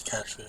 Catch you.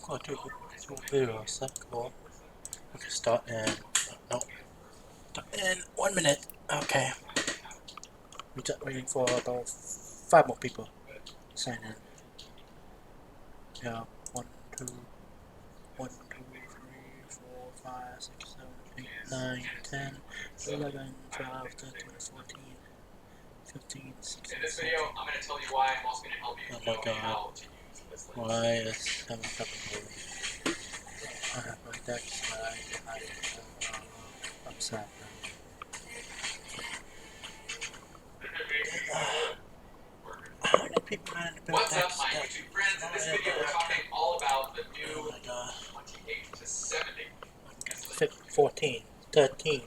I'll do two videos. That's cool. We can start in. No. Start in 1 minute. Okay. We're just waiting for about 5 more people to sign in. Yeah. 1, 2, 1, 2, 3, 4, 5, 6, 7, 8, 9, 10, 11, 12, 13, 14, 15, 16, In this video, I'm going to tell you why I'm also going to help you oh my God. how to use this list. Why is 7 happening? I have my deck slide. I'm sad now. How many people are in the What's deck up, my slide? YouTube friends? In this video, we're talking all about the new Oh my God. 28 to 70. 14, 13,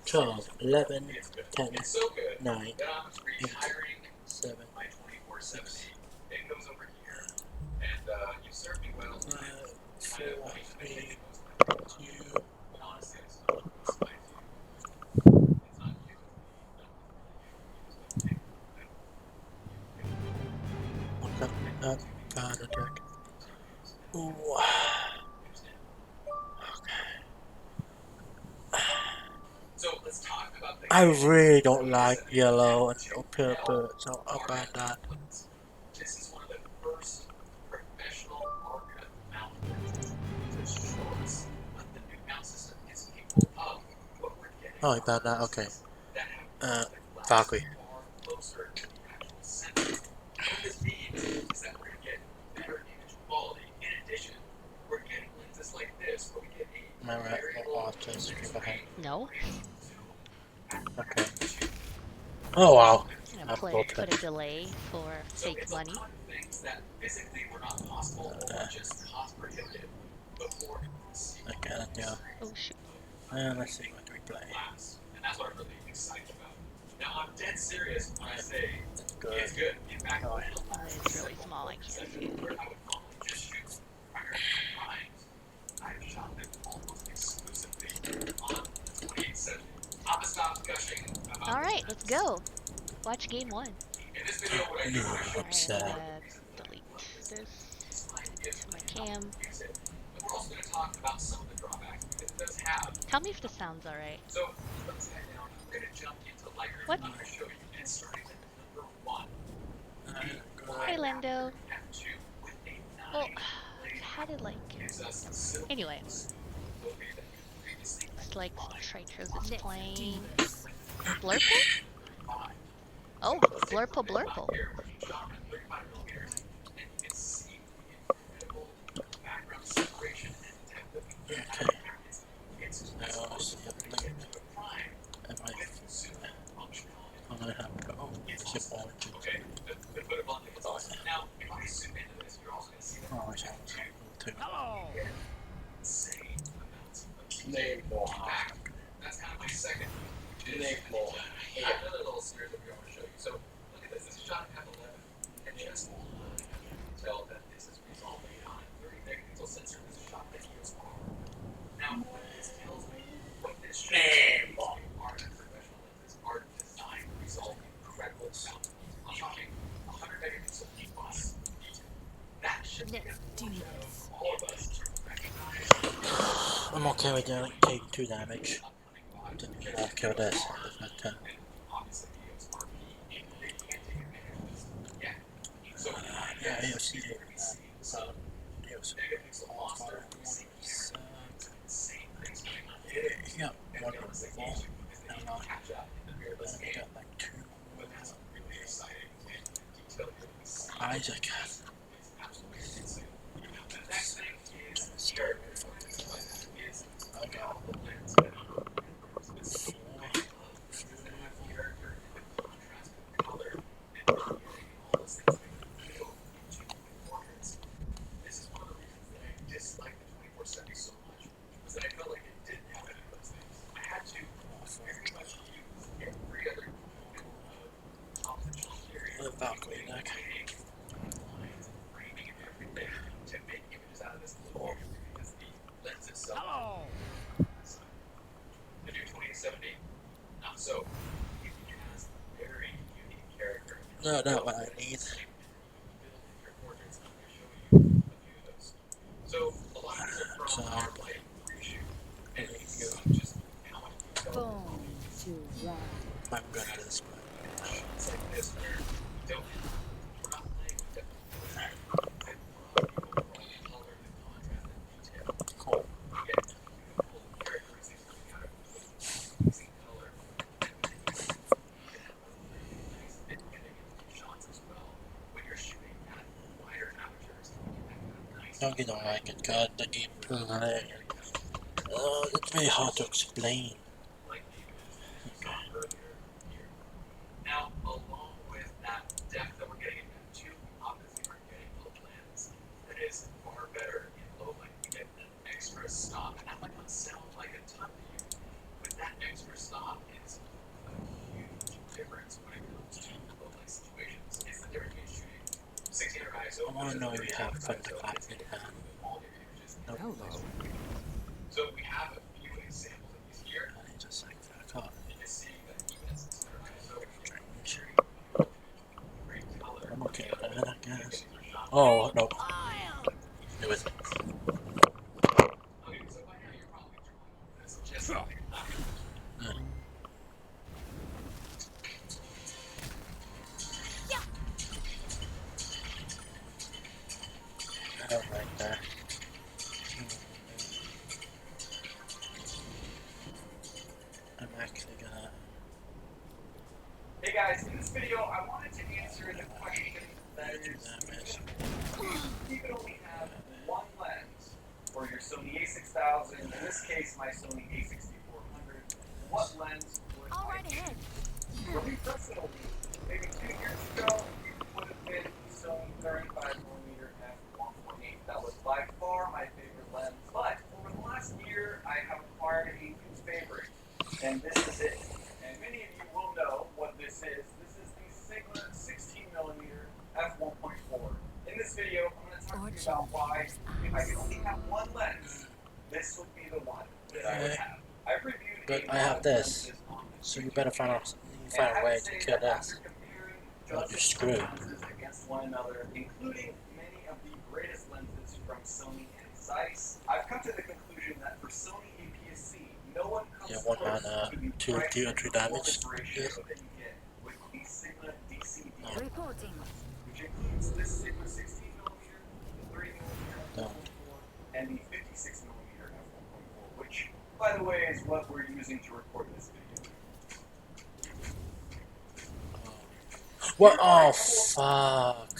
12, 11, 10, It's so good 9, that I'm 8, retiring 7, my 24/70. 6, It goes over here, and you served me well. 5, 4, 3, 2, But honestly, it's not most I do. It's not you. what's up? God attack. Ooh. So let's talk about the I really don't like yellow and purple, so about that. This is one of the first professional arca mount to show us what the new mount system is capable of. What we're getting Oh, about that, okay. that have Valkyrie. far closer to the actual center. What this means is that we're going to get better image quality. In addition, we're getting lenses like this where we get a very low Screen behind. No. Okay. Oh wow. I'm gonna put a delay for fake money. things that physically were not possible or just cost prohibitive before Okay, yeah. Oh shoot. Let's see what we play. and that's what I'm really excited about. Now I'm dead serious when I say It's good. it's good. In fact, Oh It's really small, I can't see it. where I would normally just shoot primarily primes, I've shot them almost exclusively on the 2870. I'm gonna stop gushing about Alright, let's go. Watch game 1. in this video, what I do is I show Alright, I'm gonna delete this. To my cam. use it. But we're also going to talk about some of the drawbacks because it does have. Tell me if this sounds alright. So let's head down. We're going to jump into Lightroom. What? I'm going to show you. And starting with number 1. Hey, Lando. F2 with a 9 Well, how did like... gives us simple Anyway. movie that you previously Looks like Tritro's is playing... Blurple? Oh, Blurple Blurple. here where you shot at 35 millimeters and you can see the incredible background separation and depth of the Okay. It's Now I see a blink. prime Am I? with super functionality. Oh, I have to. Oh, it's a point. Okay, the put it bluntly, it's awesome. Now, if I zoom into this, you're also going to see that Oh, I sound too. insane amounts of Name more. That's kind of my second. Name more. I have another little series that we want to show you. So, look at this. This is shot at F11. And just tell that this is resolving on a 30 megapixel sensor. This is shot at EOS R. Now, what this tells me, what this shows me is art and professional lenses, art design, result incredible sound. I'm talking 100 megapixel plus detail. That should be all of us to recognize. I'm okay with taking 2 damage. Didn't kill this. But, yeah, you'll see it. He got 1 on the ball. And he got like 2. Isaac. I got This is one of the reasons that I disliked the 2470 so much, was that I felt like it didn't have any of those things. I had to very much use every other component of optical theory, the Valkyrie neck. lines and framing and everything to make images out of this little area because the lens itself. The new 2870, not so. It has a very unique character. No, not what I need. So a lot of these are So, from our light reshoot, and you can go just how much detail I'm good at this, but it's like this where you don't we're not playing with different colors. I love the overall color, the contrast, and detail. cool. You get beautiful characteristics coming out of amazing color. Nice bit getting into shots as well when you're shooting at wider apertures. You get that kind of nice. No, you don't like it. God, the game play. It's very hard to explain. Like the images that you saw earlier here. Now, along with that depth that we're getting in F2, obviously we're getting a lens that is far better in low light. We get an extra stop, and that might not sound like a ton to you, but that extra stop is a huge difference when it comes to low light situations. It's the difference between shooting 1600 ISO. I want to know if you have fun to clap it. Hello. So we have a few examples of these here. I just like that car. You can see that even at 600 ISO, Strange. great color. I'm okay with that, I guess. Oh, no. It was. Okay, so by now you're probably drawing this just like I don't like that. I'm actually gonna. Hey guys, in this video, I wanted to answer the question that is, Damage. you can only have one lens for your Sony a6000, in this case my Sony a6400, what lens would All I right ahead. For me personally, maybe 2 years ago, it would have been the Sony 35mm f1.8. That was by far my favorite lens, but over the last year, I have acquired a new favorite, and this is it. And many of you will know what this is. This is the Sigma 16mm f1.4 this video, I'm going to talk to you about why, if I could only have one lens, this would be the one that I would have. I've reviewed But a I lot have of this, lenses on this so you YouTube better find channel. out. You find a way to kill this. After comparing Or you're dozens of screwed. lenses against one another, including many of the greatest lenses from Sony and Zeiss, I've come to the conclusion that for Sony APS-C, no one comes Yeah, one close on to the 2 price or and 3 damage. performance ratio Yes. that you get with the Sigma DCD Oh. Reporting. which includes this Sigma 16mm, the 30mm No. f1.4, and the 56mm f1.4, which, by the way, is what we're using to record this video. What? Oh, fuck.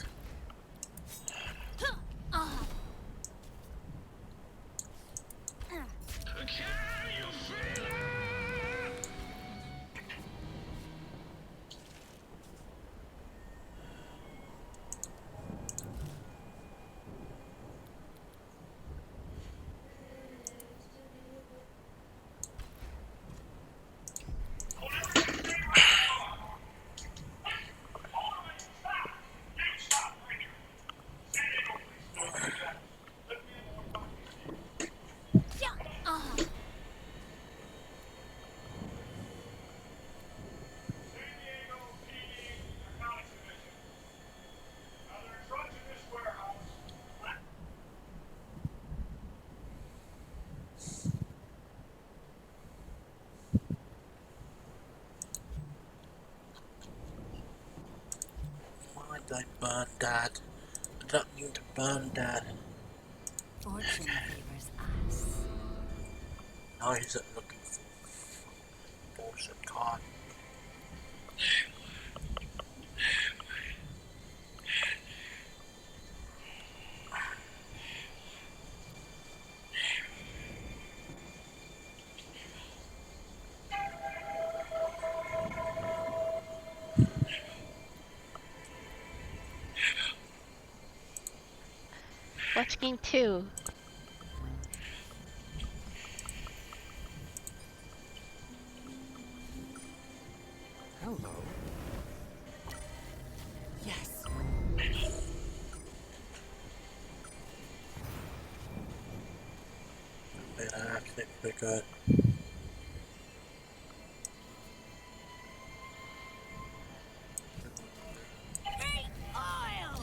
Why did I burn that? I don't mean to burn that. Fortune favors us. Now he's looking for bullshit card. Watch game 2. Hello. Yes. But I actually pretty good. Oil.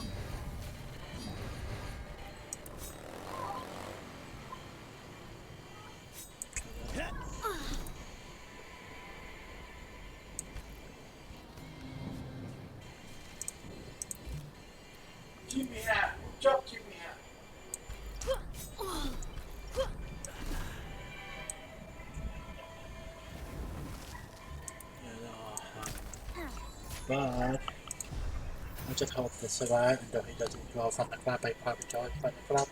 Keep me hat. Jump, keep me hat. But I just hope to survive until he doesn't go from the club by probably join from the club.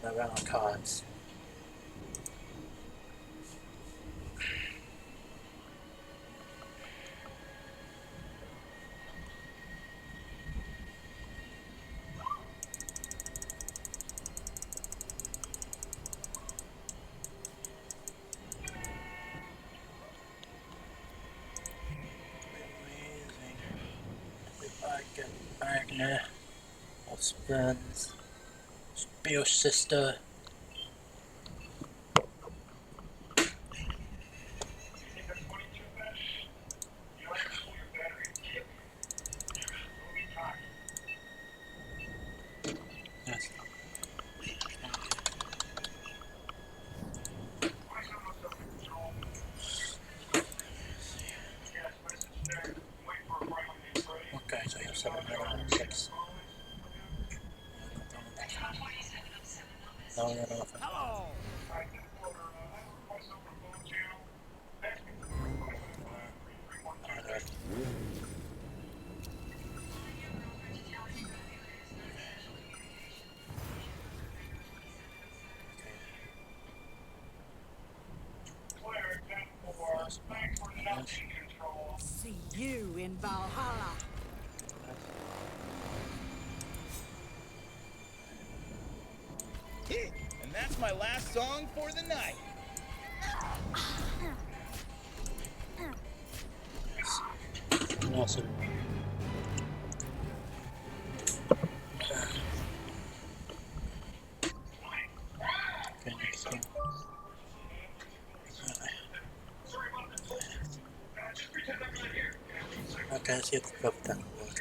Now we're on cards. Amazing. If I get Wagner or Spence, Spear Sister. Yes. Okay, so you have 7 minutes, 6. No, no, no. Hello. See you in Valhalla. And that's my last song for the night. Awesome. see if that will work.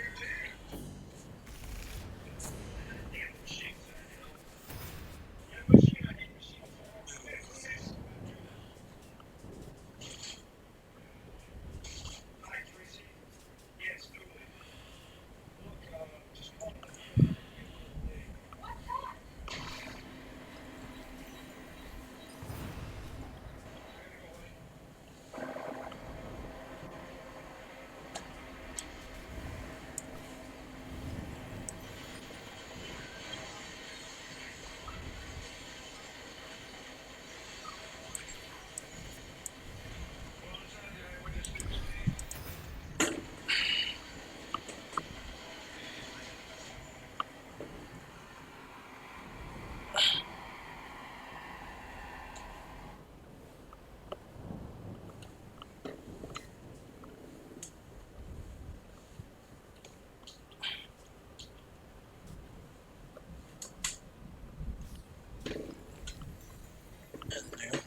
And new.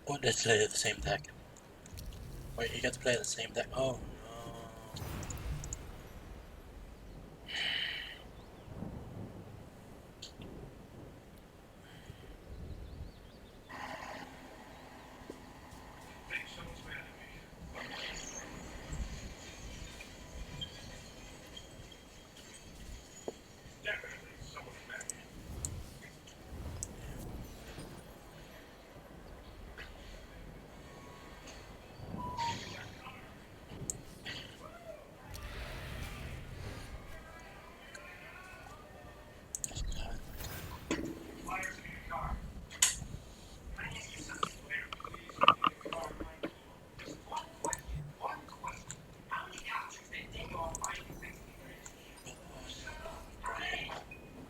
Oh, let's play the same deck. Wait, you get to play the same deck. Oh no.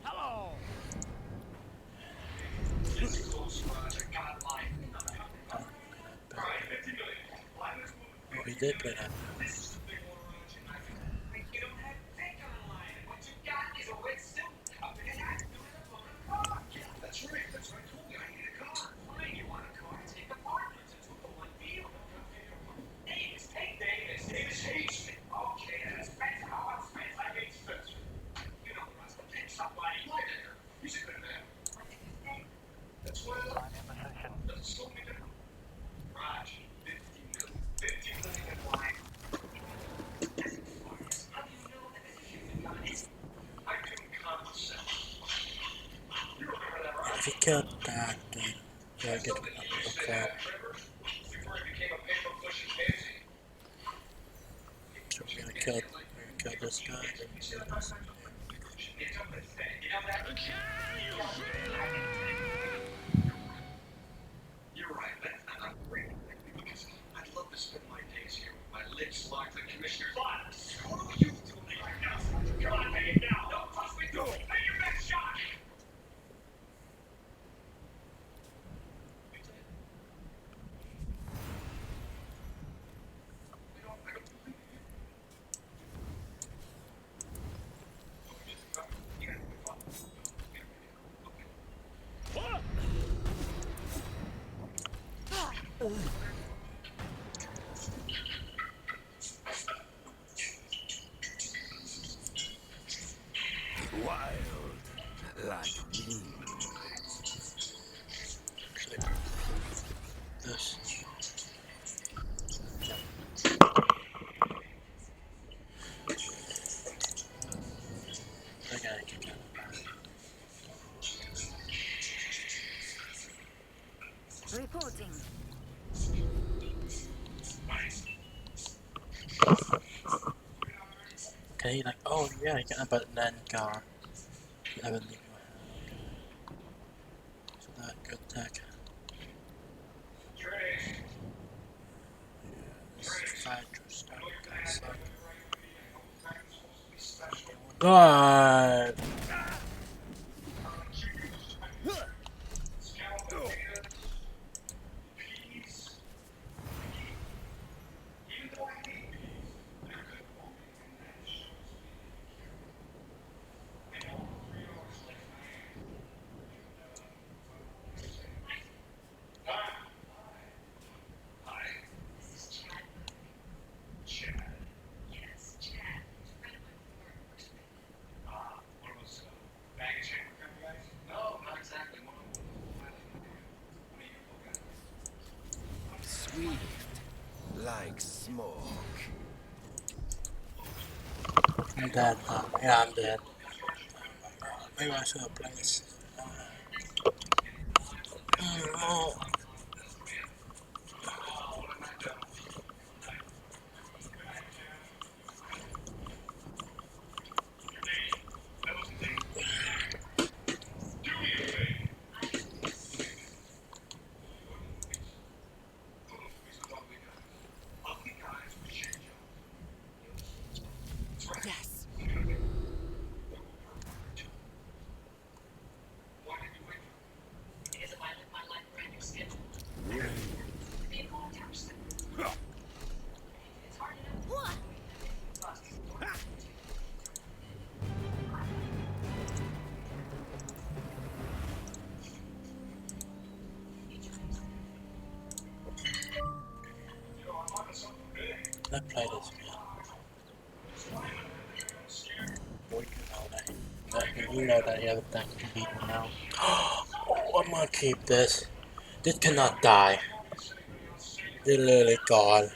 Hello. Oh, he did play that. If he killed that, then you'll get look for. So we're gonna kill this guy, then we do this. You're right. I'm great because I'd love to spend my days here with my lips locked in Commissioner. But what are you doing right now? Come on, pay it now. Don't push me through it. Pay your next shot. Wild, like wind. This. I gotta kick out. Reporting. Okay, like, oh yeah, you can, but then gone. You haven't leave your hand. Okay. So that good deck. Citrus, guys. God. I'm dead. Yeah, I'm dead. Maybe I should have played this. No. Yes. Let's play this again. We do know that. You know that the other thing can beat me now. Oh, I'm gonna keep this. This cannot die. It's literally gone.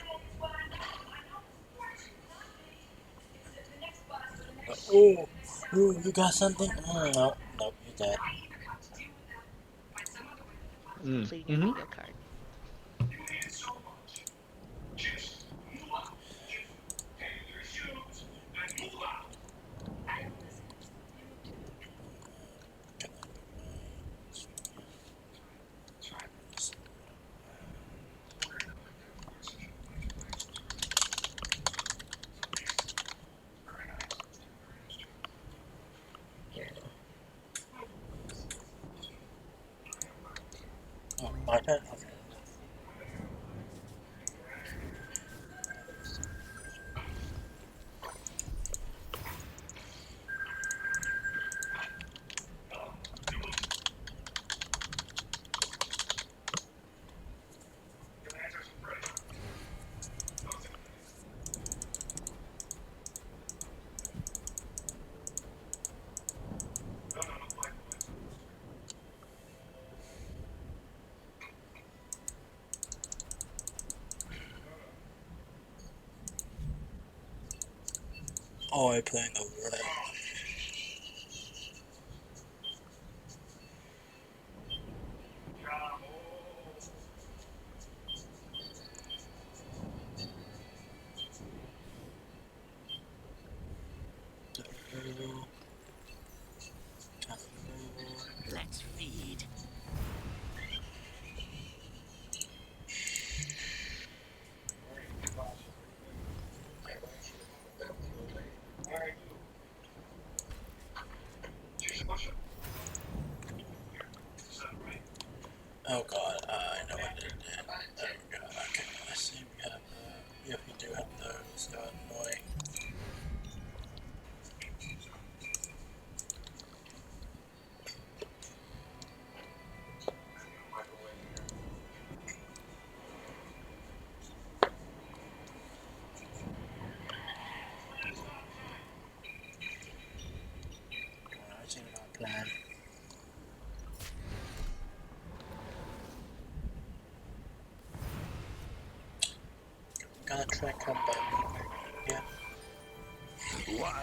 Oh, ooh, you got something? No, no, you're dead. Completing your bingo card. Oh, my turn? Okay. Oh, I playing the red. Let's feed. Oh god, I know what they did. There we go. Okay, I see we have yeah, we do have those. They're annoying. I see our plan. Gonna try and come back. Yeah. Wild,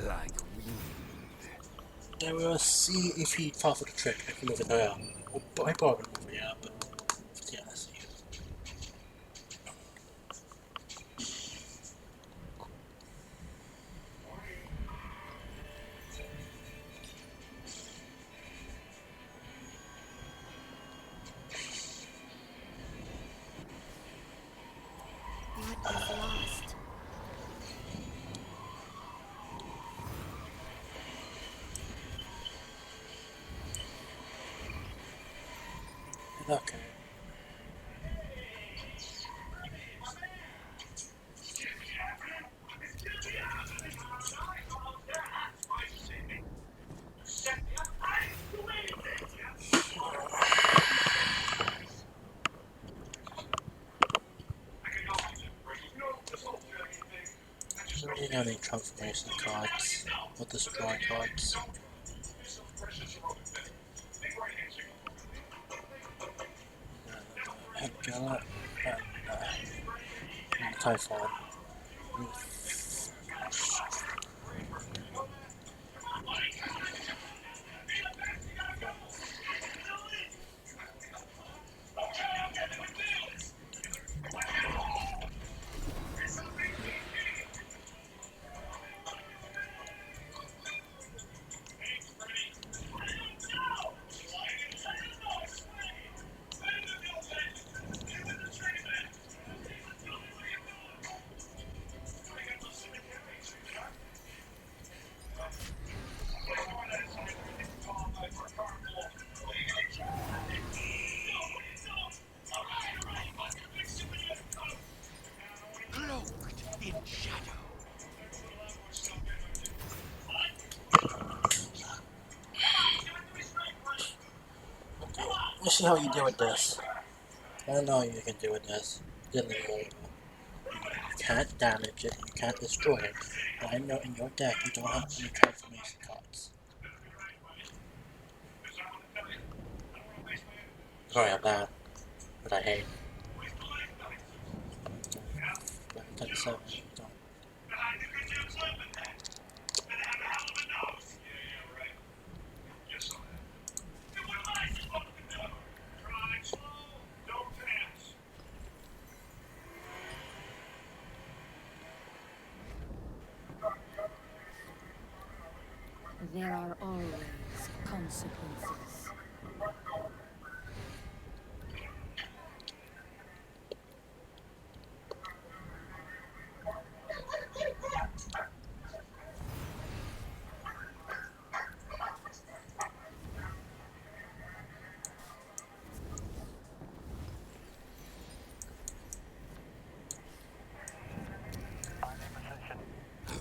like wind. Then we'll see if he falls for the trick. If he moves it around. Well, he probably move it out, but yeah, let's see. What is lost? Okay. We're gonna need transformation cards or destroy cards. Mythgard and Typhon. see how you deal with this. I don't know how you can deal with this. Dealing with it. You can't damage it, you can't destroy it. And I know in your deck you don't have any transformation cards. Sorry about that, but I hate. 37, you don't. There are always consequences.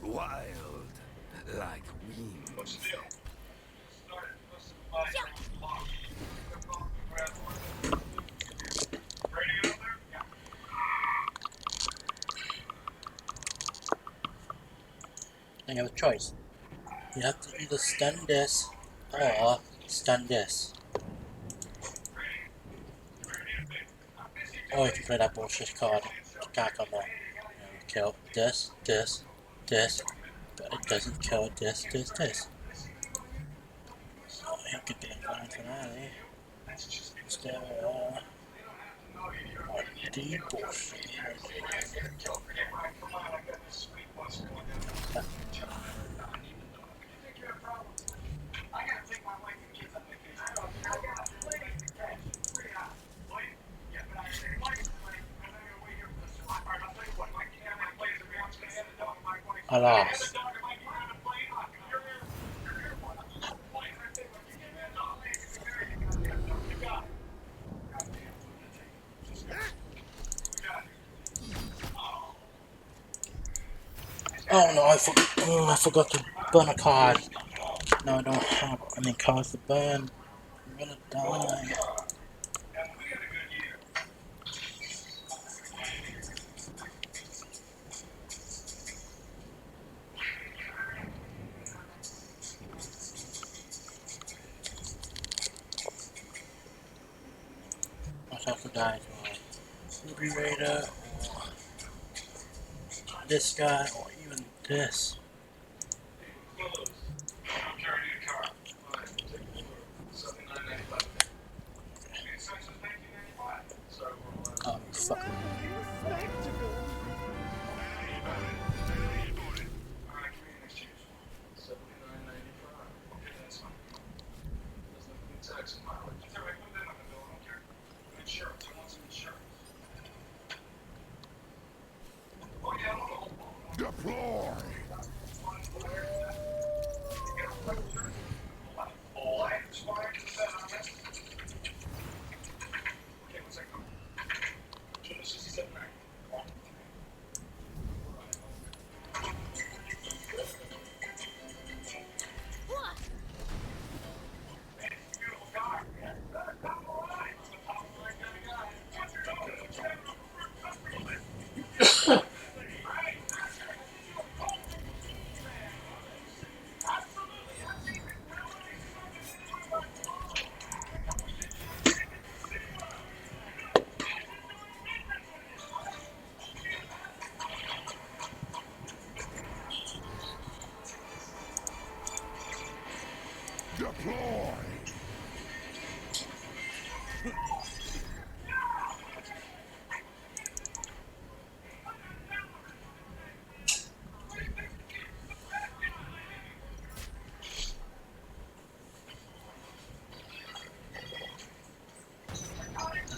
Wild, like wind. And you have a choice. You have to either stun this or stun this. Or you can play that bullshit card. Attack on there. Kill this, this, this, but it doesn't kill this, this. Oh, you could get a grand finale. Instead of the bullshit. Alas. Oh no, I forgot to burn a card. No, I don't have any cards to burn. I'm gonna die. I have to die to Ruby Raider, or this guy, or even this. Oh, fuck. Deploy! Deploy!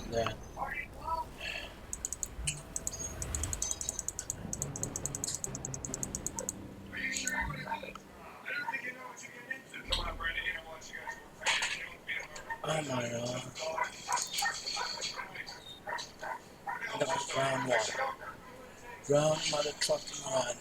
And then oh my god. That was round one. Round mother trucking run.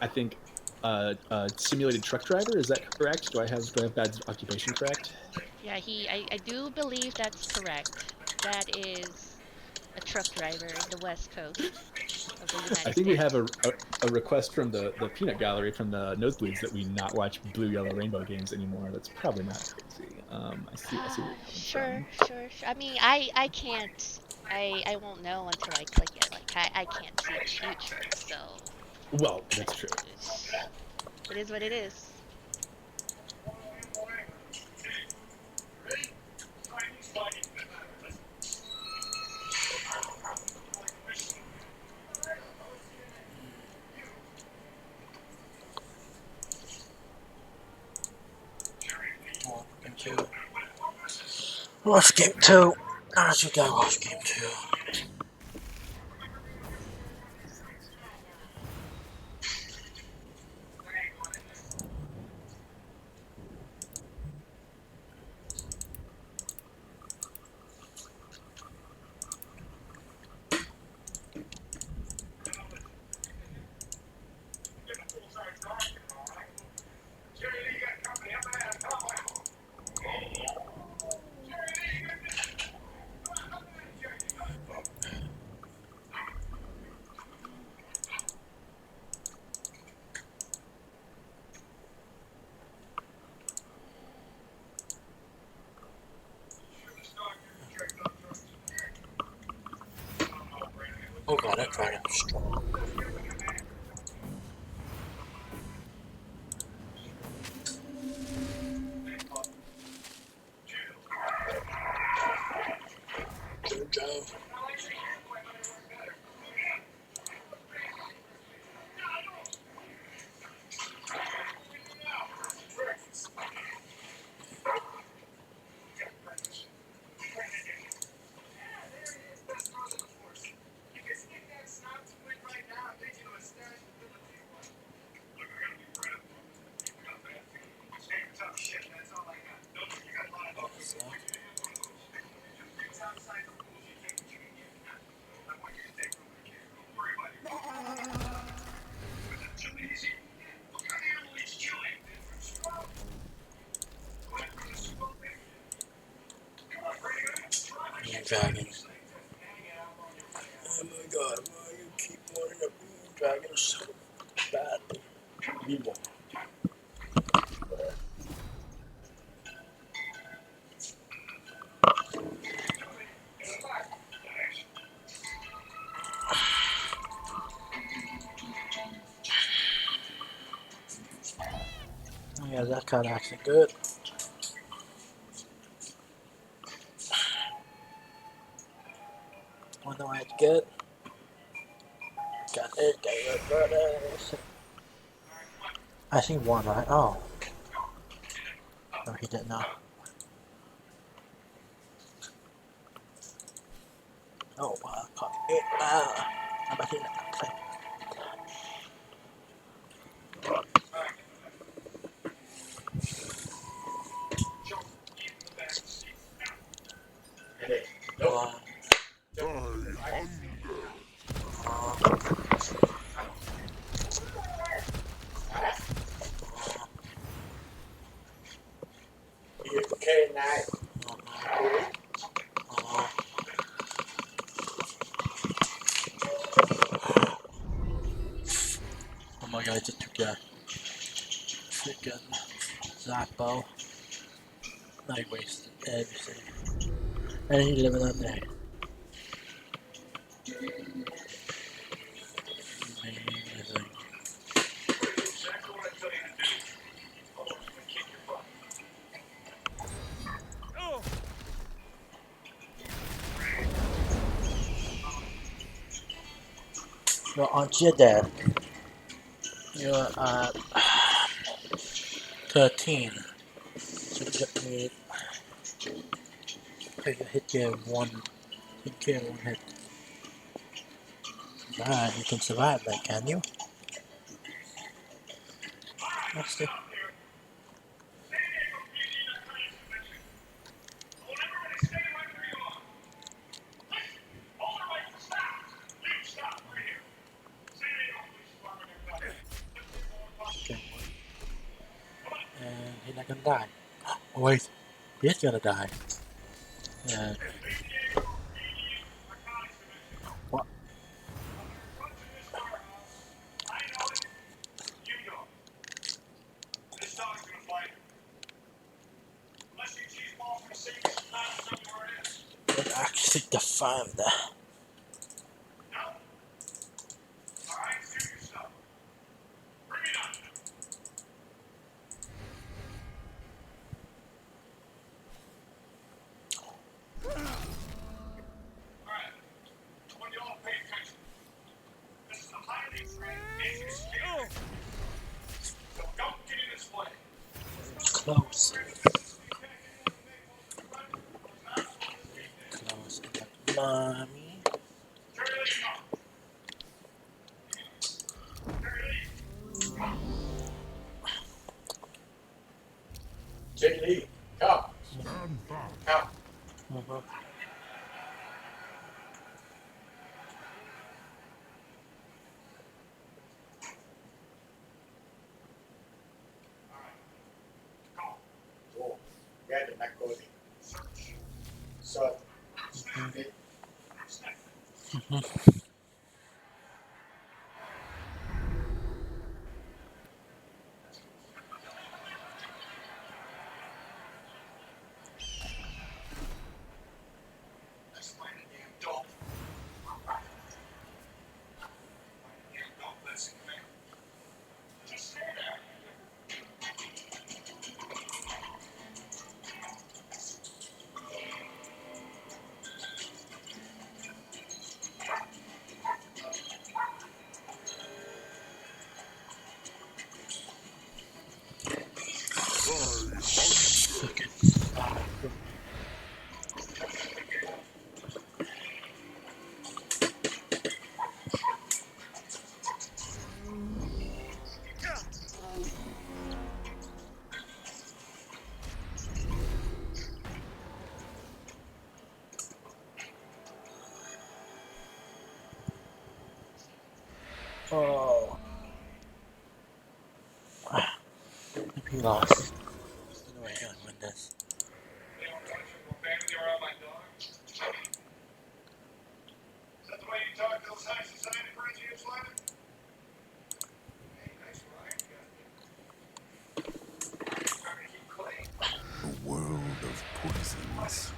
I think, simulated truck driver. Is that correct? Do I have bad occupation correct? Yeah, I do believe that's correct. That is a truck driver in the West Coast of the I United think we have States. a request from the peanut gallery from the nosebleeds that we not watch blue, yellow, rainbow games anymore. That's probably not crazy. I see where you're coming Sure, from. sure, sure. I mean, I can't, I won't know until I click it. Like, I can't see the future, so Well, that's true. it is what it is. Game 2. Watch game 2. How did you go watch game 2? Oh god, that dragon is strong. Good job. Dragon. Oh my god, why you keep wanting to be dragon so badly? Be one. Oh yeah, that card actually good. Wonder why it's good. Got it. I see one, right? Oh. No, he didn't know. Oh, wow. Caught it. How about he not play? Uh, Okay, nice. oh my god, I just took a freaking Zappo. I wasted everything. And he's living up there. Amazing. Well, aren't you dead? You're at 13. So you just need to hit you one hit. Alright, you can survive that, can you? Let's see. die. Oh wait, he is gonna die. And what? It actually defined that. Close. Close enough, mommy. JD, come. Stand back. Come. Mhm. Cool. Red and that goes in. So, it, Oh. He lost. No way he'll win this. A world of poisons.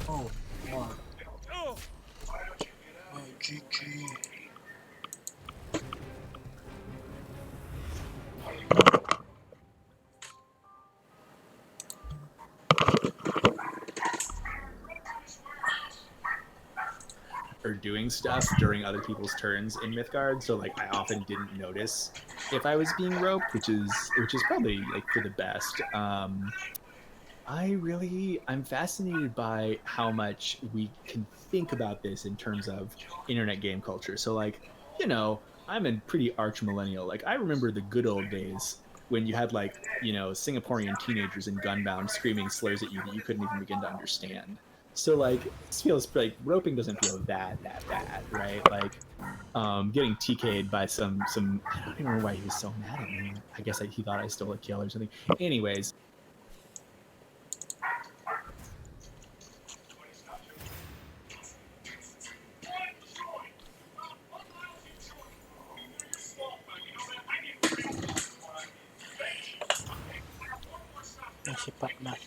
Oh, wow. Oh, GG. Or doing stuff during other people's turns in Mythgard, so like I often didn't notice if I was being roped, which is probably like for the best. I'm fascinated by how much we can think about this in terms of internet game culture. So like, I'm a pretty arch millennial. Like I remember the good old days when you had like, Singaporean teenagers in Gunbound screaming slurs at you that you couldn't even begin to understand. So like this feels like roping doesn't feel that bad, right? Like getting TK'd by some I don't even remember why he was so mad at me. I guess he thought I stole a kill or something. Anyways, I should pop back.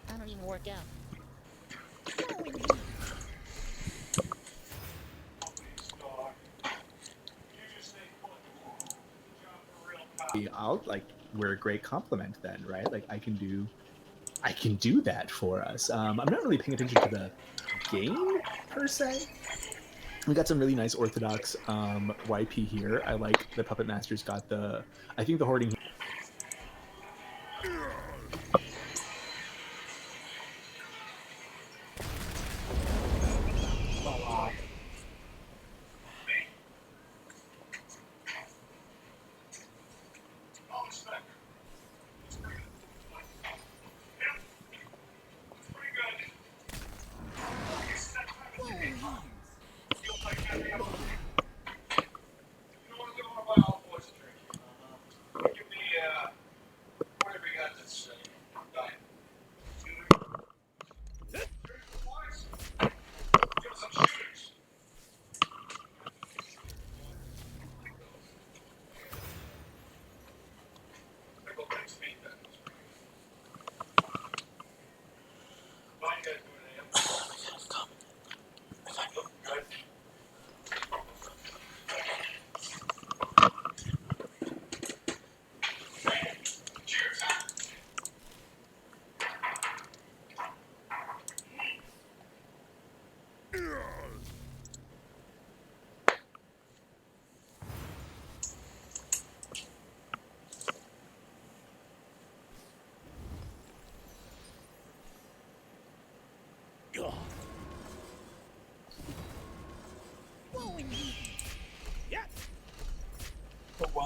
I don't even work out. I'll like we're a great compliment then, right? Like I can do that for us. I'm not really paying attention to the game per se. We got some really nice orthodox YP here. I like the Puppet Master's got I think the hoarding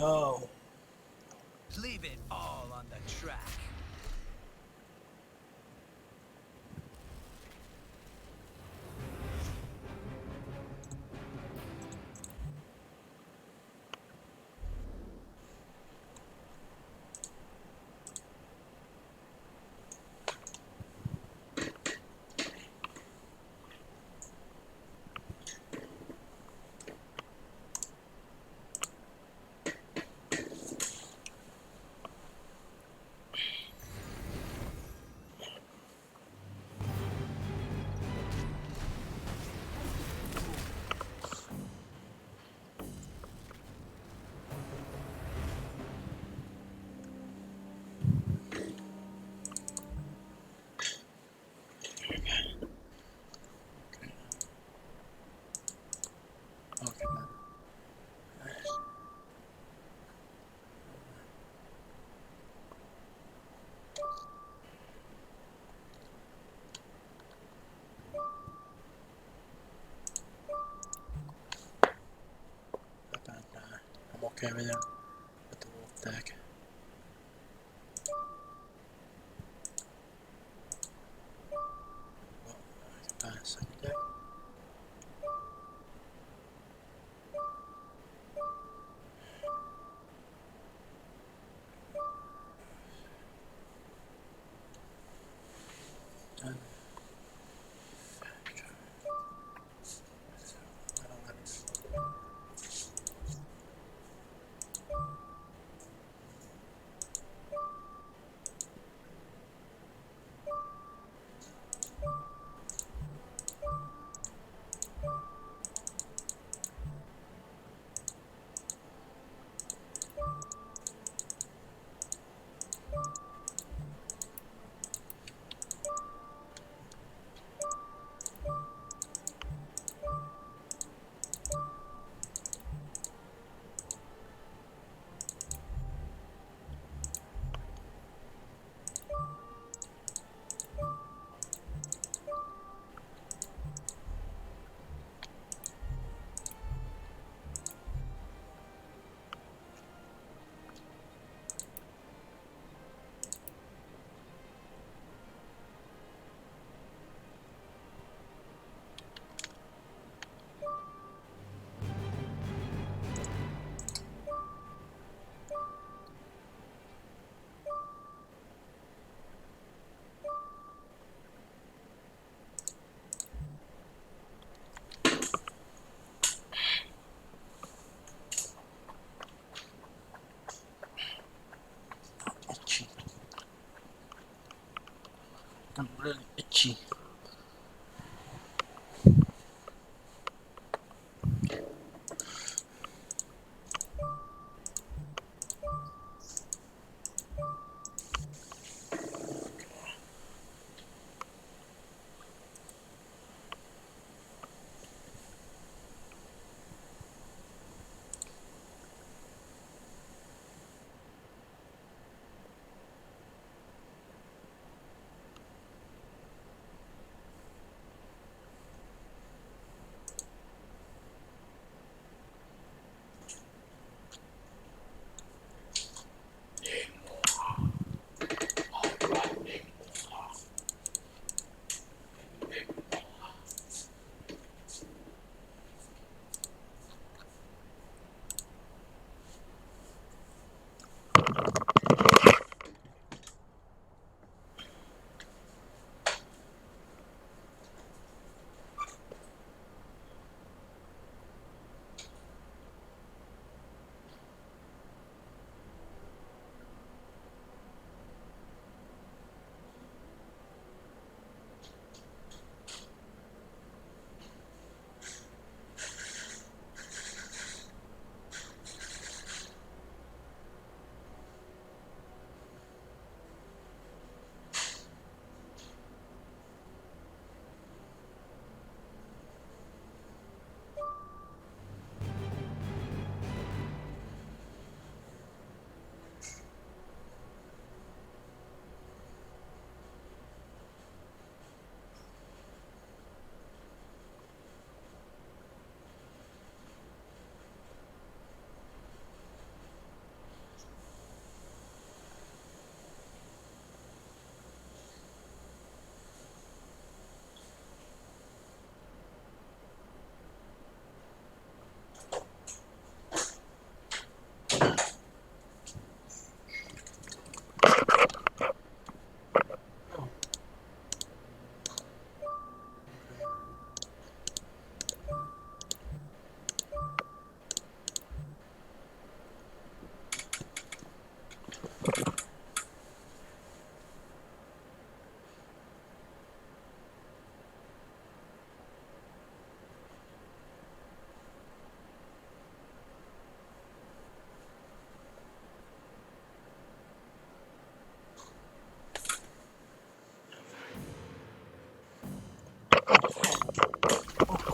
Oh. Leave it all on the track. Okay. I'm okay with him. With the wolf deck. Well, I can buy a second deck. Done. I don't have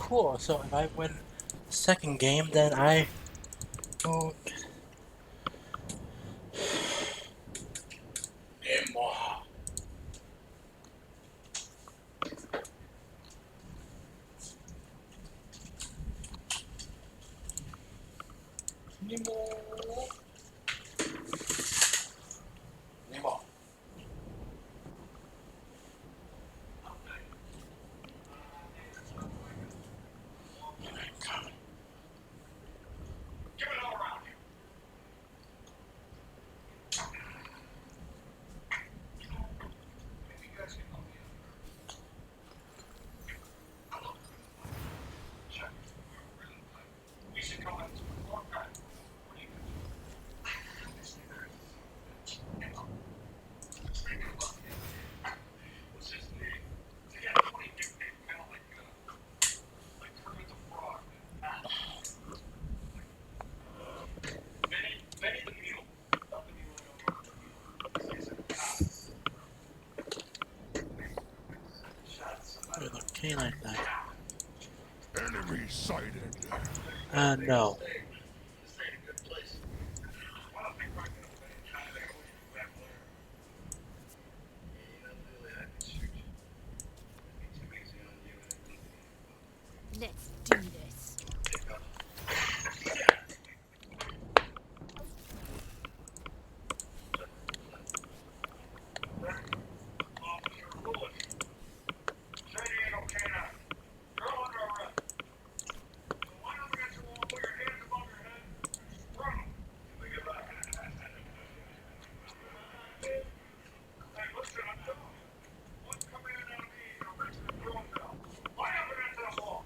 cool. So if I win the second game, then I don't anymore. Anymore. Give it all around. Maybe you guys can help me out. Hello. Check. We should come up to a long time. What do you It's just me. Yeah, 20 people kind of like Kermit the Frog. Benny the Mule. Not the Mule no more. Shot somebody. With a canine back. Enemy sighted. No. This ain't a good place. Why don't we rock it up and kind of like a back there? Yeah, Lily, I can shoot you. It'd be too easy on you. Let's do this. Pick up. Officer Lewis. Say you ain't okay now. You're under arrest. So why don't we get you all put your hands above your head and sprung them till we get back? Hey, listen, I'm telling you. One command on me and the rest of the down. Line up and answer the ball.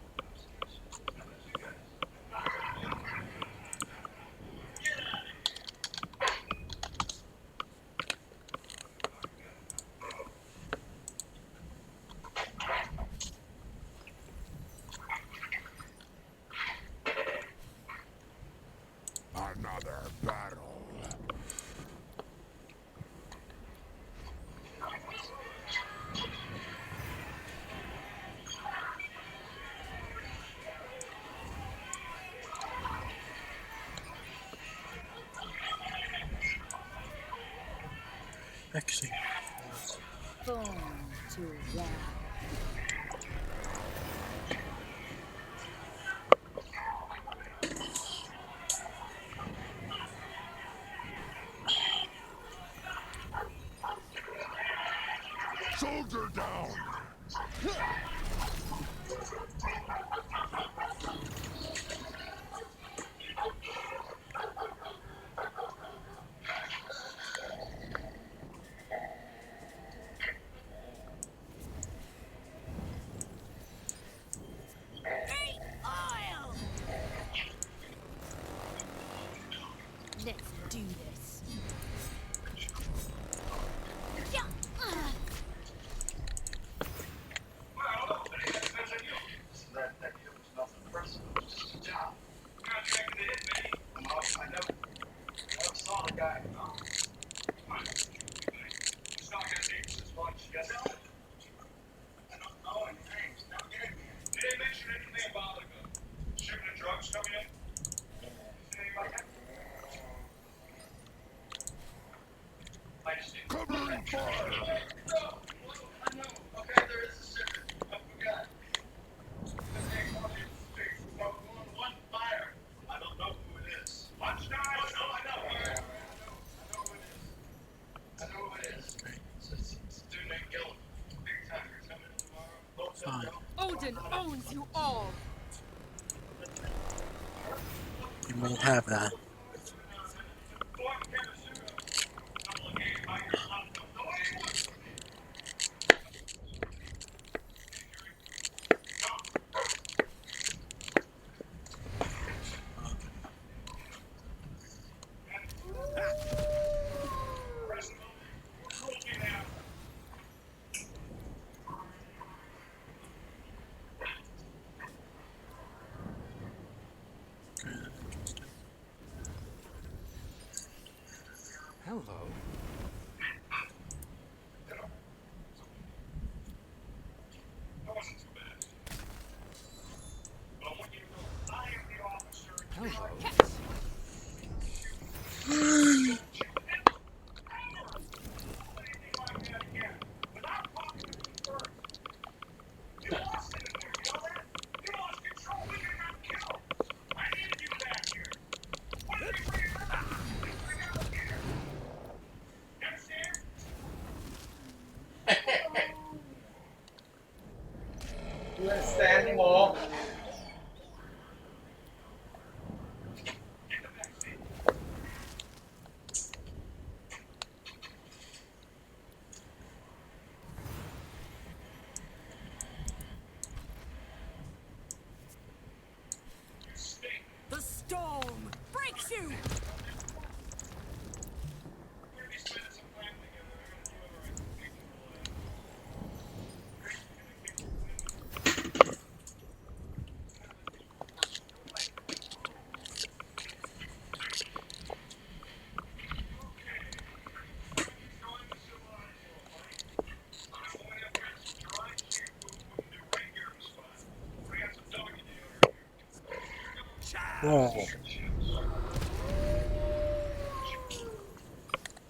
Another battle. Actually, Born to ride. Soldier down. Oil! Let's do this. Yeah. That kid was nothing personal. It was just a job. Contracted to hit me. I never saw the guy. He's not gonna be as much. Yes. I don't know any names. Now get me. Did they mention anything about like a shipment of drugs coming in? Did anybody have? I just didn't. Covering fire. No, I know. Okay, there is a shipment. I forgot. One fire. I don't know who it is. Watch now. I know. I know who it is. I know who it is. It's a dude named Gillum. Big tiger coming tomorrow. fine. Odin owns you all. You won't have that. Hello. That wasn't too bad. You understand anymore? The storm breaks you! Whoa.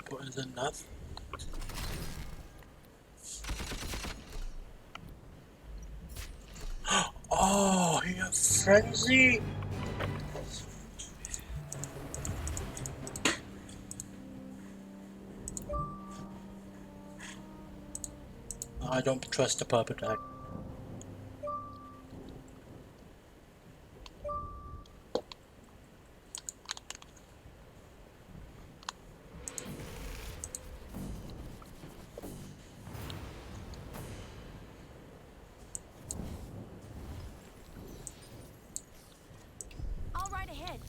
What is enough? Oh, he got frenzy? I don't trust the puppet attack. All right ahead.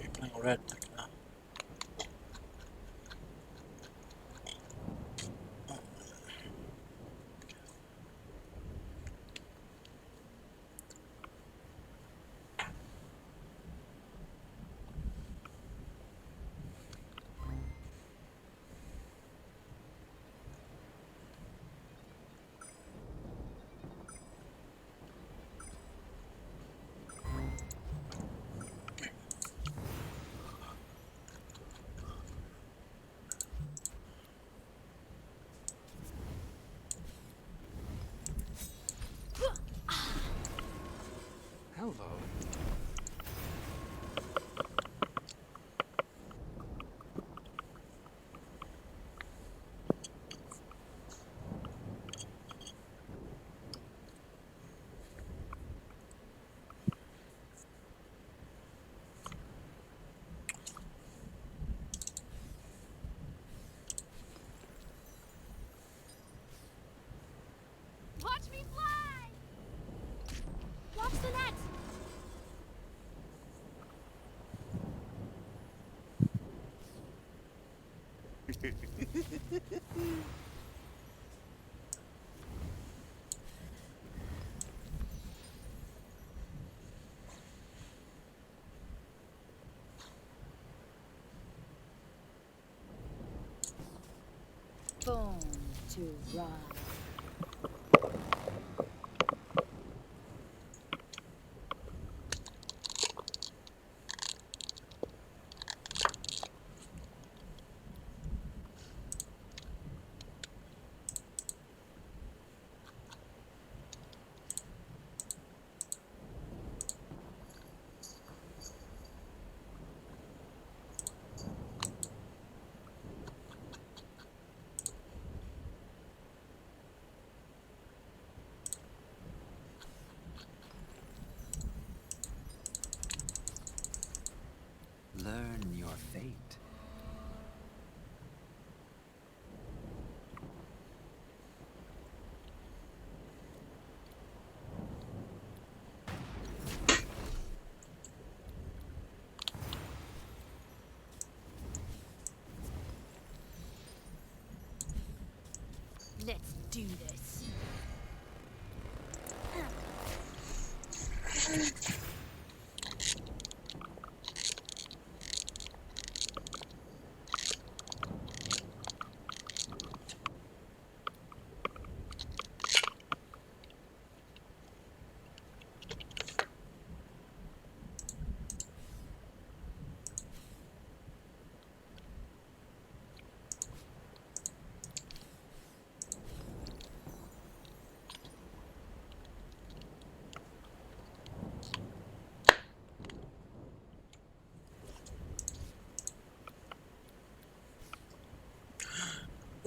You're playing red now. Hello. Watch me fly! Watch the net! Born to run. Let's do this.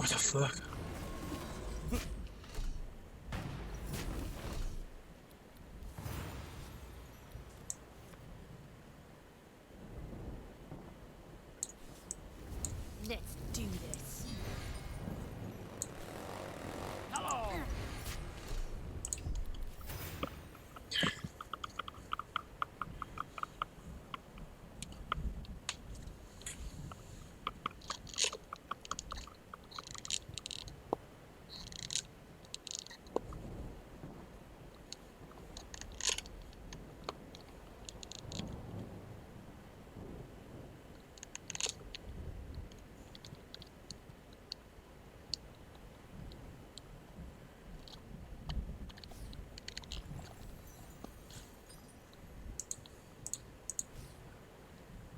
What the fuck? Let's do this.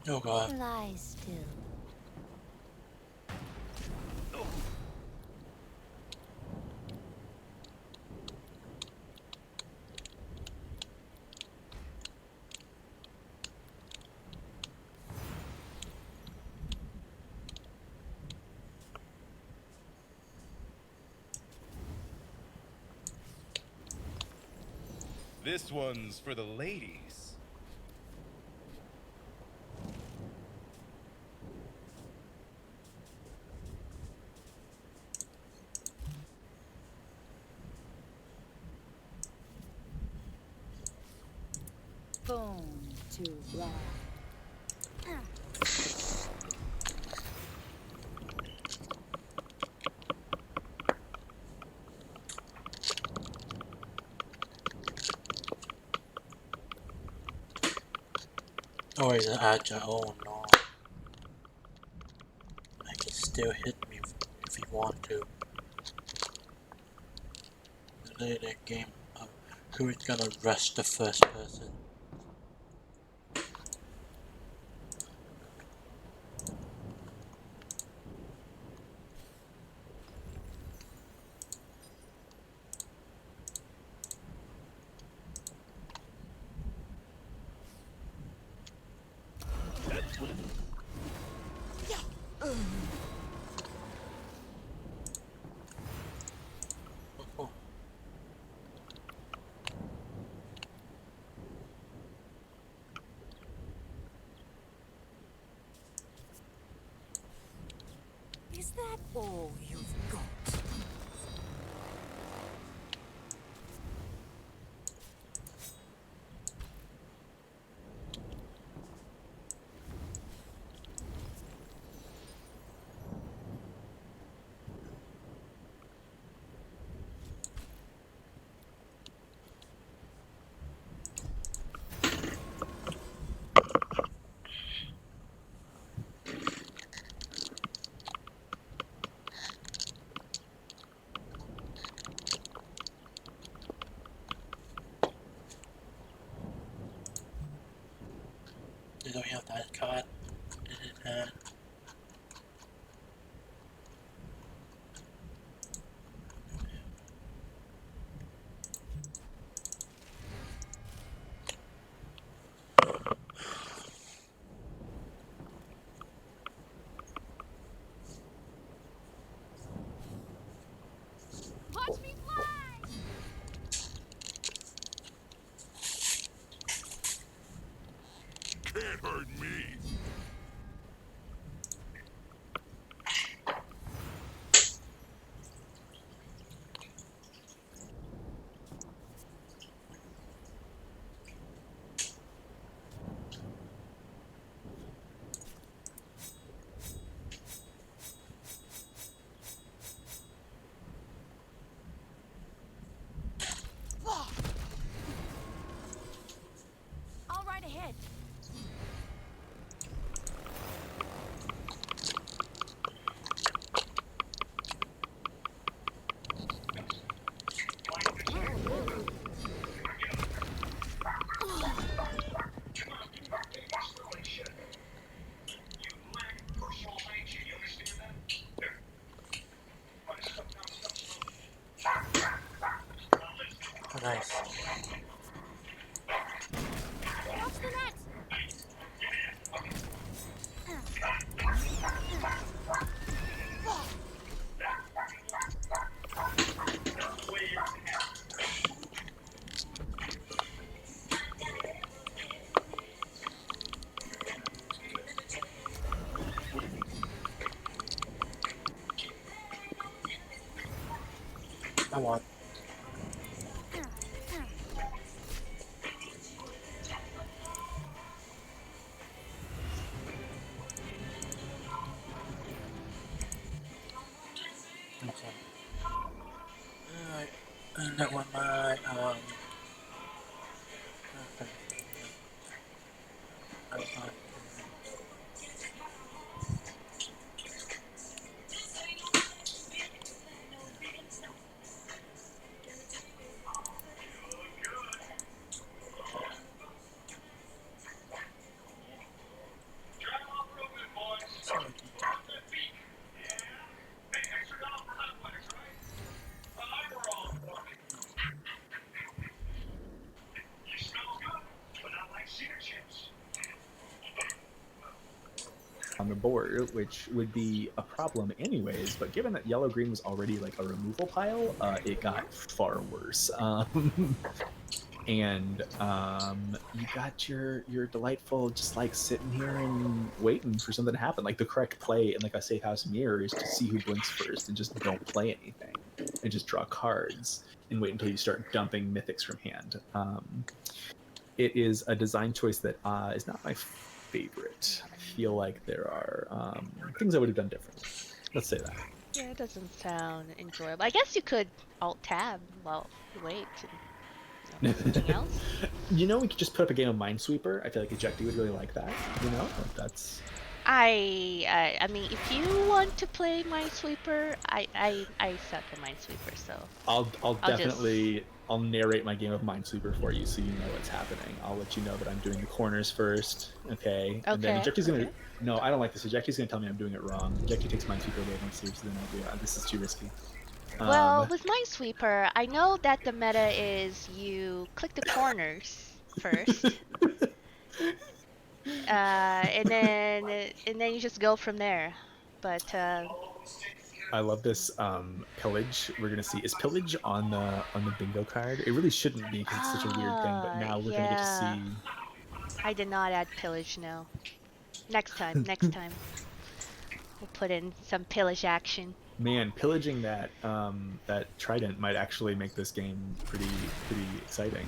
Oh god. Lie still. This one's for the ladies. Bone to ride. Oh, he's an agile. Oh no. I can still hit me if you want to. Play that game. Who is gonna rush the first person? Oh, Is that all you've got? they don't have that card in his hand. Watch me fly! Can't hurt me. nice. Watch the net! I want. Okay. Alright. And that one my okay. On the board, which would be a problem anyways, but given that yellow green was already like a removal pile, it got far worse. And you got your delightful just like sitting here and waiting for something to happen. Like the correct play in like a safe house mirror is to see who blinks first and just don't play anything and just draw cards and wait until you start dumping mythics from hand. It is a design choice that is not my favorite. I feel like there are things I would have done differently. Let's say that. Yeah, it doesn't sound enjoyable. I guess you could alt tab while you wait and something else. You know, we could just put up a game of Minesweeper. I feel like Ejecti would really like that. You know, that's. I mean, if you want to play Minesweeper, I suck at Minesweeper, so I'll definitely I'll narrate my game of Minesweeper for you so you know what's happening. I'll let you know that I'm doing the corners first, okay? And then Ejecti's gonna no, I don't like this. Ejecti's gonna tell me I'm doing it wrong. Ejecti takes Minesweeper a little more seriously than I do. This is too risky. Well, with Minesweeper, I know that the meta is you click the corners first. And then you just go from there. But I love this pillage. We're gonna see, is pillage on the bingo card? It really shouldn't be because it's such a weird thing. But now we're gonna get to see. I did not add pillage. No. Next time. Next time. We'll put in some pillage action. Man, pillaging that trident might actually make this game pretty exciting.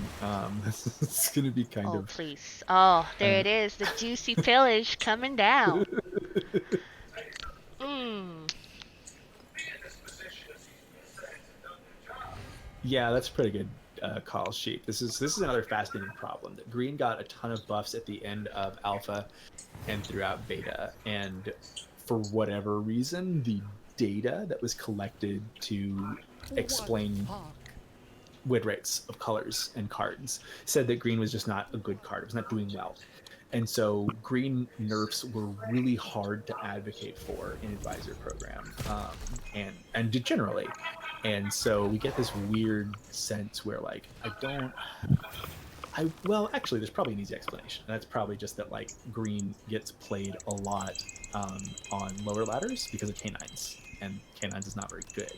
It's gonna be kind of. Oh please! Oh, there it is, the juicy pillage coming down. Yeah, that's a pretty good call, Sheep. This is another fascinating problem. That Green got a ton of buffs at the end of Alpha and throughout Beta, and for whatever reason, the data that was collected to explain win rates of colors and cards said that Green was just not a good card. It was not doing well. And so Green nerfs were really hard to advocate for in advisor program and generally. And so we get this weird sense where like, well, actually, there's probably an easy explanation. And that's probably just that like Green gets played a lot on lower ladders because of K9s, and K9s is not very good.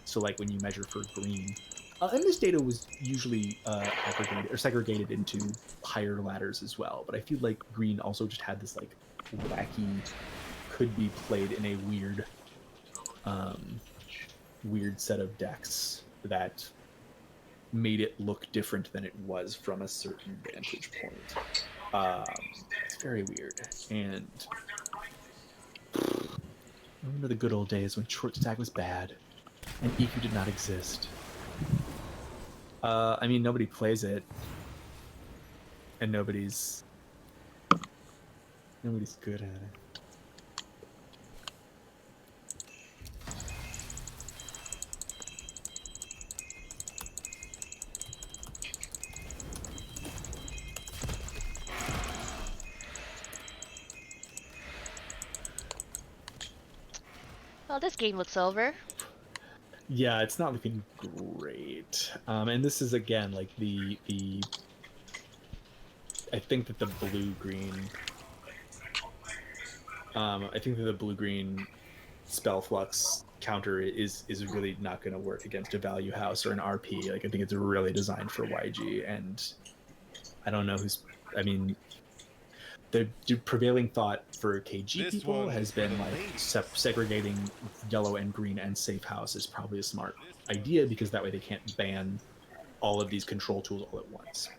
So like when you measure for Green, and this data was usually aggregated or segregated into higher ladders as well. But I feel like Green also just had this like wacky, could be played in a weird set of decks that made it look different than it was from a certain vantage point. It's very weird. And remember the good old days when short stack was bad and EQ did not exist. I mean, nobody plays it, and nobody's good at it. Well, this game looks over. Yeah, it's not looking great. And this is again like the I think that the blue green. I think that the blue green spell flux counter is really not going to work against a value house or an RP. Like I think it's really designed for YG, and I don't know who's. I mean, the prevailing thought for KG This people one's has for been the like ladies. segregating yellow and green and safe house is probably a smart idea because that way they can't ban all of these control tools all at once.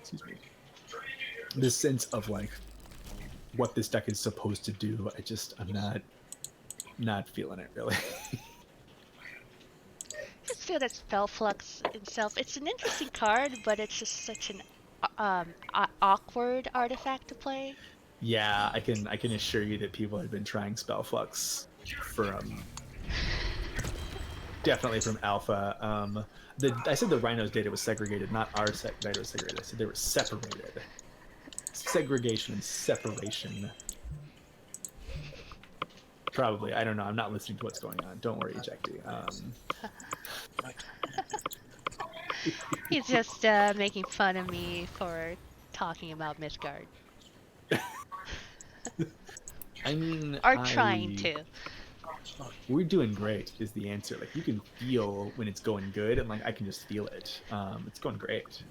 Excuse me. This sense of like what this deck is supposed to do, I'm not feeling it really. I just feel that Spell Flux itself, it's an interesting card, but it's just such an awkward artifact to play. Yeah, I can assure you that people have been trying spell flux from definitely from alpha. I said the Rhinos data was segregated, not our data was segregated. I said they were separated. Segregation and separation. Probably. I don't know. I'm not listening to what's going on. Don't worry, Ejecty. He's just making fun of me for talking about Mythgard. I mean, Or trying to. We're doing great is the answer. Like you can feel when it's going good, and like I can just feel it. It's going great.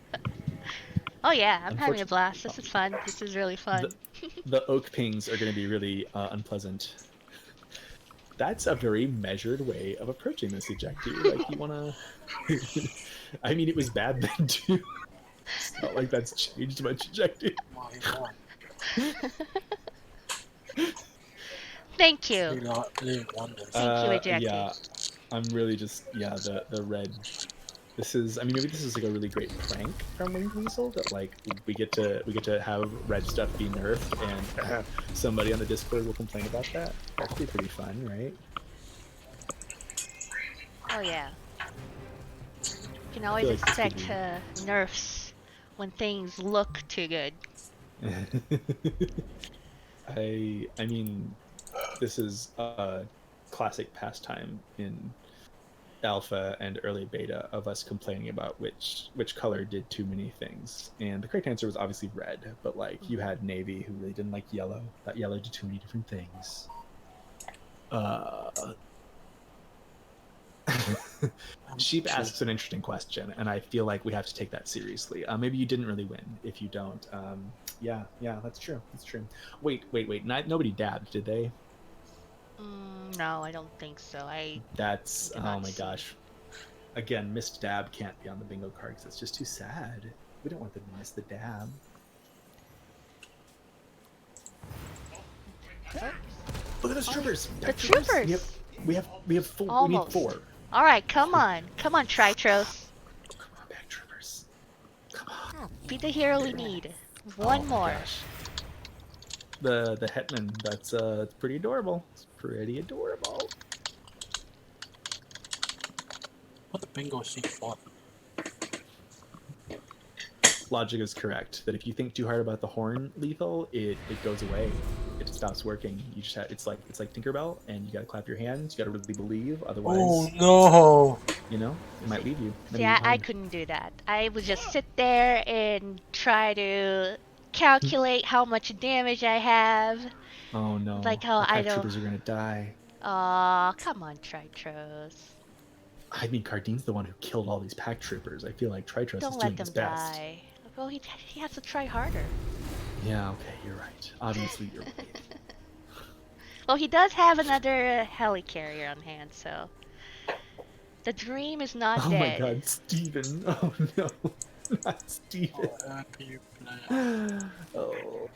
Oh yeah, I'm having a blast. This is fun. This is really fun. The oak pings are going to be really unpleasant. That's a very measured way of approaching this, Ejecty. Like you want to. I mean, it was bad then too. It's not like that's changed much, Ejecty. Thank you. Thank you, Ejecty. Yeah, I'm really just the red. This is, I mean, maybe this is like a really great prank from Winged Weasel that like we get to have red stuff be nerfed, and somebody on the Discord will complain about that. That'd be pretty fun, right? Oh yeah. You can always expect nerfs when things look too good. I mean, this is a classic pastime in alpha and early beta of us complaining about which color did too many things, and the correct answer was obviously red, but like you had navy who really didn't like yellow. That yellow did too many different things. Sheep asks an interesting question, and I feel like we have to take that seriously. Maybe you didn't really win if you don't. Yeah, that's true. Wait. Nobody dabbed, did they? No, I don't think so. That's oh my gosh. Again, missed dab can't be on the bingo card because it's just too sad. We don't want them to miss the dab. Look at those troopers. The troopers. We have four. Almost. We need 4. All right, come on, Tritros. Come on, back troopers. Come on. Be the hero we need. One more. Gosh. The Hetman. That's it's pretty adorable. It's pretty adorable. What the bingo sheet for? Logic is correct that if you think too hard about the horn lethal, it goes away. It stops working. You just have, it's like Tinkerbell, and you gotta clap your hands. You gotta really believe, otherwise. Oh no! You know, it might leave you. See, I couldn't do that. I would just sit there and try to calculate how much damage I have. Oh no! Like how I don't. Troopers are gonna die. Aw, come on, Tritros. I mean, Cardine's the one who killed all these pack troopers. I feel like Tritros Don't is let doing them his best. die. Well, he has to try harder. Yeah, okay, you're right. Obviously, you're right. Well, he does have another helicarrier on hand, so the dream is not Oh dead. my God, Steven! Oh no, not Steven! Oh.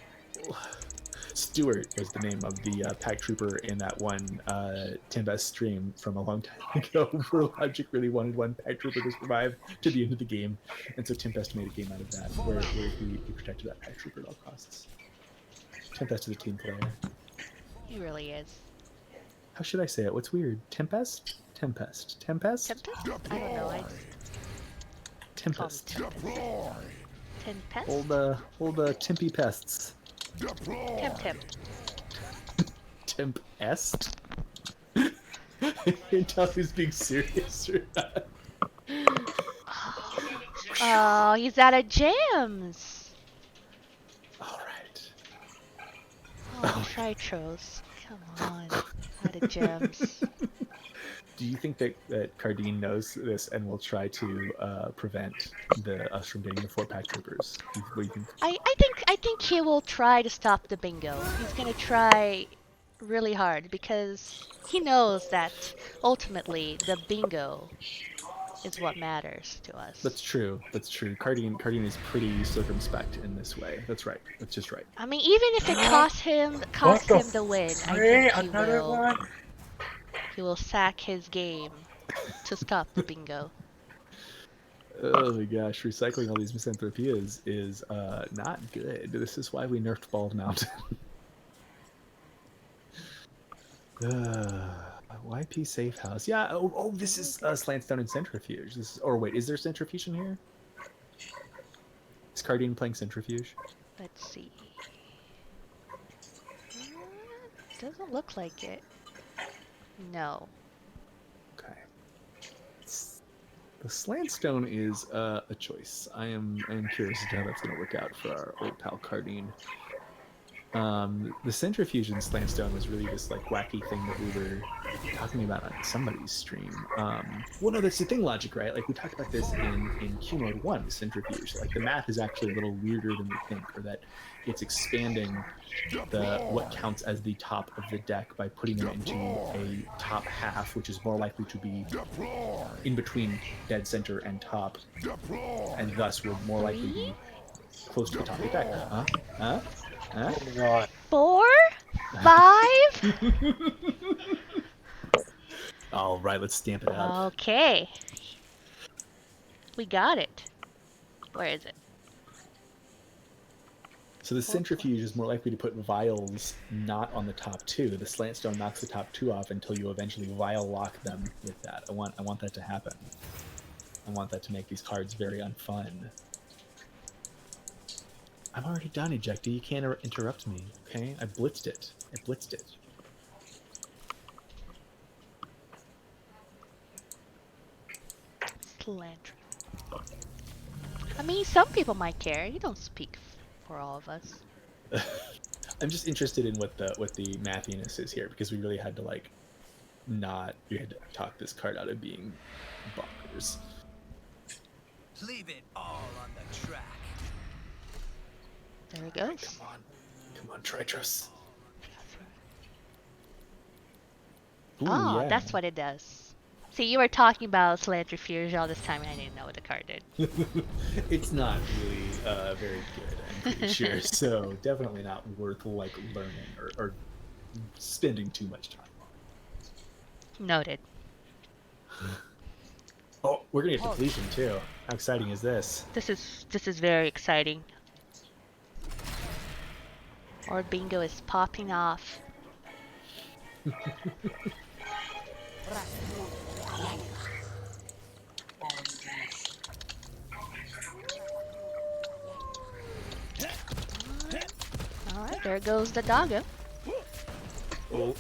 Stuart was the name of the pack trooper in that one Timbest stream from a long time ago, where Logic really wanted one pack trooper to survive to the end of the game, and so Timbest made a game out of that, where he protected that pack trooper at all costs. Tempest is a team player. He really is. How should I say it? What's weird? Tempest? Tempest? Tempest? Tempest? I don't know. Tempest. Deploy. Tempest? Old Timpy pests. Deploy. Temp. Tempest? You tell who's being serious or not. Oh, he's out of gems. All right. Oh, Tritros. Come on. Out of gems. Do you think that Cardine knows this and will try to prevent us from getting the 4-pack troopers? What do you think? I think he will try to stop the bingo. He's gonna try really hard because he knows that ultimately the bingo is what matters to us. That's true. That's true. Cardine is pretty circumspect in this way. That's right. That's just right. I mean, even if it costs What the him the win, I Free? think Another one? he will sack his game to stop the bingo. Oh my gosh, recycling all these misanthropias is not good. This is why we nerfed Bald Mountain. YP Safe House. Yeah, oh, this is Slantstone and Centrifuge. Or wait, is there Centrifuge in here? Is Cardine playing Centrifuge? Let's see. Doesn't look like it. No. Okay. The Slantstone is a choice. I am curious as to how that's going to work out for our old pal Cardine. The Centrifuge in Slantstone was really this like wacky thing that we were talking about on somebody's stream. Well, no, that's the thing, Logic, right? Like we talked about this in Q Mode 1, the Centrifuge. Like the math is actually a little weirder than we think, or that it's expanding what counts as the top of the deck by putting them into a top half, which is more likely to be in between dead center and top, and thus would more likely be close to the top of the deck. Huh? Oh my god. 4? 5? All right, let's stamp it up. Okay. We got it. Where is it? So the Centrifuge is more likely to put vials not on the top 2. The Slantstone knocks the top 2 off until you eventually vial lock them with that. I want that to happen. I want that to make these cards very unfun. I'm already done, Ejecta. You can't interrupt me, okay? I blitzed it. Cilantro. I mean, some people might care. You don't speak for all of us. I'm just interested in what the mathiness is here, because we really had to we had to talk this card out of being bonkers. Leave it all on the track. There it goes. Come on, Tritros. Oh, yeah. that's what it does. See, you were talking about Cilantro all this time, and I didn't know what the card did. It's not really very good, I'm pretty sure. So definitely not worth learning or spending too much time on. Noted. Oh, we're gonna get depletion too. How exciting is this? This is very exciting. Our bingo is popping off. Alright, there goes the doggo. Oh,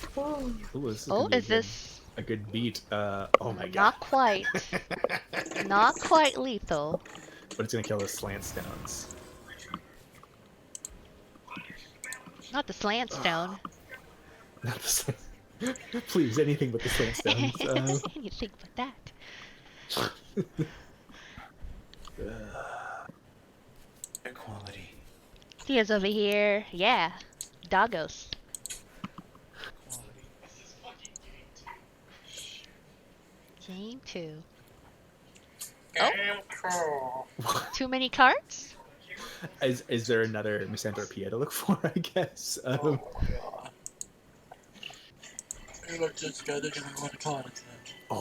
this Is this a good beat? Oh my god. not quite. Not quite lethal. But it's gonna kill the Slantstones. Not the slant stone. Not the slant. Please, anything but the Slantstones. Anything but that. Equality. He is over here. Yeah. Doggos. Game 2. Oh. Too many cards? Is there another Misanthropia to look for, I guess? Oh,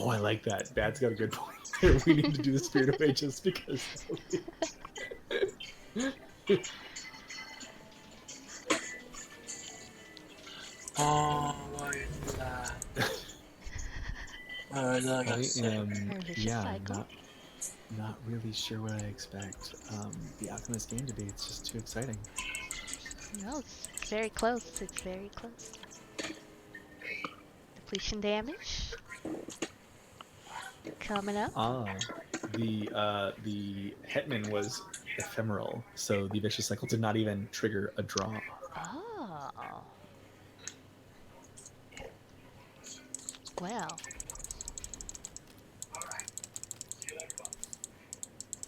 I like that. Bad's got a good point there. We need to do the Spirit Away just because. Oh, why you do that? Not really sure what I expect the Alchemist game to be. It's just too exciting. No, it's very close. It's very close. Depletion damage. Coming up. The Hetman was ephemeral, so the vicious cycle did not even trigger a draw. Oh. Well.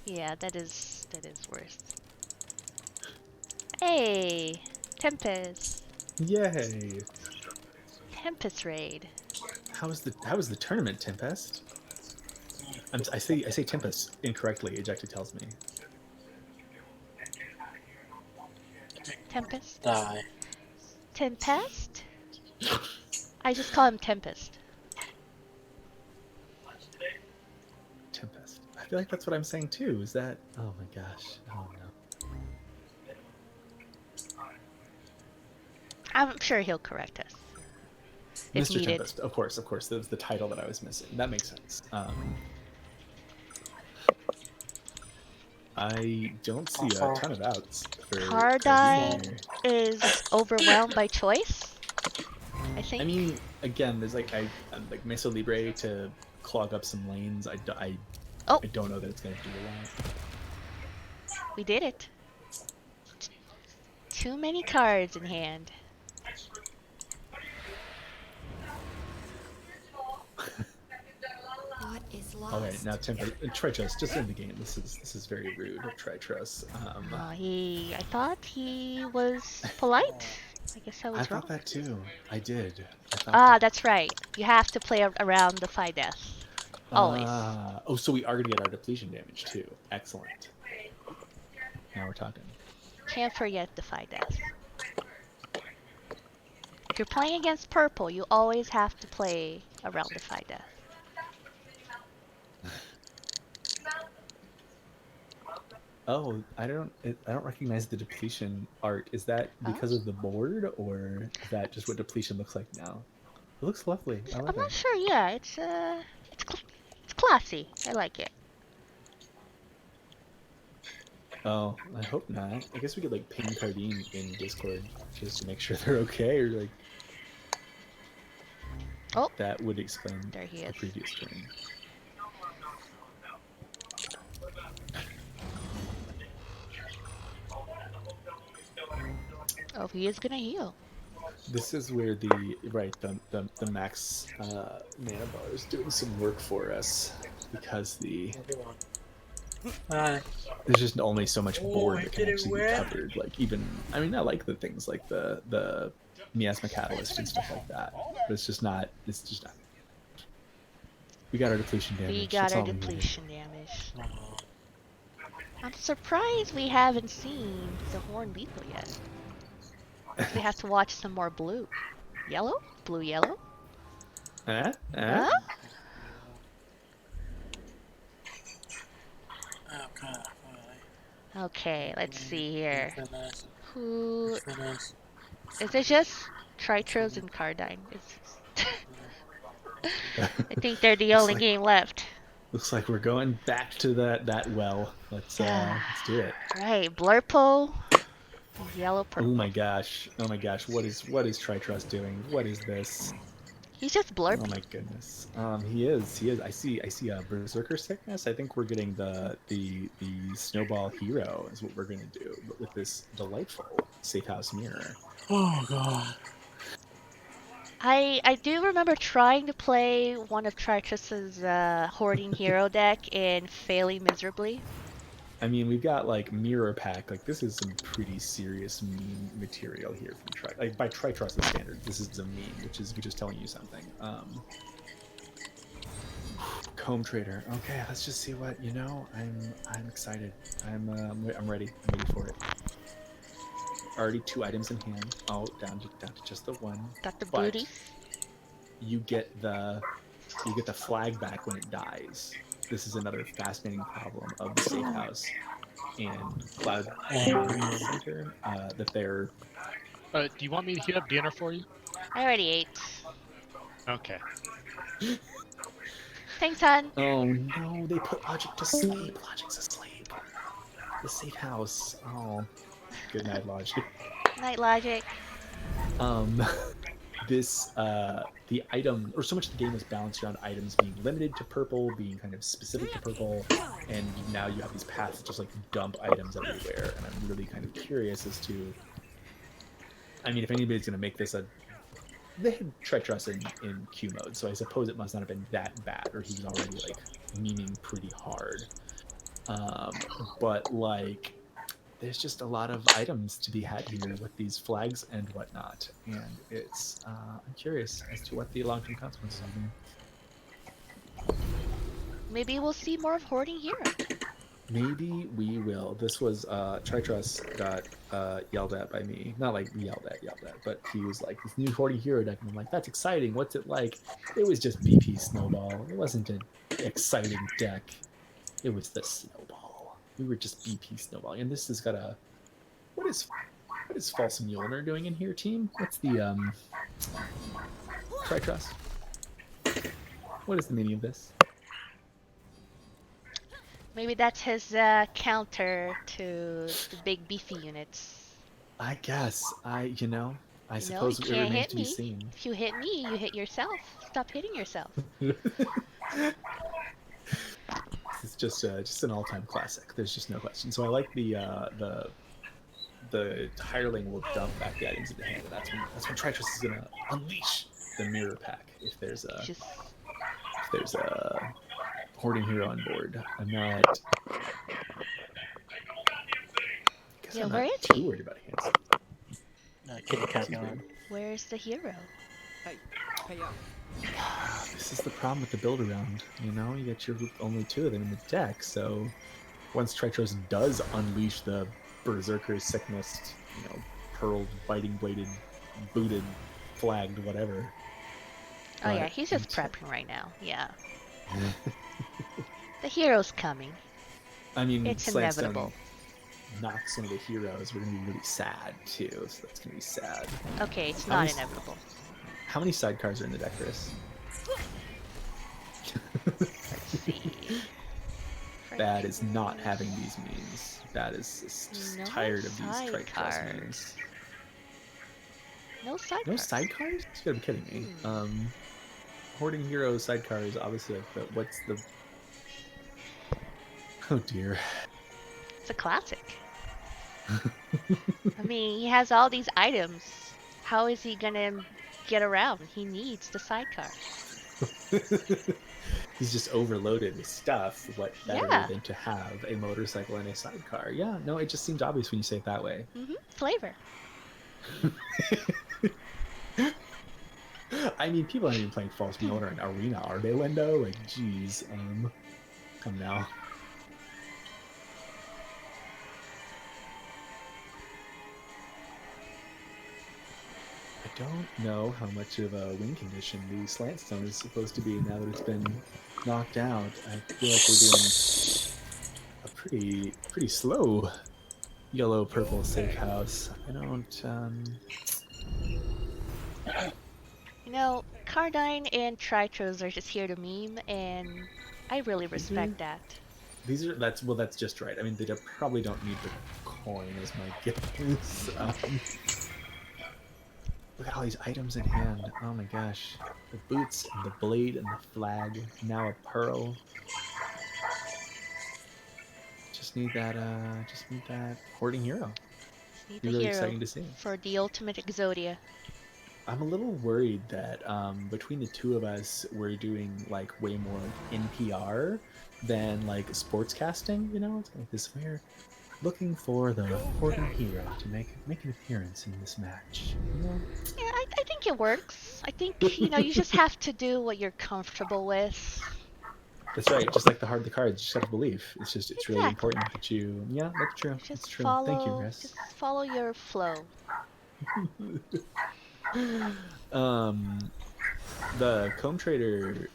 Yeah, that is worse. Hey, Tempest. Yay! Tempest raid. How was the tournament, Tempest? I say Tempest incorrectly. Ejected tells me. Tempest. Die. Tempest. I just call him Tempest. Tempest. I feel like that's what I'm saying too. Is that? Oh my gosh. Oh no. I'm sure he'll correct us. If Mr. needed. Tempest. Of course. That was the title that I was missing. That makes sense. I don't see a ton of outs for Cardine is overwhelmed by choice. I think. I mean, again, there's like like Meso Libre to clog up some lanes. I don't know that it's gonna do a lot. We did it. Too many cards in hand. What is lost? Okay, now Tempest, Tritrus, just in the game. This is very rude of Tritrus. I thought he was polite. I guess I was I wrong. thought that too. I did. That's right. You have to play around the Phi Death. Always. Oh, so we are gonna get our depletion damage too. Excellent. Now we're talking. Can't forget the Phi Death. If you're playing against purple, you always have to play around the Phi Death. Oh, I don't recognize the depletion art. Is that because of the board, or is that just what depletion looks like now? It looks lovely. I love I'm not it. sure. Yeah, it's classy. I like it. Oh, I hope not. I guess we could like ping Cardine in Discord just to make sure they're okay, or like. Oh, that would explain there he the is. previous turn. Oh, he is gonna heal. This is where the max mana bar is doing some work for us, because there's just only so much board that can actually be covered. Like even, I mean, I like the things like the miasma catalyst and stuff like that, but it's just not. We got our depletion damage. We got our depletion damage. I'm surprised we haven't seen the horn lethal yet. We have to watch some more blue. Yellow? Blue, yellow? Huh? Okay, let's see here. Who... Is it just Tritros and Cardine? I think they're the only game left. Looks like we're going back to that well. Let's do it. Right, Blurpo, yellow, purple. Oh my gosh! What is Tritrust doing? What is this? He's just blurping. Oh my goodness. He is. I see a berserker sickness. I think we're getting the snowball hero is what we're gonna do, but with this delightful safe house mirror. Oh god. I do remember trying to play one of Tritrus's hoarding hero deck and failing miserably. I mean, we've got like mirror pack. Like this is some pretty serious meme material here from by Tritrust's standards. This is a meme, which is telling you something. Comb trader. Okay, let's just see what I'm excited. I'm ready. I'm ready for it. Already 2 items in hand. Oh, down to just the one. Got the booty. You get the flag back when it dies. This is another fascinating problem of the safe house and Cloud Center that they're. Do you want me to heat up dinner for you? I already ate. Okay. Thanks, hon. Oh no, they put Logic to sleep. Logic's asleep. The safe house. Oh. Good night, Logic. Night, Logic. the item, or so much of the game was balanced around items being limited to purple, being kind of specific to purple, and now you have these paths that just like dump items everywhere. And I'm really kind of curious as to, I mean, if anybody's going to make this a, they had treacherous in Q mode, so I suppose it must not have been that bad, or he was already like memeing pretty hard. But like, there's just a lot of items to be had here with these flags and whatnot, and it's I'm curious as to what the long-term consequences are. Maybe we'll see more of Hoarding Hero. Maybe we will. This was Tritrus got yelled at by me. Not like yelled at, but he was like, this new Hoarding Hero deck, and I'm like, that's exciting. What's it like? It was just BP Snowball. It wasn't an exciting deck. It was the Snowball. We were just BP Snowball. And this has got a, what is False Mjolnir doing in here, team? What's the Tritrus? What is the meaning of this? Maybe that's his counter to the big beefy units. I guess. I You know, suppose you it can't remains hit to be me. seen. If you hit me, you hit yourself. Stop hitting yourself. It's just an all-time classic. There's just no question. So I like the hireling will dump back the items into hand, and that's when Tritrus is gonna unleash the mirror pack. If there's a Hoarding Hero on board, I'm not. Yeah, I'm where not is too he? worried about hands. Kitty cat going. Where's the hero? Hey, hey up. This is the problem with the build around. You know, you get your only two of them in the deck. So once Tritrus does unleash the Berserker Sickness, pearled, biting bladed, booted, flagged, whatever. Oh yeah, he's just prepping right now. Yeah. The hero's coming. I mean, It's inevitable. Knocks some of the heroes. We're gonna be really sad too. So that's gonna be sad. Okay, it's not inevitable. How many sidecars are in the deck, Chris? Let's see. Bad is not having these memes. Bad is just tired of these Tritrus memes. No sidecars. No sidecars? You gotta be kidding me. Hoarding Hero sidecars, obviously, but what's the... Oh dear. It's a classic. I mean, he has all these items. How is he gonna get around? He needs the sidecar. He's just overloaded with stuff. What better Yeah. than to have a motorcycle and a sidecar? Yeah, no, it just seems obvious when you say it that way. Flavor. I mean, people aren't even playing False Mjolnir in Arena, are they, Lindo? Like, jeez. Come now. I don't know how much of a win condition the Slant Stone is supposed to be now that it's been knocked out. I feel like we're doing a pretty slow yellow-purple safe house. I don't, You know, Cardine and Tritrus are just here to meme, and I really respect that. That's just right. I mean, they probably don't need the coin, as my guess. Look at all these items in hand. Oh my gosh. The boots and the blade and the flag. Now a pearl. Just need that Hoarding Hero. Need Be the really hero exciting to see. for the ultimate Exodia. I'm a little worried that between the two of us, we're doing like way more NPR than like sportscasting. You know, it's like this we're looking for the Hoarding Hero to make an appearance in this match. You know? Yeah, I think it works. I think, you just have to do what you're comfortable with. That's right. Just like the cards, you just have to believe. It's really important that you. Yeah, that's true. Just That's true. follow, Thank you, Chris. just follow your flow. The Comb Trader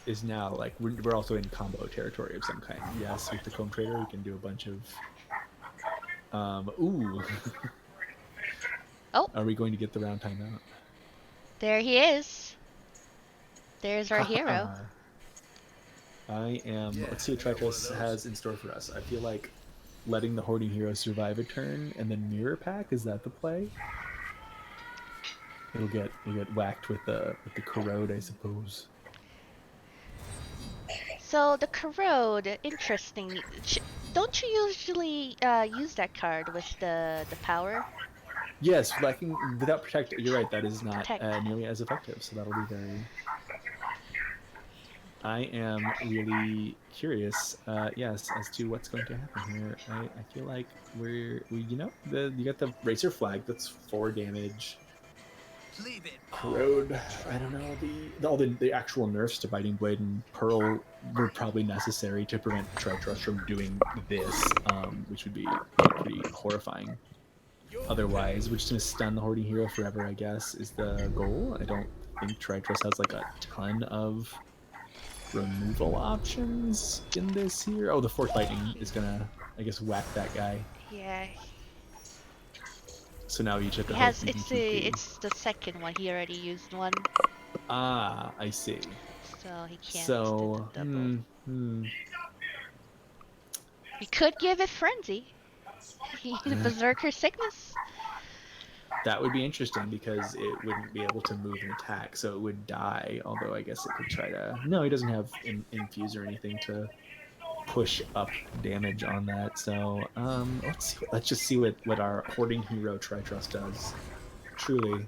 is now like we're also in combo territory of some kind. Yes, with the Comb Trader, we can do a bunch of. Ooh. Oh. Are we going to get the round timeout? There he is. There's our hero. I am. Let's see what Tritrus has in store for us. I feel like letting the Hoarding Hero survive a turn and then mirror pack. Is that the play? It'll get whacked with the corrode, I suppose. So the corrode, interesting. Don't you usually use that card with the power? Yes, lacking without protect. You're right. That is not Protect. nearly as effective. So that'll be very. I am really curious, yes, as to what's going to happen here. I feel like you got the racer flag. That's 4 damage. Leave it Corrode. I don't know all the actual nerfs to Biting Blade and Pearl were probably necessary to prevent Tritrust from doing this, which would be pretty horrifying. Otherwise, we're just gonna stun the Hoarding Hero forever, I guess, is the goal. I don't think Tritrust has like a ton of removal options in this here. Oh, the Force Lightning is gonna, I guess, whack that guy. Yeah. So now each at the It's the second one. He already used one, Ah, I see. so he can't So, use the double. hmm. We could give it Frenzy. The Berserker Sickness. That would be interesting because it wouldn't be able to move and attack, so it would die. Although I guess it could try to. No, he doesn't have infuse or anything to push up damage on that. So let's just see what our Hoarding Hero Tritrust does. Truly.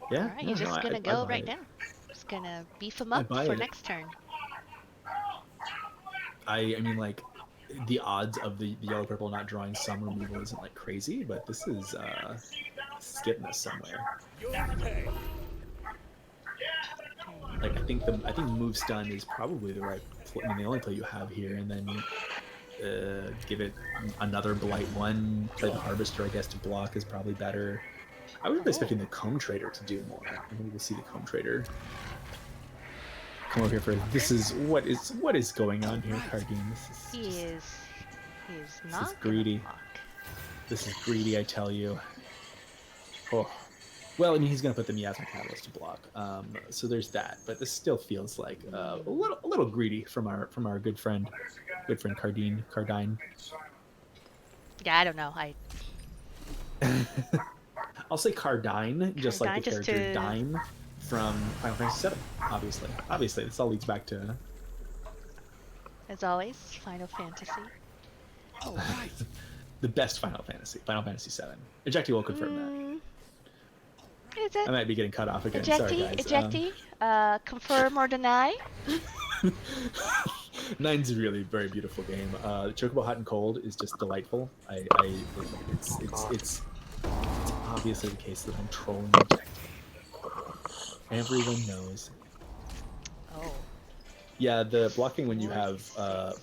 Yeah. Alright, he's just gonna go right now. Just gonna beef him up for next turn. I mean, like, the odds of the yellow purple not drawing some removal isn't like crazy, but this is getting us somewhere. Like, I think move stun is probably the right. I mean, the only play you have here, and then give it another blight one. Play the harvester, I guess, to block is probably better. I was expecting the Comb Trader to do more. Maybe we'll see the Comb Trader come over here for this. Is what is going on here, Cardine? He is not. This is greedy. This is greedy, I tell you. Oh. Well, I mean, he's going to put the Miasma Catalyst to block, so there's that. But this still feels like a little greedy from our good friend Cardine. Yeah, I don't know. I'll say Cardine, just like the character to... Dime from Final Fantasy VII. Obviously, this all leads back to. As always, Final Fantasy. Oh, right. The best Final Fantasy VII. Ejecti will confirm that. Is it? I might be getting cut off again. Ejecti, Sorry, guys. Confirm or deny? 9's a really very beautiful game. Chocobo Hot and Cold is just delightful. It's obviously the case that I'm trolling Ejecti. Everyone knows. Oh. Yeah, the blocking when you have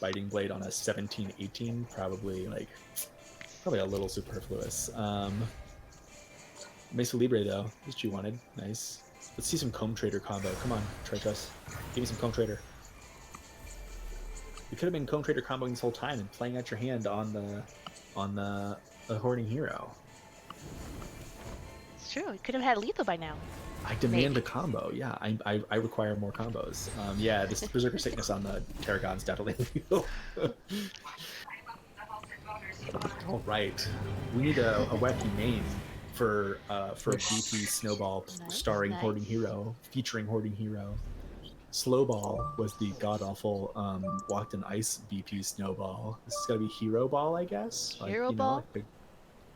Biting Blade on a 17-18 probably a little superfluous. Mesa Libre though, what you wanted. Nice. Let's see some Comb Trader combo. Come on, Tritrust. Give me some Comb Trader. You could have been Comb Trader comboing this whole time and playing out your hand on the Hoarding Hero. It's true. You could have had lethal by now. I demand a combo. Yeah, I require more combos. Yeah, this Berserker Sickness on the Tarragon's definitely lethal. All right, we need a wacky name for BP Snowball starring Hoarding Hero, featuring Hoarding Hero. Slowball was the god-awful Walked in Ice BP Snowball. This is gotta be Hero Ball, I guess. Hero Ball?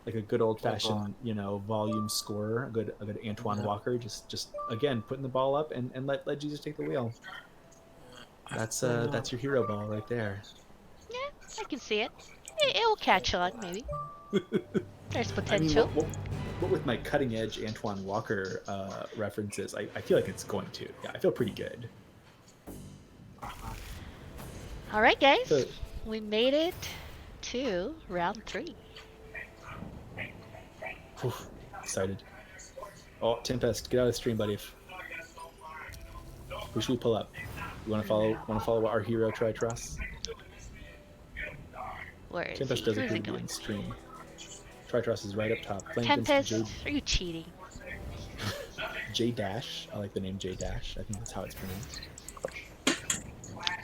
Like a good old-fashioned, volume scorer, a good Antoine Walker. Just again putting the ball up and let Jesus take the wheel. That's your Hero Ball right there. Yeah, I can see it. It will catch on, maybe. There's potential. I mean, what with my cutting-edge Antoine Walker references, I feel like it's going to. Yeah, I feel pretty good. All right, guys, we made it to round 3. Whew, excited. Oh, Tempest, get out of the stream, buddy. Who should we pull up? You want to follow our hero Tritrust? Where is Tempest he? does a Where's he good going? stream. Tritrust is right up top. Tempest, are you cheating? J Dash. I like the name J Dash. I think that's how it's pronounced.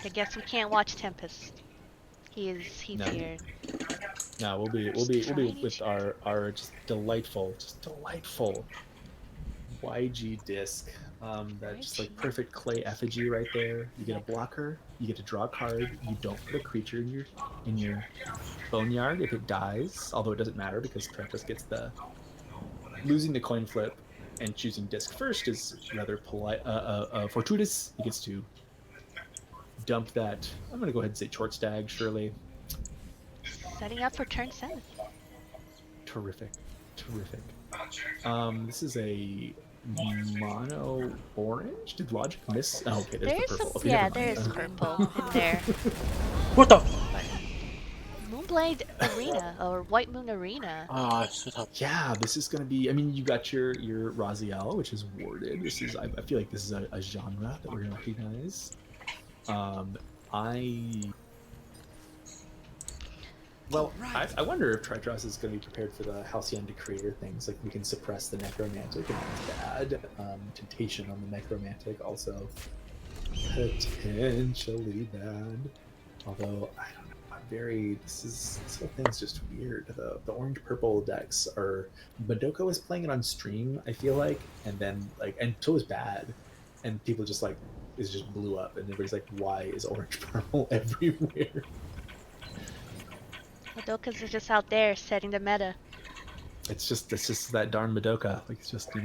I guess we can't watch Tempest. He's No. here. No, we'll be Tiny with our just delightful YG disc. That just like YG perfect clay effigy right there. You get a blocker. You get to draw a card. You don't put a creature in your boneyard if it dies. Although it doesn't matter because Treacherous gets the losing the coin flip and choosing disc first is rather polite, fortuitous. He gets to dump that. I'm gonna go ahead and say short stag. Surely, setting up for turn 7. terrific. This is a mono orange. Did Logic miss? Oh, okay, there's the There's purple. some, Okay, yeah, never mind. there's purple in there. What the? Moonblade Arena or White Moon Arena. Oh, I should have. Yeah, this is gonna be. I mean, you got your Raziel, which is warded. This is. I feel like this is a genre that we're gonna recognize. I wonder if Tritros is going to be prepared for the Halcyon Decreator things. Like we can suppress the Necromantic and that's bad. Temptation on the Necromantic also potentially bad. Although I don't know, this whole thing's just weird. The orange purple decks are. Madoka was playing it on stream, I feel like, and then and so was bad, and people just just blew up, and everybody's like, why is orange purple everywhere? Madoka's are just out there setting the meta. It's just that darn Madoka. Like it's just the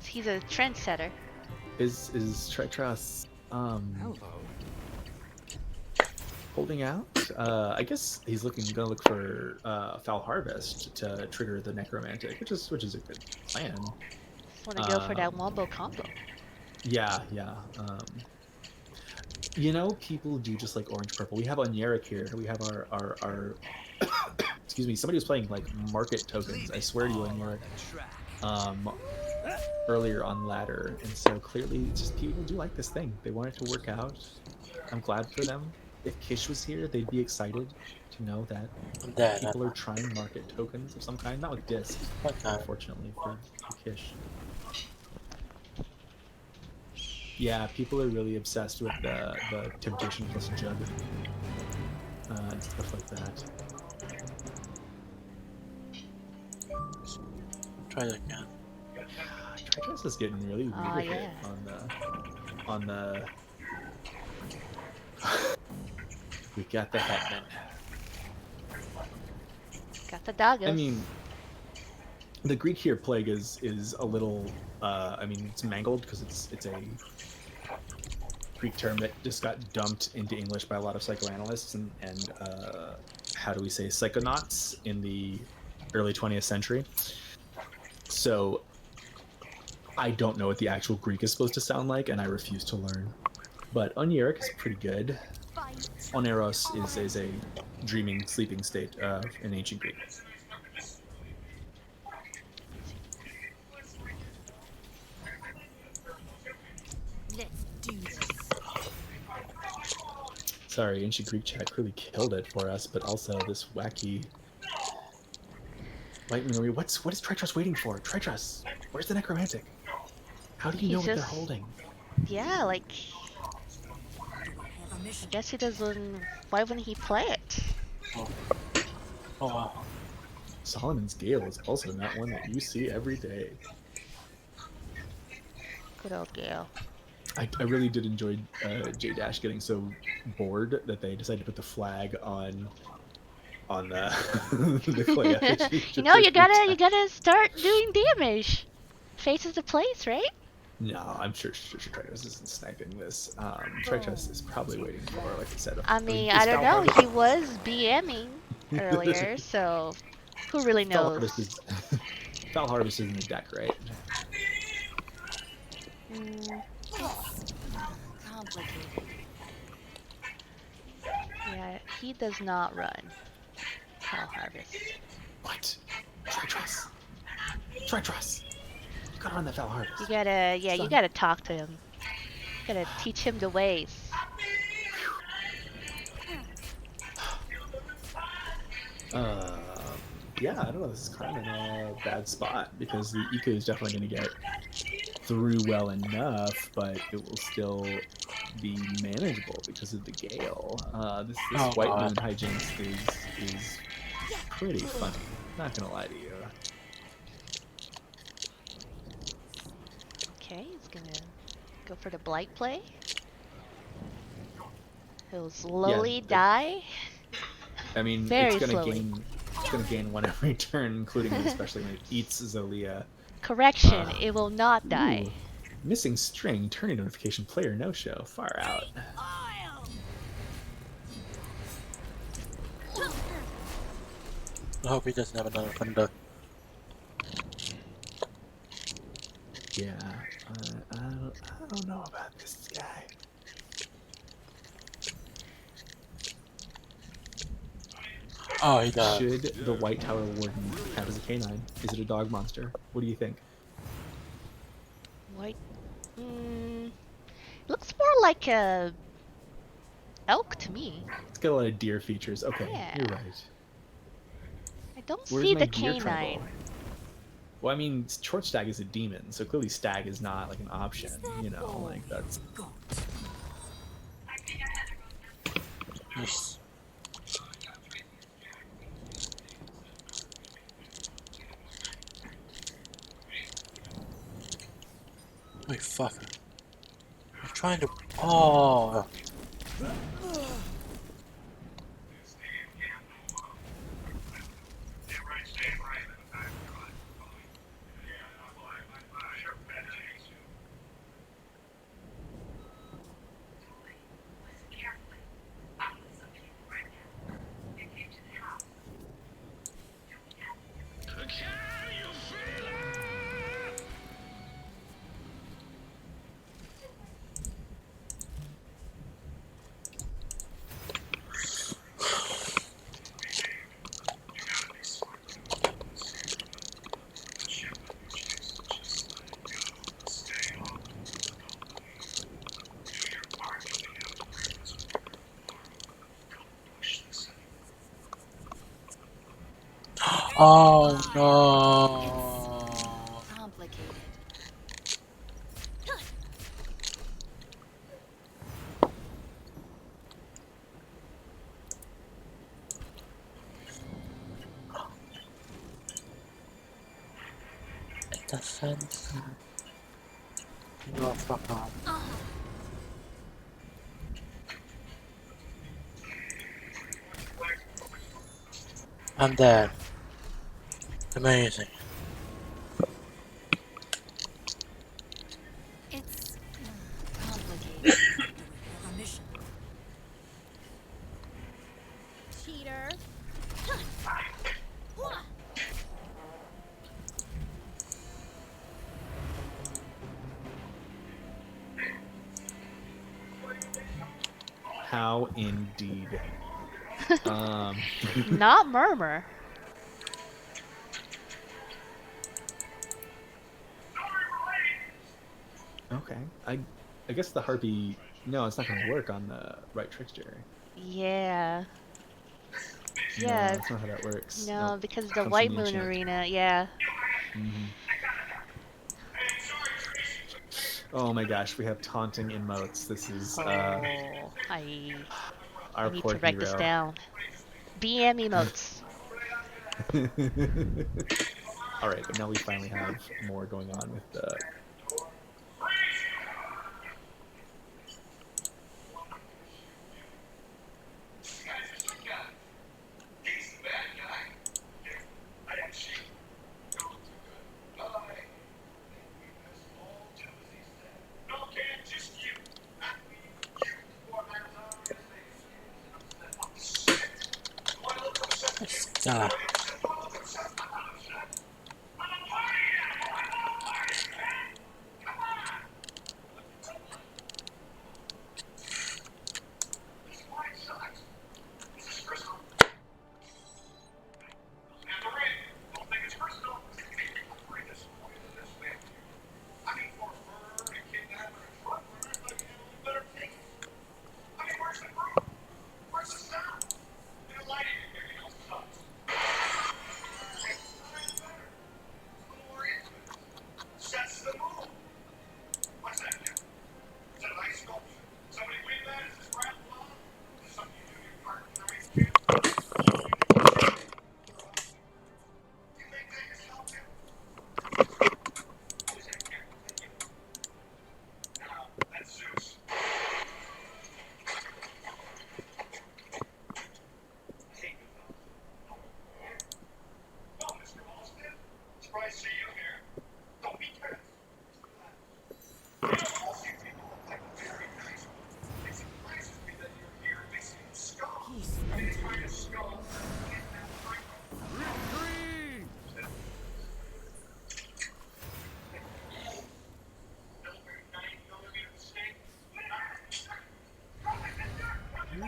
He's a trendsetter. is Tritros holding out? I guess he's gonna look for Foul Harvest to trigger the Necromantic, which is a good plan. Just want to go for that wombo combo. Yeah. People do just like orange purple. We have Onyeric here. We have our excuse me, somebody was playing like market tokens. I swear to you, Onyeric. Earlier on ladder, and so clearly it's just people do like this thing. They want it to work out. I'm glad for them. If Kish was here, they'd be excited to know that people are trying market tokens of some kind. Not with discs, unfortunately for Kish. Yeah, people are really obsessed with the Temptation plus Jug and stuff like that. Try that again. Trigus is getting really weird yeah. on the. We got the Hetman. Got the Daggers. I mean, the Greek here plague is a little. It's mangled because it's a Greek term that just got dumped into English by a lot of psychoanalysts and how do we say psychonauts in the early 20th century. So I don't know what the actual Greek is supposed to sound like, and I refuse to learn. But Onyeric is pretty good. Oneros is a dreaming, sleeping state in ancient Greek. Let's do this. Sorry, ancient Greek chat really killed it for us, but also this wacky. Light Marie, what is Tritros waiting for? Tritros, where's the Necromantic? How do you know what they're holding? Yeah, like. I guess he doesn't. Why wouldn't he play it? Oh wow. Solomon's Gale is also not one that you see every day. Good old Gale. I really did enjoy J-Dash getting so bored that they decided to put the flag on the clay effigy. you gotta start doing damage. Faces the place, right? No, I'm sure Tritus isn't sniping this. Tritus is probably waiting for, like I said. I don't know. He was BMing earlier, so who really knows? Foul Harvest is in the deck, right? Complicated. Yeah, he does not run Foul Harvest. What? Tritus! You gotta run that Foul Harvest. You gotta talk to him. You gotta teach him the ways. Yeah, I don't know. This is kind of in a bad spot because the Eco is definitely going to get through well enough, but it will still be manageable because of the gale. This Oh, white God. moon hijinks is pretty funny. Not gonna lie to you. Okay, he's gonna go for the blight play. He'll slowly die. I mean, Very slowly. It's gonna gain one every turn, including especially when it eats Zolia. Correction, it will not die. Ooh, missing string, tourney notification, player no show. Far out. I hope he doesn't have another thunder. Yeah, I don't know about this guy. Oh, he does. Should the White Tower Warden have as a canine? Is it a dog monster? What do you think? White. Looks more like a elk to me. It's got a lot of deer features. Okay, Yeah. you're right. I don't Where's see my the deer canine. tribal? Well, I mean, short stag is a demon, so clearly stag is not like an option. You know, like that's. Yes. Wait, fuck. I'm trying to. Oh. Oh no. Complicated. Defense. No, fuck off. I'm dead. Amazing. It's complicated. Cheater. How indeed. Not murmur. Okay. I guess the harpy. No, it's not gonna work on the right trickster. Yeah. No, Yeah. that's not how that works. No, Nope. because the Comes White from the Moon enchant. Arena, yeah. Oh my gosh, we have taunting emotes. This is I our need poor to write this hero. down. BM emotes. All right, but now we finally have more going on with the. Ah.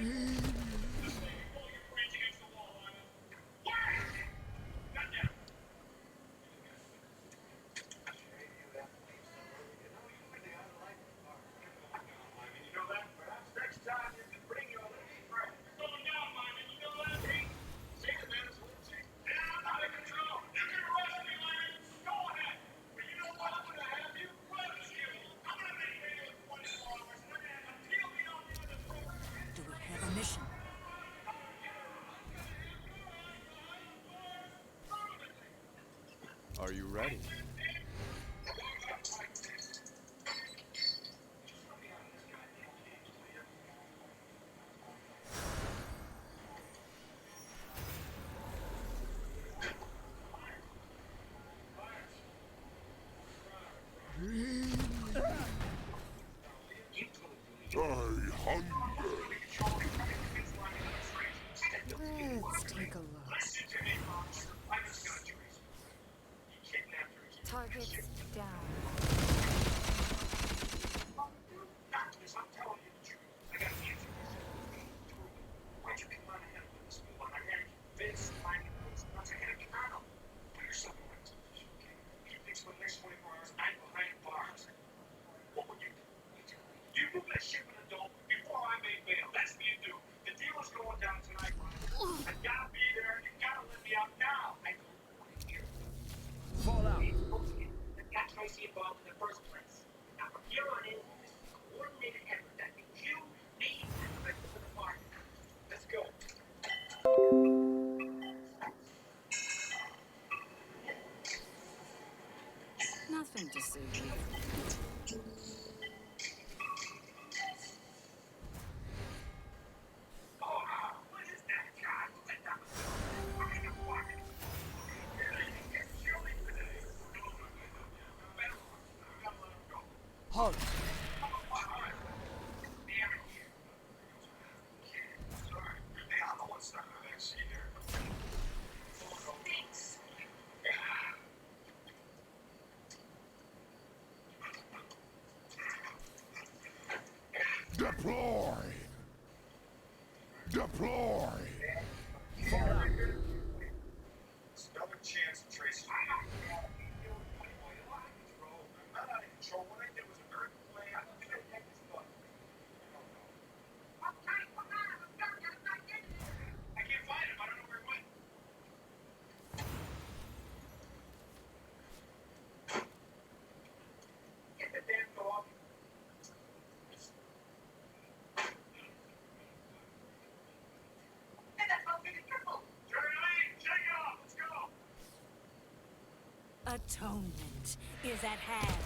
Do we have a mission? Are you ready? I hunger. Let's take a look. Targets down. Fall out. Nothing to see here. Halt. Deploy. Deploy. Fall out. Another chance to trace you. I'm not in control. What I did was a very plan. I'm going to take this book. I can't find him. I don't know where he went. Get the damn dog. Hey, that's how big a triple. Jerry Lee, shake it off. Let's go. Atonement is at hand.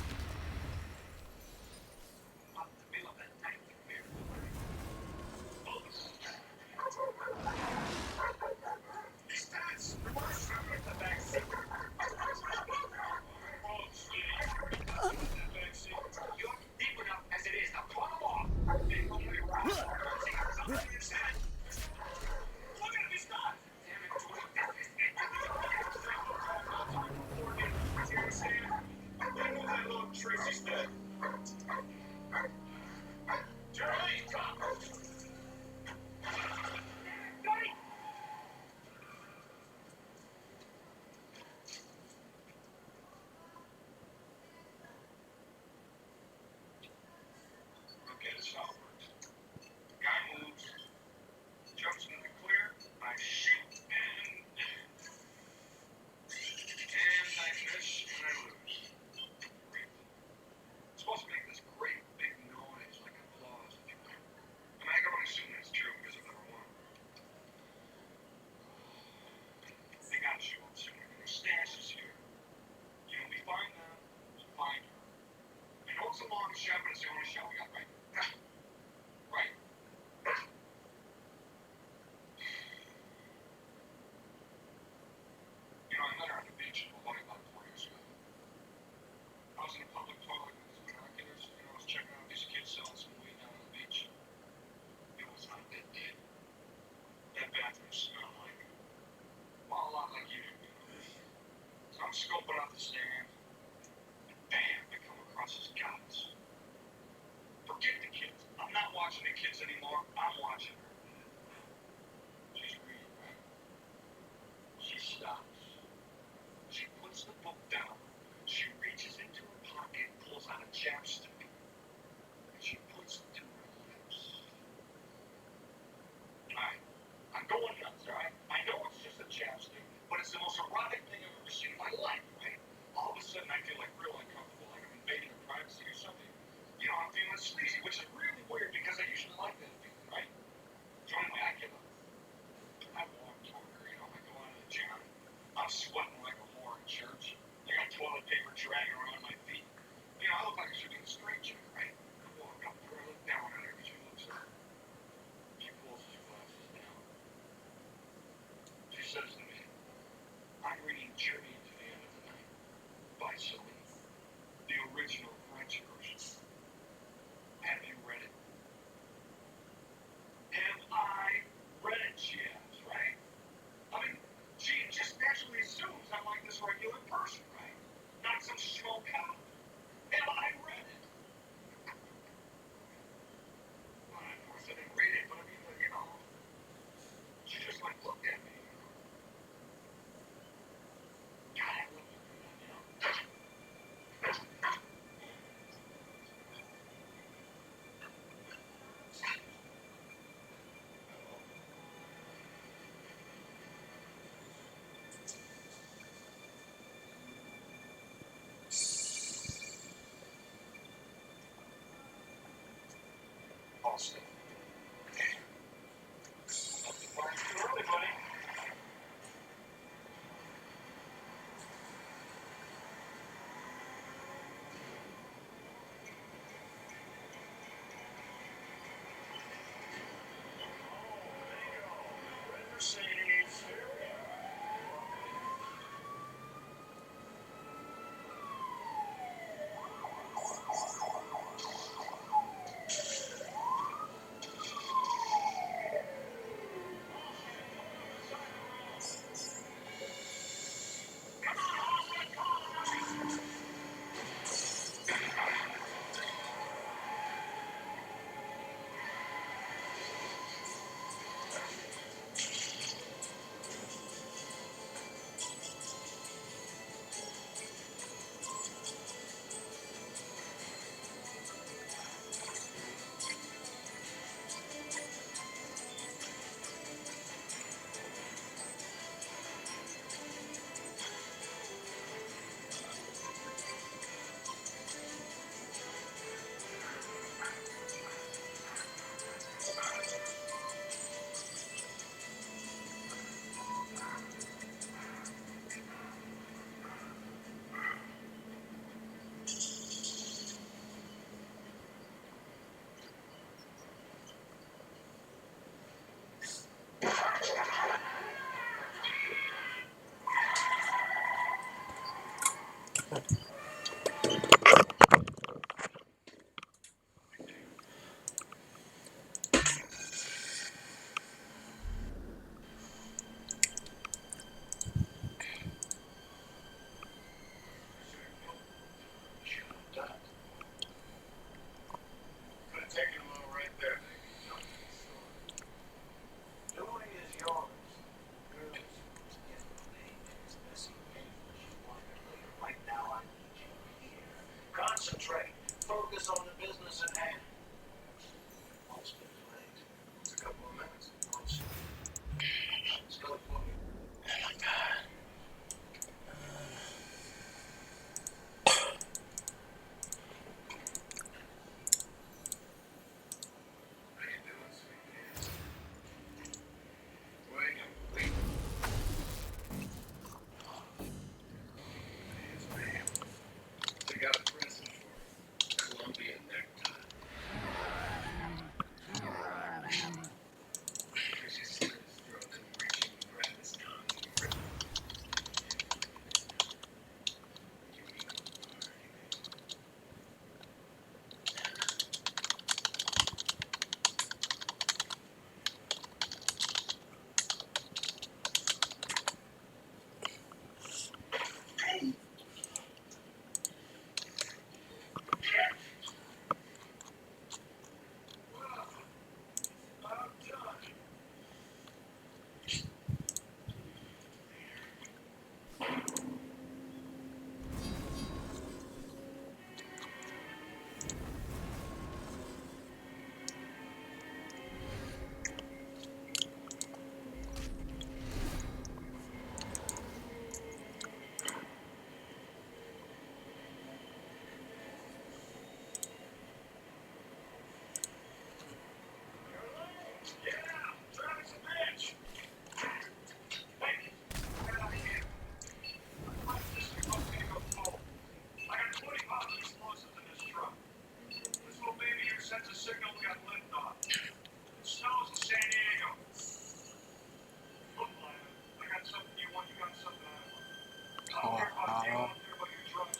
Tree Concentrate. Focus on the business at hand. Almost been delayed. It's a couple of minutes. Let's go for it. Oh my god. How you doing, sweet man? Wait. Yes, ma'am. We got a present for you. Colombian necktie. She slit his throat and reaching to grab his tongue.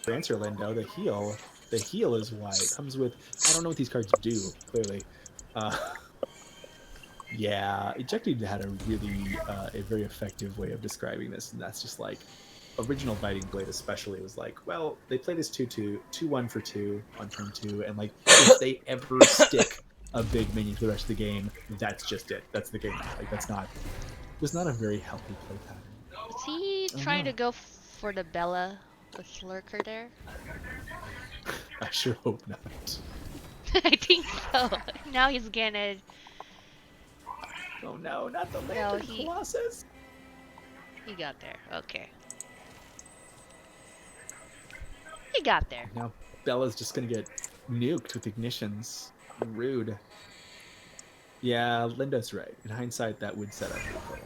Answer, Lindo. The heal is why it comes with. I don't know what these cards do. Clearly, yeah, Ejected had a very effective way of describing this, and that's just like original Biting Blade, especially was like, well, they play this 2-1 for 2 on turn 2, and like if they ever stick a big minion for the rest of the game, that's just it. That's the game. Like that's not. It was not a very healthy play pattern. Is he trying to go for the Bella with Lurker there? I sure hope not. I think so. Now he's gonna. Oh no, not the No, Lantern Colossus. He got there. Okay. He got there. Now Bella's just gonna get nuked with ignitions. Rude. Yeah, Linda's right. In hindsight, that would set up the play.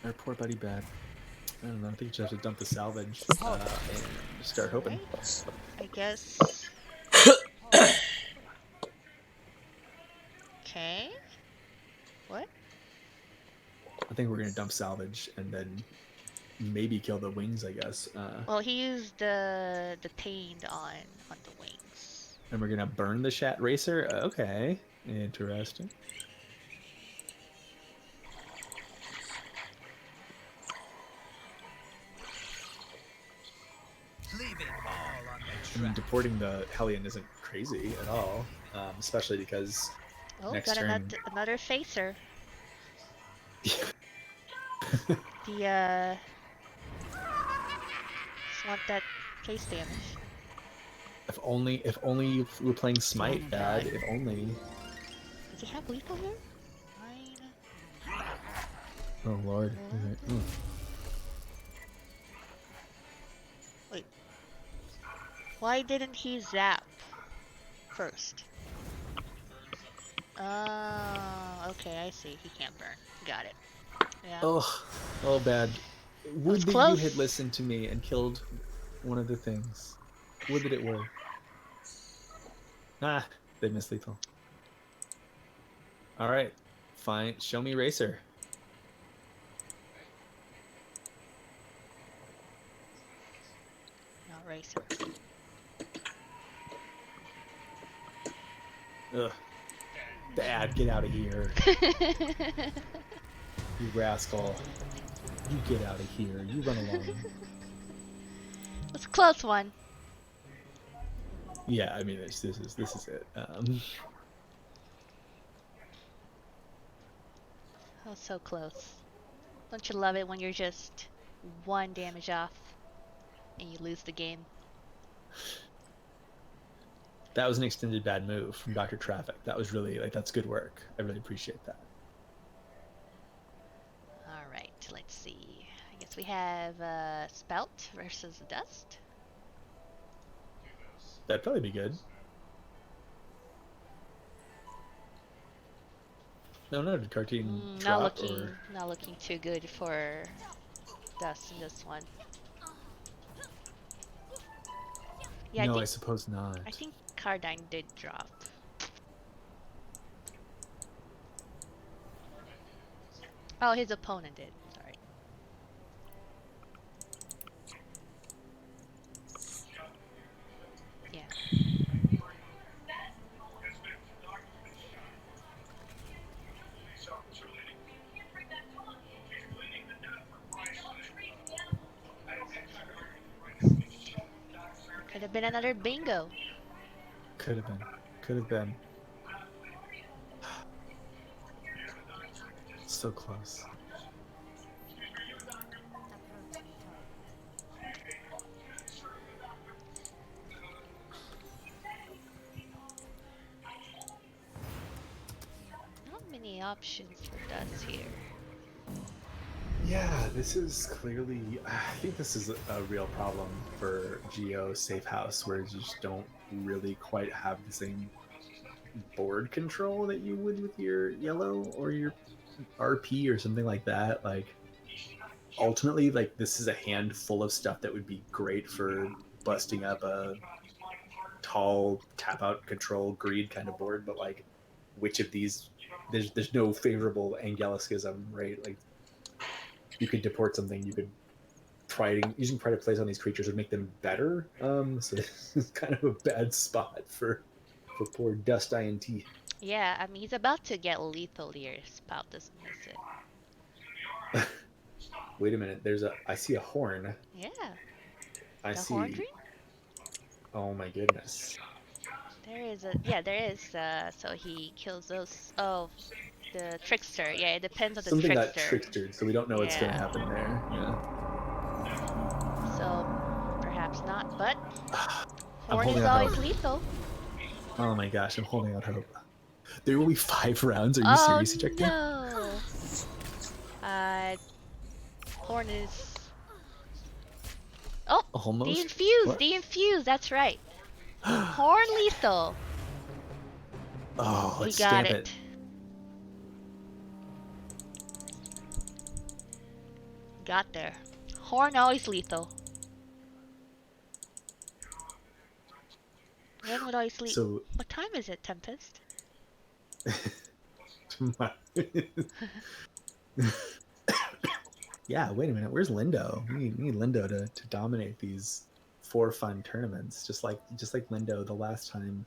Our poor buddy bad. I don't know. I think you just have to dump the salvage and start hoping. Right. I guess. I think we're gonna dump salvage and then maybe kill the wings, I guess. Well, he used the tamed on the wings. And we're gonna burn the Shat Racer. Okay, interesting. Leave it all on the I mean, track. deporting the Hellion isn't crazy at all, especially because Oh, next got turn. another facer. the The just want that case damage. If only we're playing Smite, Dad. If only. Does he have lethal here? Mine. Oh Lord. Okay. Wait. Why didn't he zap first? Okay, I see. He can't burn. Got it. Yeah. Oh, bad. Would that you had listened to me and killed one of the things? Would that it were. Ah, they missed lethal. All right, fine. Show me Racer. Not Racer. Ugh. Dad, get out of here. You rascal. You get out of here. You run along. It's a close one. Yeah, I mean, this is it. Oh, so close. Don't you love it when you're just one damage off and you lose the game? That was an extended bad move from Dr. Traffic. That was really, that's good work. I really appreciate that. Alright, let's see. I guess we have Spout versus Dust. That'd probably be good. No, did Cartoon drop? Not looking too good for Dust in this one. Yeah, no, I suppose not. I think Cardine did drop. Oh, his opponent did. Sorry. Yeah. Could have been another bingo. Could have been. Could have been. So close. Not many options for Dust here. Yeah, this is clearly. I think this is a real problem for Geo Safe House, where you just don't really quite have the same board control that you would with your yellow or your RP or something like that. Like, ultimately, this is a hand full of stuff that would be great for busting up a tall tap out control greed kind of board, but which of these? There's no favorable Angelicism, right? Like, you could deport something, you could using pride of place on these creatures would make them better. So this is kind of a bad spot for poor Dust INT. Yeah, I mean, he's about to get lethal here. Spout doesn't miss it. Wait a minute, I see a horn. Yeah. I see. Horn dream? Oh my goodness. There is, so he kills those, the trickster. Yeah, it depends on the Something trickster. got trickstered, so we don't know what's going to happen there. Yeah. So, perhaps not, but I'm horn is holding out always hope. lethal. Oh my gosh, I'm holding out hope. There will be 5 rounds. Are you serious, Ejector? No. Horn is... Oh, Almost. The infuse, that's right. Horn lethal. Oh, let's we got stamp it. Got there. Horn always lethal. When would always sleep? So, what time is it, Tempest? Yeah, wait a minute. Where's Lindo? We need Lindo to dominate these 4 fun tournaments. Just like Lindo the last time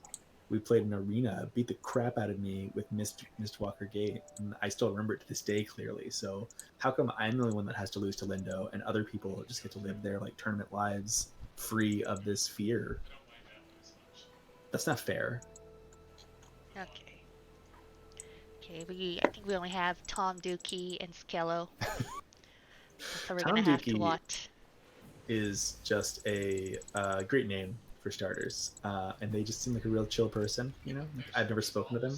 we played an arena, beat the crap out of me with Mistwalker Gate, and I still remember it to this day clearly. So how come I'm the only one that has to lose to Lindo, and other people just get to live their like tournament lives free of this fear? That's not fair. Okay. Okay, I think we only have Tom Dookie and Skello. So we're Tom gonna have to Dookie watch. is just a great name for starters, and they just seem like a real chill person. You know, like, I've never spoken to them.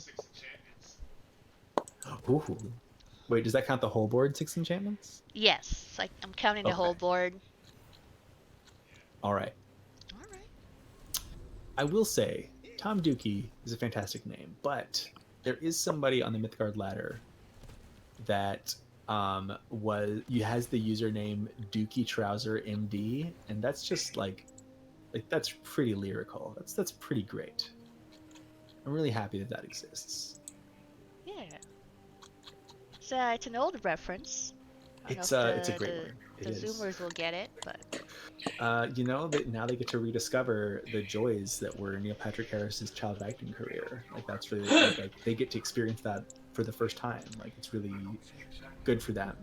Ooh. Wait, does that count the whole board 6 enchantments? Yes, I'm counting the whole Okay. board. All right. Alright. I will say Tom Dookie is a fantastic name, but there is somebody on the Mythgard ladder that has the username Dookie Trouser MD, and that's just like that's pretty lyrical. That's pretty great. I'm really happy that exists. Yeah. It's an old reference. I don't It's know if it's a great one. It the is. Zoomers will get it, but Now they get to rediscover the joys that were Neil Patrick Harris's child acting career. Like that's really like they get to experience that for the first time. Like it's really good for them.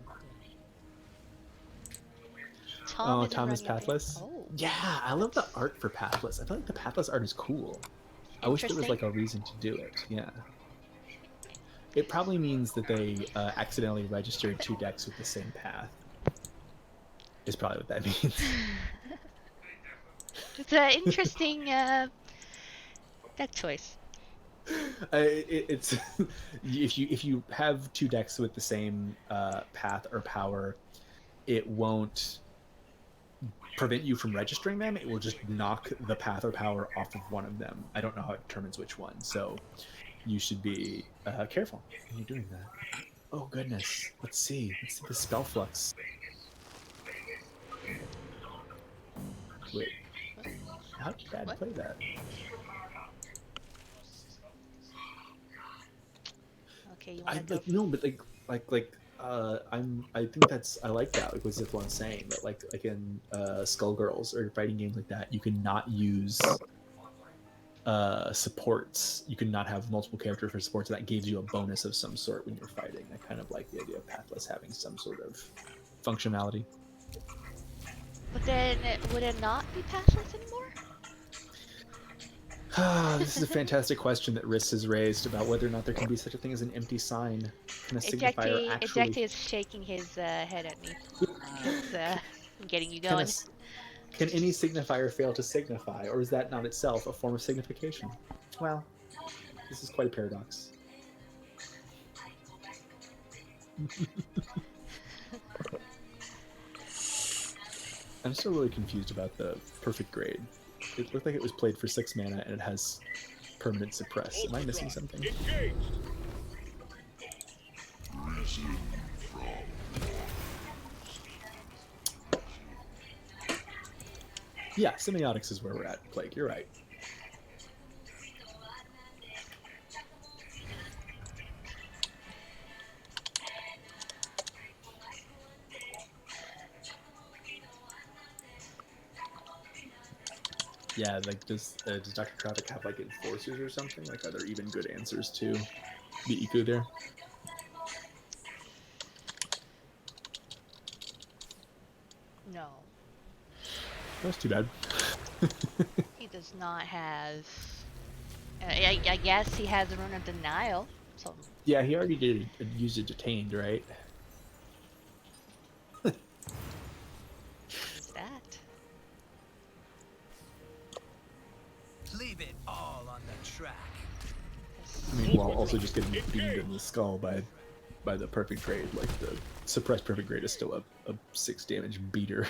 Tom is Pathless. Oh. Yeah, I love the art for Pathless. I feel like the Pathless art is cool. I wish there was like a reason to do it. Yeah. It probably means that they accidentally registered 2 decks with the same path. Is probably what that means. It's an interesting deck choice. It's if you have 2 decks with the same path or power, it won't prevent you from registering them. It will just knock the path or power off of one of them. I don't know how it determines which one, so you should be careful when you're doing that. Oh goodness, let's see the spell flux. Wait, how did Dad play that? Okay, you want to go? No, but I think I like that. Like, was the one saying that like in Skullgirls or fighting games like that, you cannot use supports. You cannot have multiple characters for supports. That gives you a bonus of some sort when you're fighting. I kind of like the idea of Pathless having some sort of functionality. But then, would it not be pathless anymore? This is a fantastic question that Riss has raised about whether or not there can be such a thing as an empty sign. Can a signifier actually... Ejecti is shaking his head at me. I'm getting you going. Can any signifier fail to signify, or is that not itself a form of signification? Well, this is quite a paradox. I'm still really confused about the perfect grade. It looked like it was played for 6 mana and it has permanent suppress. Am I missing something? Yeah, semiotics is where we're at, Plague. You're right. Yeah, like does Dr. Traffic have like enforcers or something? Like, are there even good answers to the Iku there? No. That's too bad. He does not have. I guess he has a rune of denial. So. Yeah, he already did use it detained, right? What's that? Leave it all on the track. I mean, while also just getting beamed in the skull by the perfect grade. Like the suppressed perfect grade is still a 6 damage beater.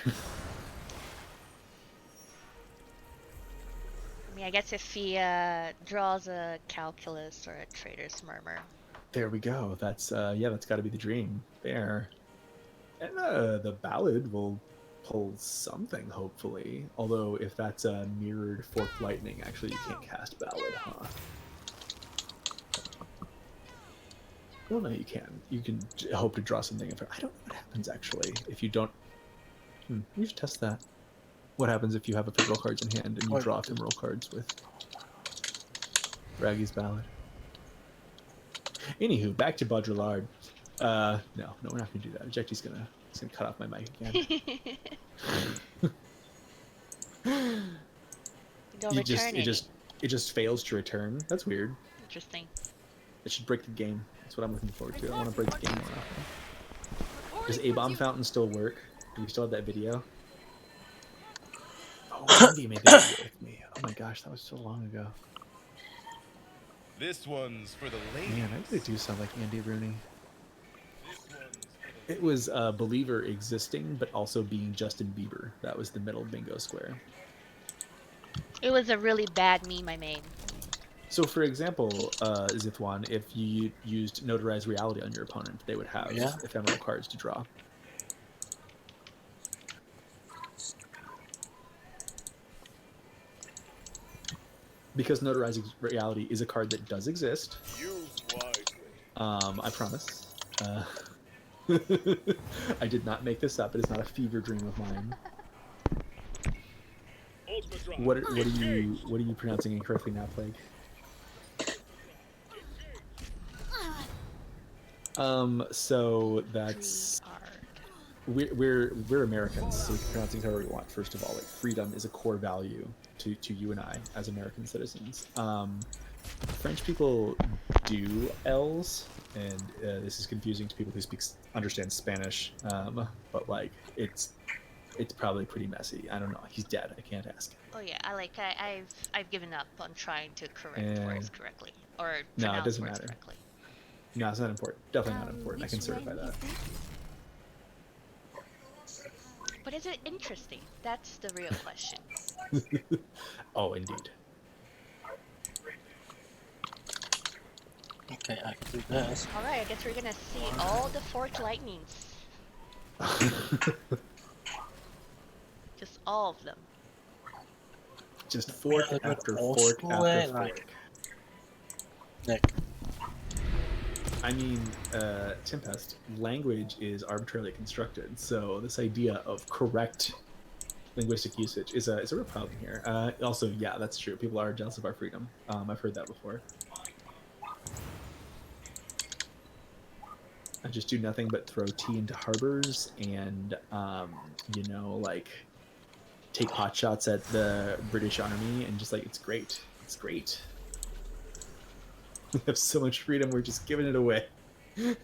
I mean, I guess if he draws a calculus or a trader's murmur. There we go. That's that's got to be the dream there. And the ballad will pull something, hopefully. Although if that's a mirrored forked lightning, actually you can't cast ballad, huh? Well, no, you can. You can hope to draw something. I don't know what happens actually if you don't. You should test that. What happens if you have ephemeral cards in hand and you draw ephemeral cards with Raggy's Ballad? Anywho, back to Baudrillard. No, we're not gonna do that. Ejecti's gonna cut off my mic again. Go it returning. just fails to return. That's weird. Interesting. It should break the game. That's what I'm looking forward to. I want to break the game more often. Does A-Bomb Fountain still work? Do we still have that video? Oh, Andy made that video with me. Oh my gosh, that was so long ago. This one's for the ladies. Man, I really do sound like Andy Rooney. It was Believer existing, but also being Justin Bieber. That was the middle bingo square. It was a really bad meme I made. So, for example, Zithwan, if you used Notarized Reality on your opponent, they would have ephemeral cards to draw. Because Notarized Reality is a card that does exist. I promise. I did not make this up. It is not a fever dream of mine. What are you pronouncing incorrectly now, Plague? So that's we're Americans, so we can pronounce things however we want. First of all, like freedom is a core value to you and I as American citizens. French people do L's, and this is confusing to people who understand Spanish. But like it's probably pretty messy. I don't know. He's dead. I can't ask. Oh yeah, I've given up on trying to correct words correctly or no, it doesn't words matter. correctly. No, it's not important. Definitely not important. I can certify that. But is it interesting? That's the real question. Oh, indeed. Okay, I can do this. Alright, I guess we're gonna see all the forked lightnings. Just all of them. Just fork after fork after fork. Nick. I mean, Tempest, language is arbitrarily constructed, so this idea of correct linguistic usage is a real problem here. Also, yeah, that's true. People are jealous of our freedom. I've heard that before. I just do nothing but throw tea into harbors and, like, take pot shots at the British army and just, like, it's great. It's great. We have so much freedom, we're just giving it away. This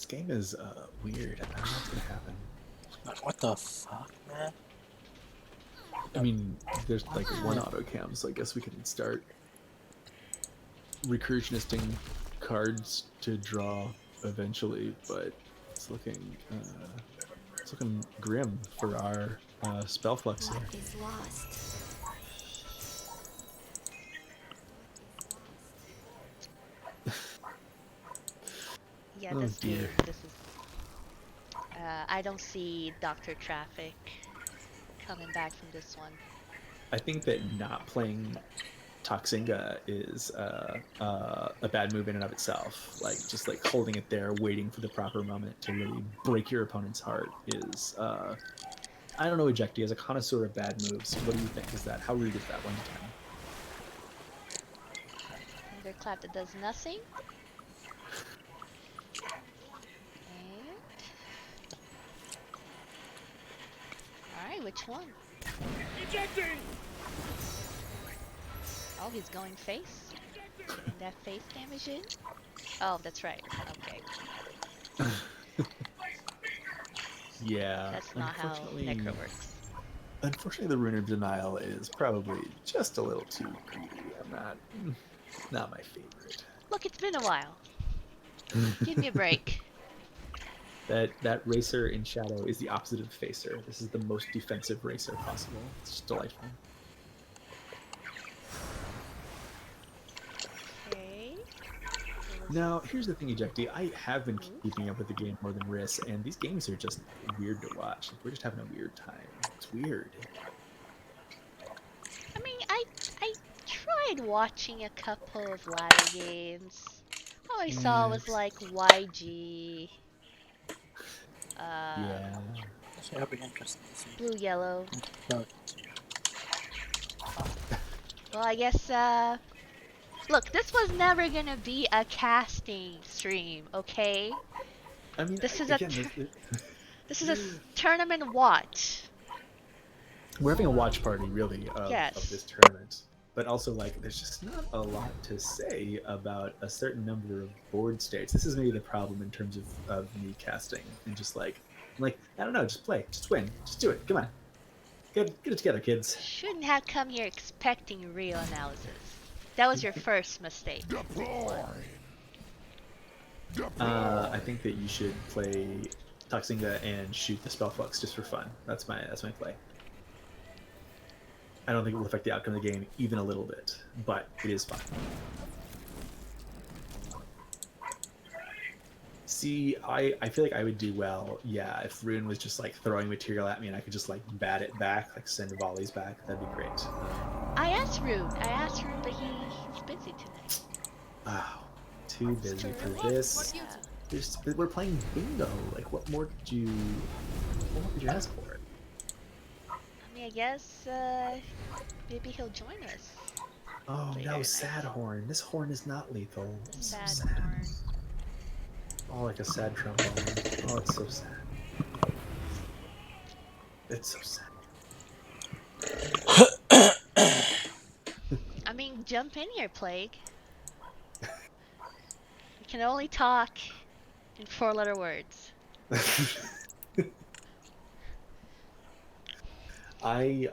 game is weird. I don't know what's gonna happen. What the fuck, man? I mean, there's like one auto cam, so I guess we can start recursionisting cards to draw eventually, but it's looking grim for our spell flux here. What is lost? Yeah, Oh, this dear. is. I don't see Dr. Traffic coming back from this one. I think that not playing Toxinga is a bad move in and of itself. Like just like holding it there, waiting for the proper moment to really break your opponent's heart is. I don't know, Ejecti, as a connoisseur of bad moves, what do you think? Is that how rude is that 1 to 10? Thunderclap that does nothing. And... Alright, which one? Ejecting! Oh, he's going face. And that face damage in? Oh, that's right. Okay. Yeah. That's not how Necro works. Unfortunately, the Rune of Denial is probably just a little too greedy. Not my favorite. Look, it's been a while. Give me a break. That racer in Shadow is the opposite of Facer. This is the most defensive racer possible. It's just delightful. Okay. Now, here's the thing, Ejecti. I have been keeping up with the game more than Riss, and these games are just weird to watch. Like, we're just having a weird time. It's weird. I mean, tried watching a couple of ladder games. All I saw was Yeah. like YG, Yeah. So it'll be interesting to see. Blue Yellow. No, Well, I guess, look, this was never gonna be a casting stream, okay? I mean, This is a again, this is a tournament watch. we're having a watch party, really, of Yes. this tournament. But also, like, there's just not a lot to say about a certain number of board states. This is maybe the problem in terms of me casting. And just like, I'm like, I don't know, just play, just win, just do it, come on. Get it together, kids. Shouldn't have come here expecting real analysis. That was your first mistake. Deploy. I think that you should play Toxinga and shoot the Spellflux just for fun. That's my play. I don't think it will affect the outcome of the game even a little bit, but it is fun. See, I feel like I would do well, yeah, if Rune was just like throwing material at me and I could just like bat it back, like send volleys back. That'd be great. I asked Rune, but he's busy tonight. Wow, too busy for this. We're playing bingo. Like, what more could you ask for? I mean, I guess maybe he'll join us. Oh later no, tonight. sad horn. This horn is not lethal. It's so Sad sad. horn. Oh, like a sad trombone. Oh, it's so sad. It's so sad. I mean, jump in here, Plague. You can only talk in 4-letter words. I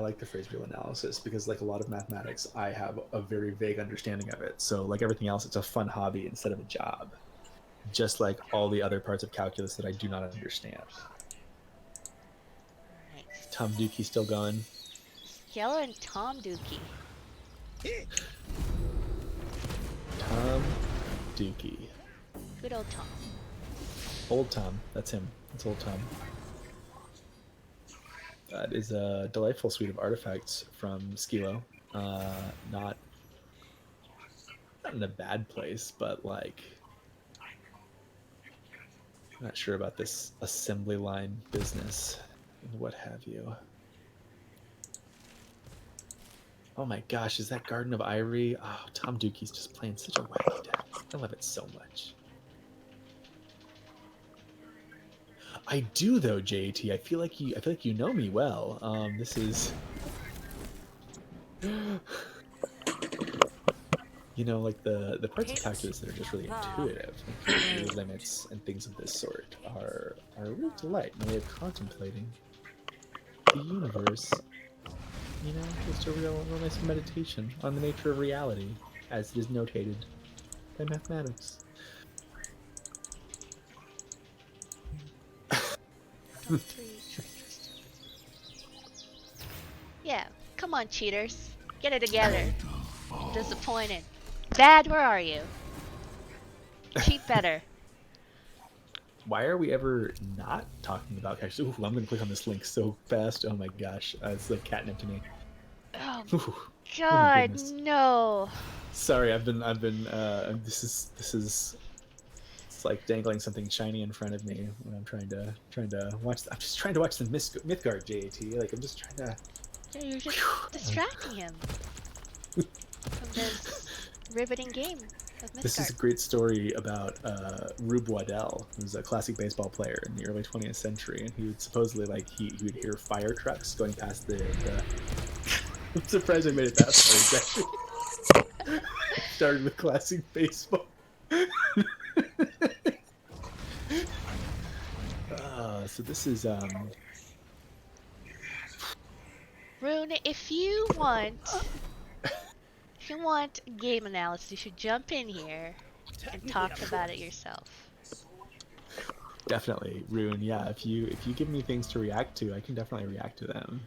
like the phrase real analysis because, like a lot of mathematics, I have a very vague understanding of it. So, like everything else, it's a fun hobby instead of a job. Just like all the other parts of calculus that I do not understand. Alright. Tom Dookie still going. Yellow and Tom Dookie. Tom Dookie. Good old Tom. Old Tom. That's him. That's old Tom. That is a delightful suite of artifacts from Skilo. Not in a bad place, but like, I'm not sure about this assembly line business and what have you. Oh my gosh, is that Garden of Ivory? Oh, Tom Dookie's just playing such a wacky deck. I love it so much. I do though, JT. I feel like you know me well. This is, you know, like the parts of calculus that are just really intuitive, like the limits and things of this sort, are a real delight. My way of contemplating the universe. You know, just a real nice meditation on the nature of reality, as it is notated by mathematics. Yeah, come on, cheaters. Get it together. I'm disappointed. Dad, where are you? Cheat better. Why are we ever not talking about calculus? Ooh, I'm gonna click on this link so fast. Oh my gosh, it's like catnip to me. Oh Ooh, God, goodness. no. Sorry, I've been. This is. It's like dangling something shiny in front of me when I'm trying to watch. I'm just trying to watch the Mythgard, JAT. Like I'm just trying to. Yeah, you're just distracting him from this riveting game of This is a Mythgard. great story about Rube Waddell, who was a classic baseball player in the early 20th century, and he would supposedly he would hear fire trucks going past the I'm surprised I made it that far. Exactly. Started with classic baseball. So this is Rune, if you want game analysis, you should jump in here and talk about it yourself. definitely Rune. Yeah, if you give me things to react to, I can definitely react to them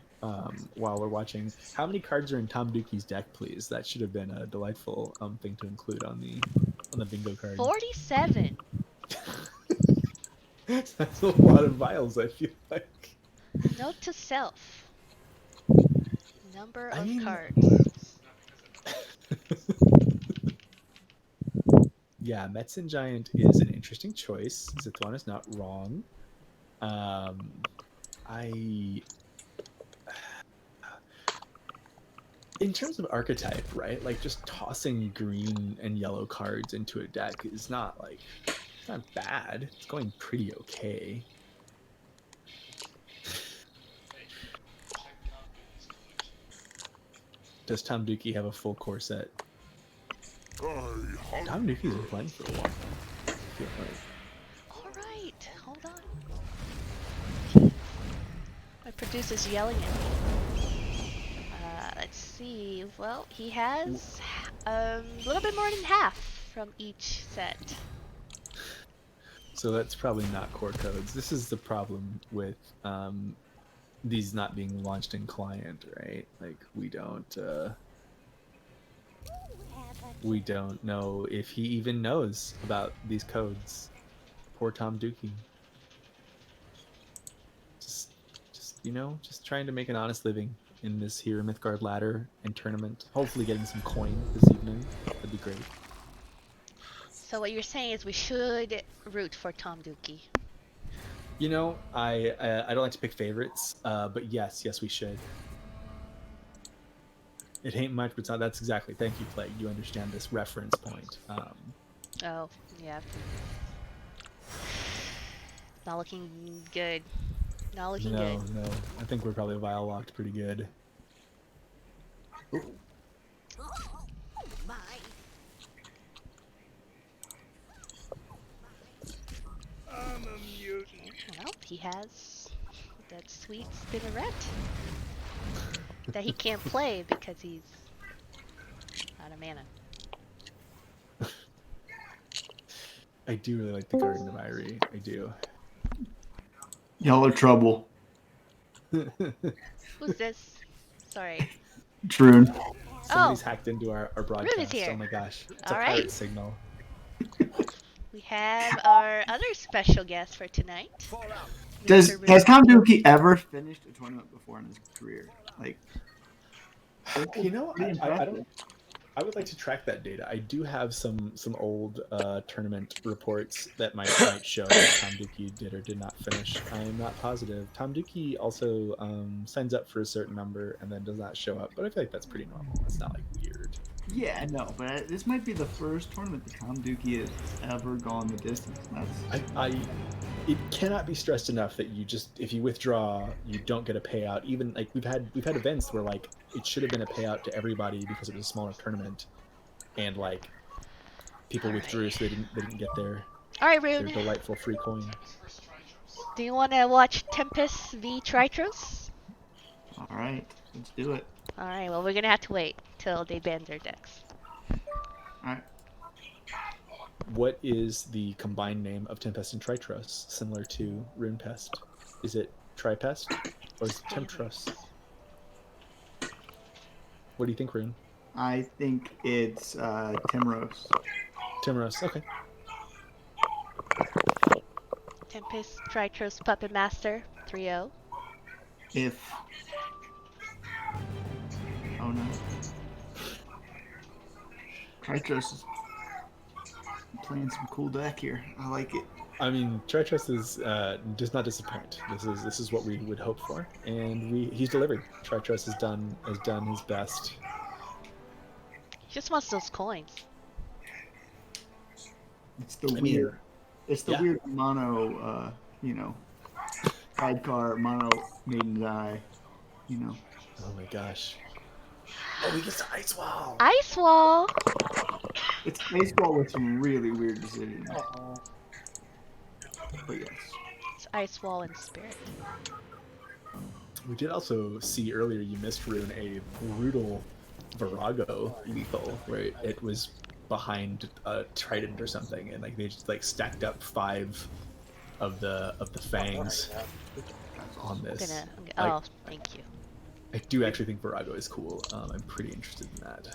while we're watching. How many cards are in Tom Dookie's deck, please? That should have been a delightful thing to include on the bingo card. 47. That's a lot of vials, I feel like. Note to self. Number I of mean- cards. Yeah, Metzen Giant is an interesting choice. Zithwan is not wrong. I in terms of archetype, right? Like just tossing green and yellow cards into a deck is not like it's not bad. It's going pretty okay. Does Tom Dookie have a full core set? Tom Dookie's been playing for a while. I feel like. All right, hold on. My producer's yelling at me. Let's see. Well, he has a little bit more than half from each set. So that's probably not core codes. This is the problem with these not being launched in client, right? Like we don't know if he even knows about these codes. Poor Tom Dookie. Just just trying to make an honest living in this here Mythgard ladder and tournament. Hopefully getting some coin this evening. That'd be great. So what you're saying is we should root for Tom Dookie. You know, I don't like to pick favorites, but yes, we should. It ain't much, but it's not. That's exactly. Thank you, Plague. You understand this reference point. Oh, yeah. Not looking good. Not looking good. No. I think we're probably vial locked pretty good. Ooh. I'm a mutant. Well, he has that sweet spinneret that he can't play because he's out of mana. I do really like the Garden of Irie. I do. Y'all are trouble. Who's this? Sorry. Troon. Somebody's hacked into our broadcast. Rune is here. Oh my gosh. It's All a right. pirate signal. We have our other special guest for tonight. Has Tom Dookie ever finished a tournament before in his career? Like, You know, I don't. I would like to track that data. I do have some old tournament reports that might show that Tom Dookie did or did not finish. I am not positive. Tom Dookie also signs up for a certain number and then does not show up, but I feel like that's pretty normal. It's not like weird. yeah, I know, but this might be the first tournament that Tom Dookie has ever gone the distance. It cannot be stressed enough that you just, if you withdraw, you don't get a payout. Even like we've had events where like it should have been a payout to everybody because it was a smaller tournament, and like people withdrew, so they didn't get their delightful free coin. Do you want to watch Tempest v Tritros? All right, let's do it. All right. Well, we're gonna have to wait till they ban their decks. All right. What is the combined name of Tempest and Tritros, similar to Runepest? Is it Tripest or is it Temptress? What do you think, Rune? I think it's Timros. Timros, okay. Tempest, Tritros, Puppet Master, 3-0. If... Oh no. Tritros is playing some cool deck here. I like it. I mean, Tritros is does not disappoint. This is what we would hope for, and he's delivered. Tritros has done his best. He just wants those coins. It's the weird. It's the weird mono. Sidecar mono Maiden's Eye. Oh my gosh. Oh, he gets the Ice Wall. Ice Wall. It's baseball with some really weird decisions. But yes. It's Ice Wall in spirit. We did also see earlier, you missed, Rune, a brutal Virago lethal where it was behind a Trident or something, and like they just like stacked up 5 of the fangs on this. Thank you. I do actually think Virago is cool. I'm pretty interested in that.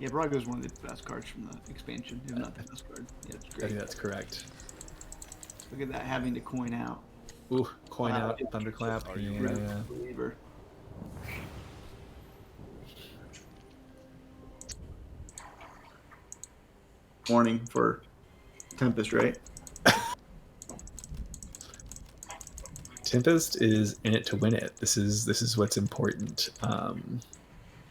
Yeah, Virago is one of the best cards from the expansion, if not the best card. Yeah, it's great. I think that's correct. Look at that, having to coin out. Ooh, coin out, Thunderclap. Yeah. morning for Tempest, right? Tempest is in it to win it. This is what's important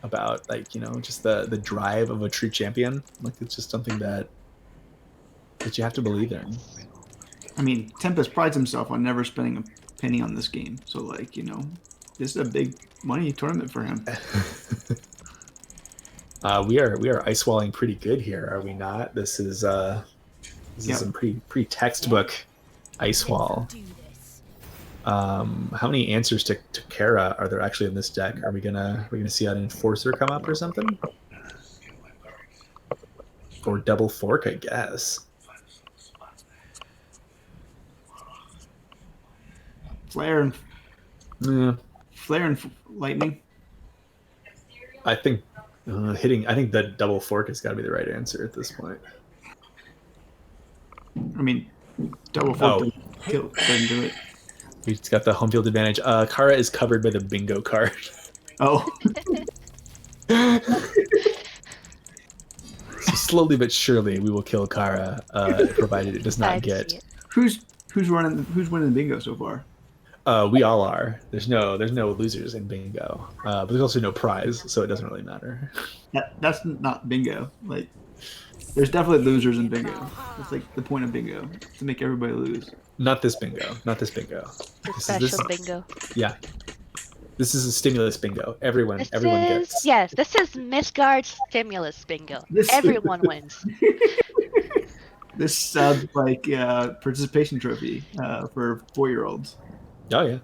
about, like, you know, just the drive of a true champion. Like, it's just something that you have to believe in. I mean, Tempest prides himself on never spending a penny on this game. So, like, you know, this is a big money tournament for him. We are ice walling pretty good here, are we not? This is some pretty textbook ice wall. How many answers to Kara are there actually in this deck? Are we gonna see an enforcer come up or something? Or double fork, I guess. Flare and lightning. I think I think that double fork has got to be the right answer at this point. I mean, double fork doesn't do it. He's got the home field advantage. Kara is covered by the bingo card. Oh. So slowly but surely, we will kill Kara, provided it does not get. Who's winning the bingo so far? We all are. There's no losers in bingo, but there's also no prize, so it doesn't really matter. That's not bingo. Like, there's definitely losers in bingo. That's like the point of bingo, to make everybody lose. Not this bingo. Not this bingo. Special bingo. Yeah. This is a stimulus bingo. Everyone gets. Yes, this is Mythgard stimulus bingo. Everyone wins. This sounds like a participation trophy for 4-year-olds. Oh yeah.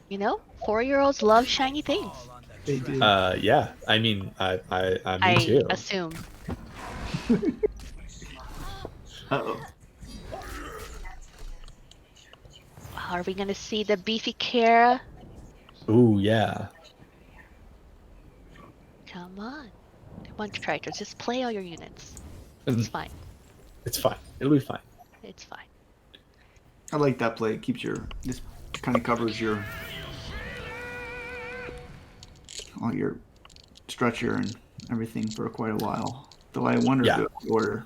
You know, 4-year-olds love shiny things. They do. Yeah. I mean, me too. I assume. Uh-oh. Are we gonna see the beefy Kara? Ooh, yeah. Come on. One traitor, just play all your units. It's fine. It's fine. It'll be fine. It's fine. I like that play. It keeps this kind of covers all your stretcher and everything for quite a while. Though I wonder if the order.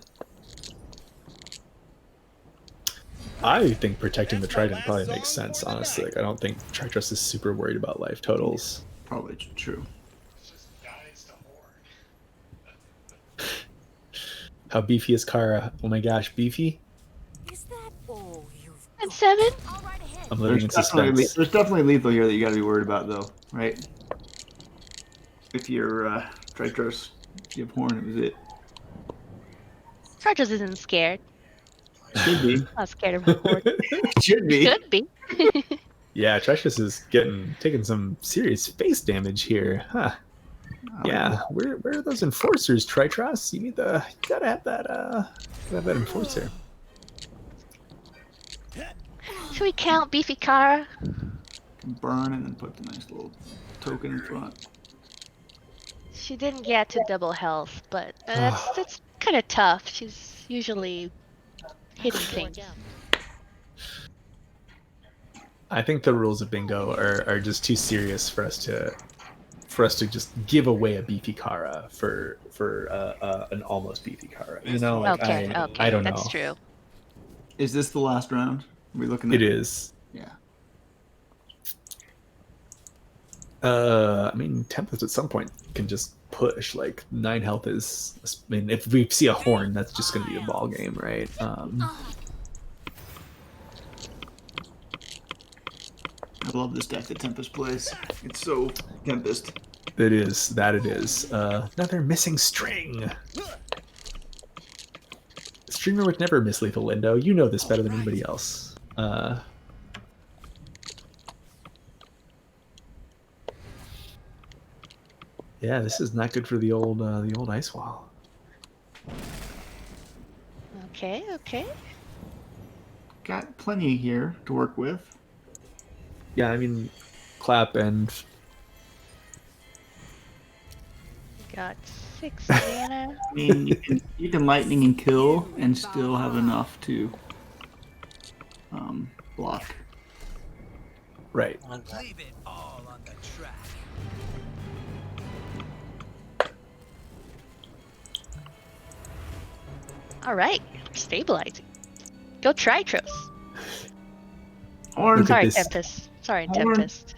I think protecting the Trident probably makes sense, honestly. Like, I don't think Tritrust is super worried about life totals. Probably true. How beefy is Kara? Oh my gosh, beefy? And 7? I'm living in suspense. There's definitely lethal here that you got to be worried about, though, right? If you're Tritrust, you have Horn, it was it. Tritrust isn't scared. Should be. Not scared of a horde. Should be. Should be. Yeah, Tritrust is taking some serious face damage here, huh? Yeah, where are those enforcers, Tritrust? You gotta have that enforcer. Should we count beefy Kara? Burn and then put the nice little token in front. She didn't get to double health, but that's kind of tough. She's usually hitting things. I think the rules of bingo are just too serious for us to just give away a beefy Kara for an almost beefy Kara. You know, like, okay, I don't know. That's true. Is this the last round? Are we looking at it? Is. Yeah. I mean, Tempest at some point can just push. Like, 9 health is. I mean, if we see a horn, that's just going to be a ball game, right? I love this deck that Tempest plays. It's so Tempest. It is. It is. Another missing string. Streamer would never miss Lethal Lindo. You know this better than anybody else. Yeah, this is not good for the old ice wall. Okay. Got plenty here to work with. Yeah, I mean, clap and. Got 6 mana. I mean, you can lightning and kill and still have enough to block. Right. Leave it all on the track. All right, stabilizing. Go Tritros. Horn. Sorry, this. Tempest. Sorry, Horn. Tempest.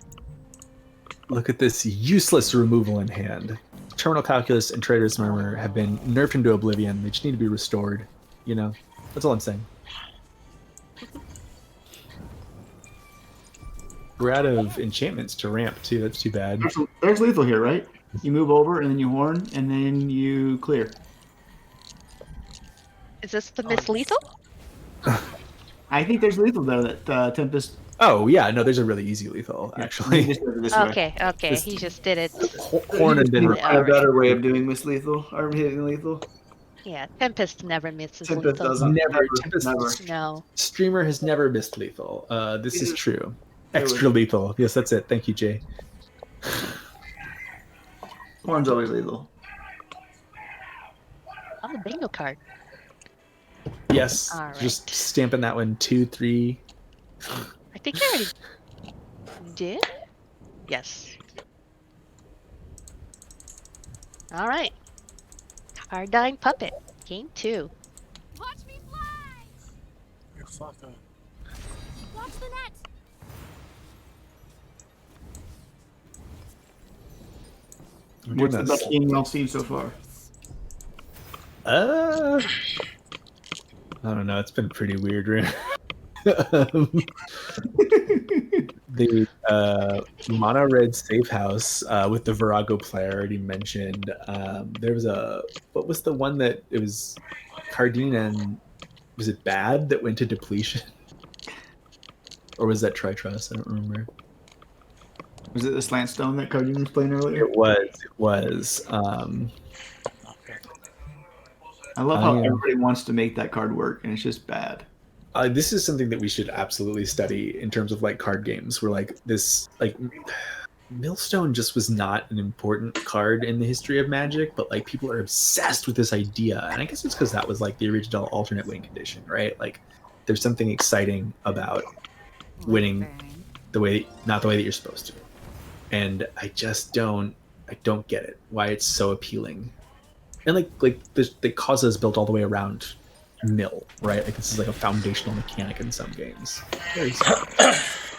Look at this useless removal in hand. Terminal Calculus and Trader's Murmur have been nerfed into oblivion. They just need to be restored. You know, that's all I'm saying. We're out of enchantments to ramp too. That's too bad. There's lethal here, right? You move over and then you horn and then you clear. Is this the Miss Lethal? I think there's lethal though that Tempest. Oh yeah, no, there's a really easy lethal You actually. just did it this way. Okay. He just did it. Horn and then Find a better way of doing Miss Lethal or hitting lethal. Yeah, Tempest never misses Tempest lethal. doesn't. never. No. Streamer has never missed lethal. This is true. Extra lethal. Yes, that's it. Thank you, Jay. Horn's always lethal. Oh, bingo card. Yes. All right. Just stamping that one 2, 3. I think I already did. Yes. All right. Cardine Puppet. Game 2. Watch me fly! You fucker. Watch the net! What's the best game y'all seen so far? I don't know. It's been pretty weird, right? The mono red safe house with the Virago player I already mentioned. There was what was the one that it was Cardine and was it Bad that went to depletion? Or was that Tritrust? I don't remember. Was it the slant stone that Cardine was playing earlier? It was. I love how everybody wants to make that card work, and it's just bad. This is something that we should absolutely study in terms of like card games. Where like this, like Millstone just was not an important card in the history of Magic, but like people are obsessed with this idea, and I guess it's because that was like the original alternate win condition, right? Like, there's something exciting about winning not the way that you're supposed to, and I just don't get it why it's so appealing, and like the causa is built all the way around mill, right? Like this is like a foundational mechanic in some games.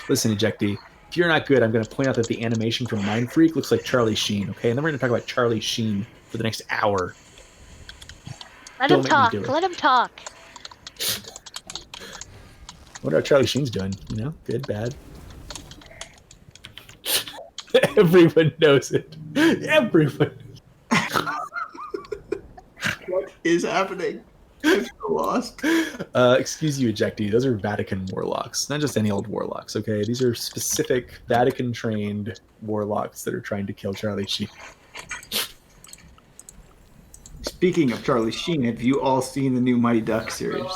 Listen, Ejecty, if you're not good, I'm going to point out that the animation from Mind Freak looks like Charlie Sheen, okay? And then we're going to talk about Charlie Sheen for the next hour. Let Don't him make me talk. do it. Let him talk. What are Charlie Sheen's doing? You know, good, bad. Everyone knows it. Everyone. What is happening? I'm so lost. Excuse you, Ejecty. Those are Vatican warlocks, not just any old warlocks. Okay, these are specific Vatican-trained warlocks that are trying to kill Charlie Sheen. Speaking of Charlie Sheen, have you all seen the new Mighty Duck series?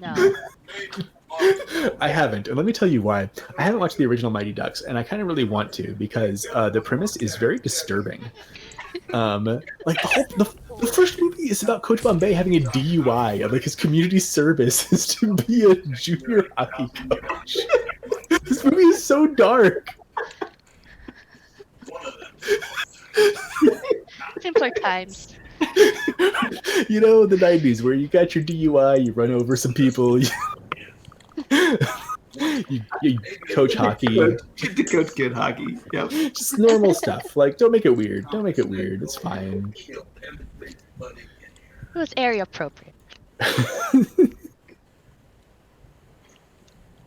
No. I haven't, and let me tell you why. I haven't watched the original Mighty Ducks, and I kind of really want to because the premise is very disturbing. Like the first movie is about Coach Bombay having a DUI, and like his community service is to be a junior hockey coach. This movie is so dark. Simpler times. You know, the 90s where you got your DUI, you run over some people, you coach hockey. To coach good hockey. Yep. Just normal stuff. Like, don't make it weird. Don't make it weird. It's fine. It was area appropriate.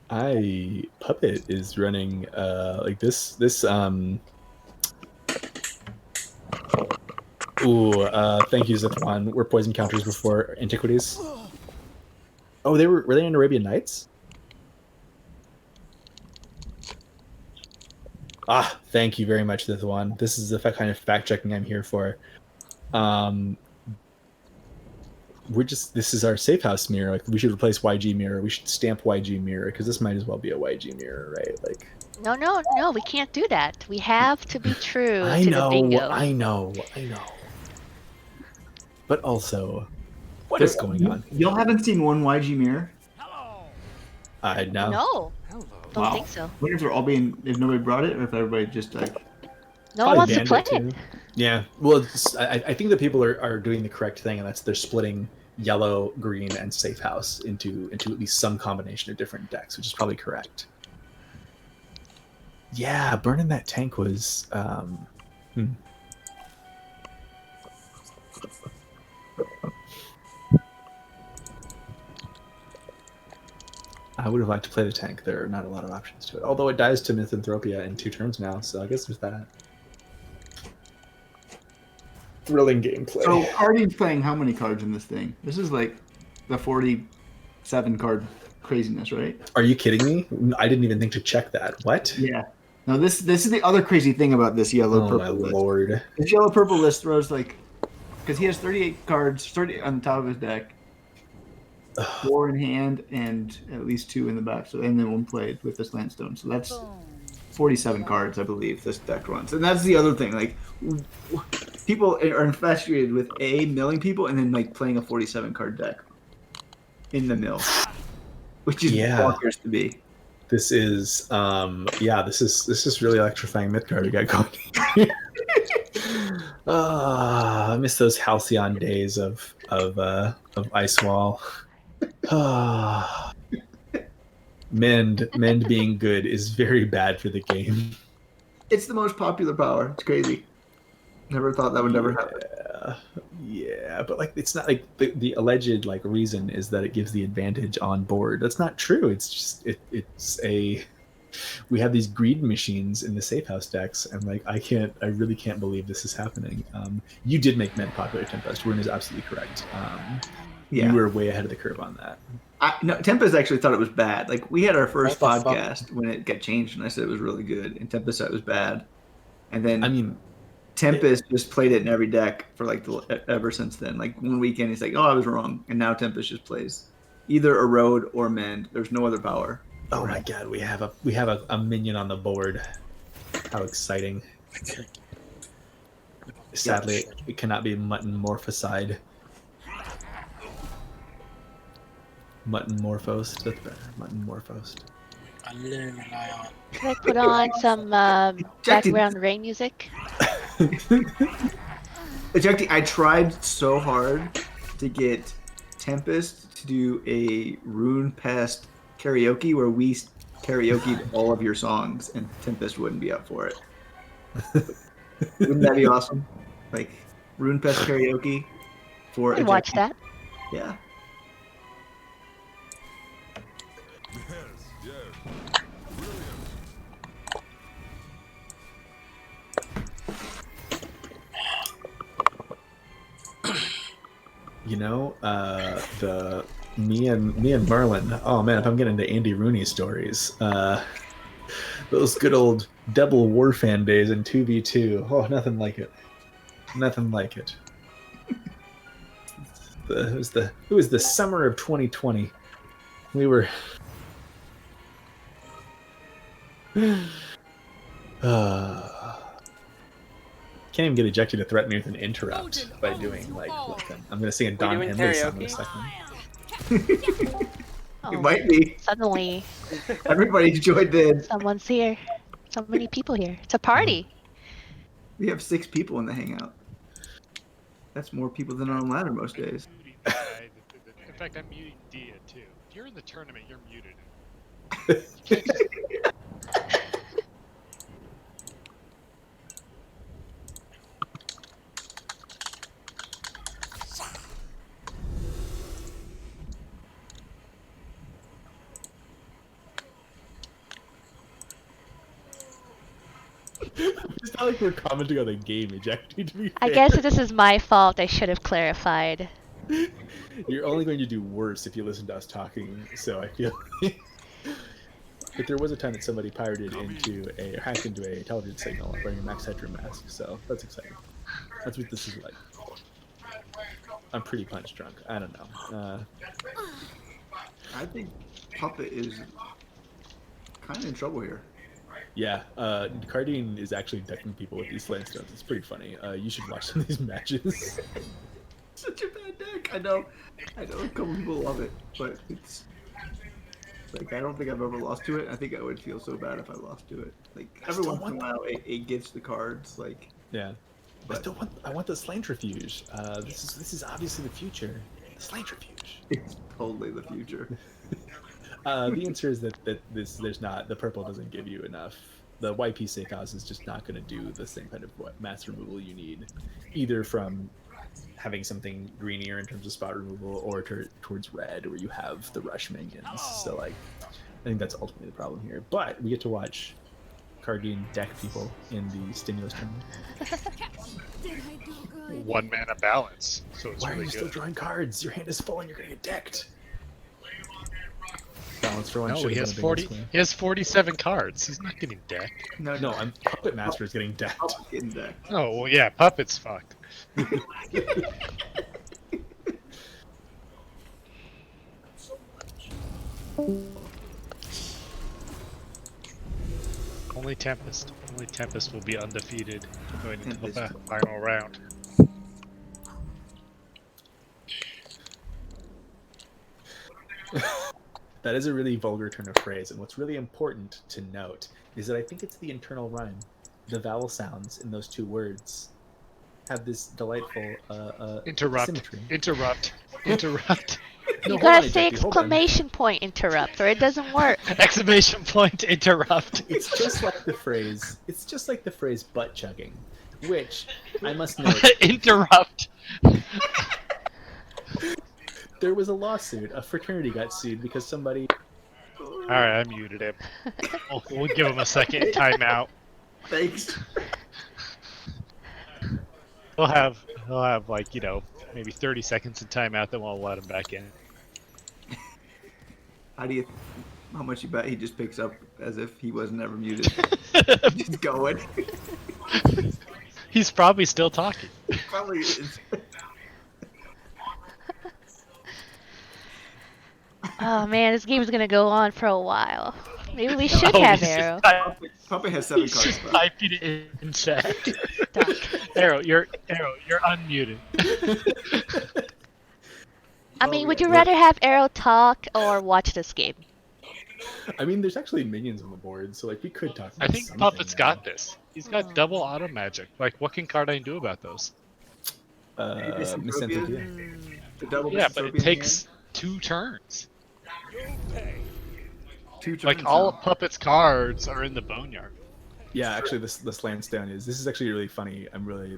Puppet is running like this thank you, Zithwan. Were poison counters before Antiquities? Oh, were they in Arabian Nights? Thank you very much, Zithwan. This is the kind of fact checking I'm here for. This is our safe house mirror. Like, we should replace YG mirror. We should stamp YG mirror because this might as well be a YG mirror, right? Like, No, we can't do that. We have to be true I to know, the bingo. I know. But also, what is going on? Y'all haven't seen one YG mirror? No. No. Don't think so. I wonder if they're all if nobody brought it or if everybody just like. No one wants to play Bandit, it. too. Yeah. Well, I think that people are doing the correct thing, and that's they're splitting yellow, green, and safe house into at least some combination of different decks, which is probably correct. Yeah, burning that tank was. I would have liked to play the tank. There are not a lot of options to it. Although it dies to Mythanthropia in 2 turns now, so I guess there's that. Thrilling gameplay. So Carding's playing how many cards in this thing? This is like the 47 card craziness, right? Are you kidding me? I didn't even think to check that. What? Yeah. No, this is the other crazy thing about this yellow purple my list. lord. This yellow purple list throws like, because he has 38 cards, 30 on the top of his deck, 4 in hand and at least 2 in the back. So and then 1 played with this Landstone. So that's 47 cards, I believe, this deck runs. And that's the other thing. Like, people are infatuated with milling people and then like playing a 47 card deck in the mill, which is bonkers to be. This is this is really electrifying Mythgard we got going. I miss those halcyon days of Ice Wall. Mend being good is very bad for the game. It's the most popular power. It's crazy. Never thought that would never happen. Yeah, but like it's not like the alleged like reason is that it gives the advantage on board. That's not true. It's just we have these greed machines in the safe house decks, and like I really can't believe this is happening. You did make Mend popular, Tempest. Rune is absolutely correct. You were way ahead of the curve on that. No, Tempest actually thought it was bad. Like we had our first podcast when it got changed, and I said it was really good, and Tempest said it was bad. And then Tempest just played it in every deck for like ever since then. Like one weekend, he's like, "Oh, I was wrong," and now Tempest just plays either Erode or Mend. There's no other power. Oh my god, we have a minion on the board. How exciting! Sadly, it cannot be Mutton Morphoside. Mutton Morphosed. That's better. Mutton Morphosed. Can I put on some background rain music? Ejecti, I tried so hard to get Tempest to do a Rune Pest karaoke where we karaoke'd all of your songs, and Tempest wouldn't be up for it. Wouldn't that be awesome? Like Rune Pest karaoke for I'd watch that. Yeah. You know, me and Merlin. Oh man, if I'm getting into Andy Rooney stories, those good old Double War fan days in 2v2. Oh, nothing like it. Nothing like it. It was the summer of 2020. We were. Can't even get ejected to threaten me with an interrupt by doing like I'm gonna sing a Don Henley song in a second. It might be. Suddenly, everybody joined in. Someone's here. So many people here. It's a party. We have 6 people in the hangout. That's more people than on ladder most days. In fact, I'm muting Dia too. If you're in the tournament, you're muted. It's not like we're commenting on the game, ejecting to be fair. I guess this is my fault. I should have clarified. You're only going to do worse if you listen to us talking, so I feel but there was a time that somebody pirated hacked into a television signal wearing a Max Headroom mask, so that's exciting. That's what this is like. I'm pretty punch drunk. I don't know. I think Puppet is kind of in trouble here. Yeah, Cardine is actually decking people with these Landstones. It's pretty funny. You should watch some of these matches. Such a bad deck. I know a couple people love it, but it's Like I don't think I've ever lost to it. I think I would feel so bad if I lost to it. Like every once in a while, it gets the cards. Like Yeah. but I want the Slantrifuge. This is obviously the future. The Slantrifuge. it's totally the future. The answer is that the purple doesn't give you enough. The YP Seikos is just not going to do the same kind of mass removal you need, either from having something greenier in terms of spot removal or towards red where you have the rush minions. So like, I think that's ultimately the problem here. But we get to watch card game deck people in the stimulus tournament. Did I do good? 1 mana balance, so it's Why are really you still good. drawing cards? Your hand is full and you're going to get decked. Balance for one. No, should he have has been a big 40. swing. He has 47 cards. He's not getting decked. No, I'm Puppet Master is getting decked. I'm getting decked. Oh well, yeah, Puppet's fucked. Only Tempest. Only Tempest will be undefeated going into the Tempest. final round. That is a really vulgar turn of phrase, and what's really important to note is that I think it's the internal rhyme. The vowel sounds in those two words have this delightful Interrupt. symmetry. Interrupt. Interrupt. You No, hold gotta on, say Jackie, hold on. exclamation point interrupt, or it doesn't work. Exclamation point. Interrupt. It's just like the phrase. It's just like the phrase butt chugging, which I must note. Interrupt. There was a lawsuit. A fraternity got sued because somebody. All right, I muted him. We'll give him a second timeout. Thanks. He'll have like maybe 30 seconds of timeout, then we'll let him back in. How much you bet he just picks up as if he was never muted? Just going. He's probably still talking. Probably is. Oh man, this game's gonna go on for a while. Maybe we should Oh, have he's Arrow. Puppet has 7 He's cards. just Left. typing it in chat. Arrow, you're unmuted. I mean, would you rather have Arrow talk or watch this game? I mean, there's actually minions on the board, so like we could talk. I About think something Puppet's now. got this. He's got double auto magic. Like, what can Cardine do about those? Misanthropia. The double Yeah, but it Misanthropia takes 2 turns. hand. 2 turns Like, all now. of Puppet's cards are in the Boneyard. Yeah, actually, this Lansdowne is actually really funny.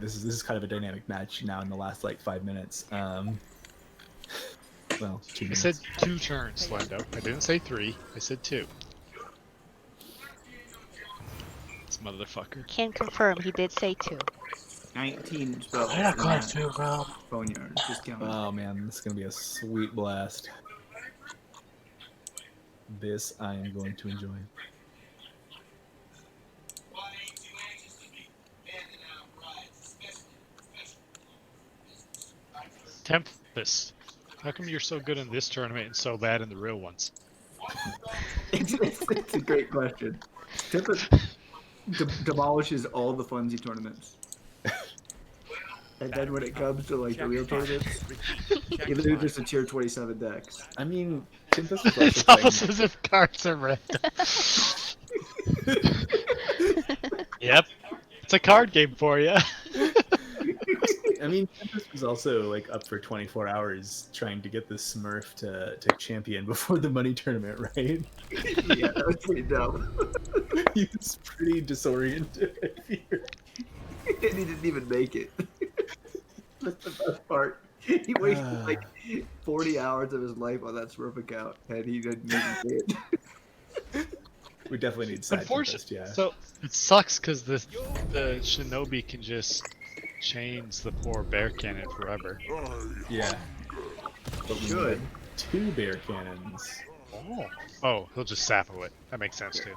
This is kind of a dynamic match now in the last like 5 minutes. Well, 2 I minutes. said 2 turns, Slendo. I didn't say 3. I said 2. This motherfucker. Can confirm he did say 2. 19 spells. I got cards too, bro. Boneyard. Just count. Oh man, this is gonna be a sweet blast. This I am going to enjoy. Tempest. How come you're so good in this tournament and so bad in the real ones? It's a great question. Tempest demolishes all the funsy tournaments. And then when it comes to like the real tournaments, he literally just a tier 27 decks. I mean, Tempest is It's also almost playing. as if cards are random. Yep. It's a card game for you. I mean, Tempest was also like up for 24 hours trying to get the Smurf to champion before the money tournament, right? Yeah, that was pretty dumb. He was pretty disoriented, I fear. And he didn't even make it. That's the best part. He wasted like 40 hours of his life on that Smurf account, and he didn't even get it. We definitely need side Tempest, yeah. So it sucks because the shinobi can just chains the poor bear cannon forever. Yeah. But we Good. need 2 bear cannons. Oh, he'll just sap it. That makes sense too.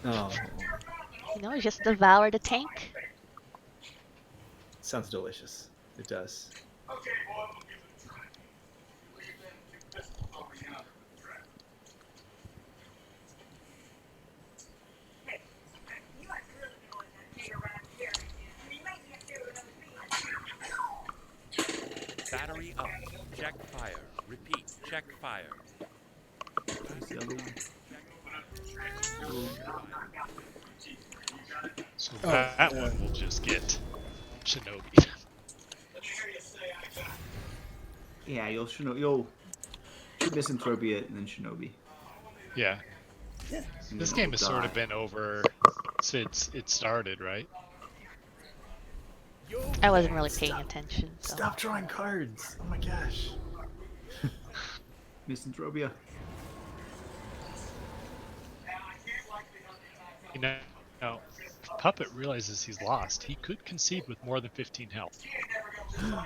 Oh, You know, just devour the tank. sounds delicious. It does. Battery up. Check fire. Repeat. Check fire. the other one? So Oh, that yeah. one will just get Shinobi. Yeah, you'll Misanthropy it and then Shinobi. Yeah. And This then game it'll has sort die. of been over since it started, right? I wasn't really paying attention. So. Stop drawing cards. Oh my gosh. Misanthropia. You know, if Puppet realizes he's lost, he could concede with more than 15 health.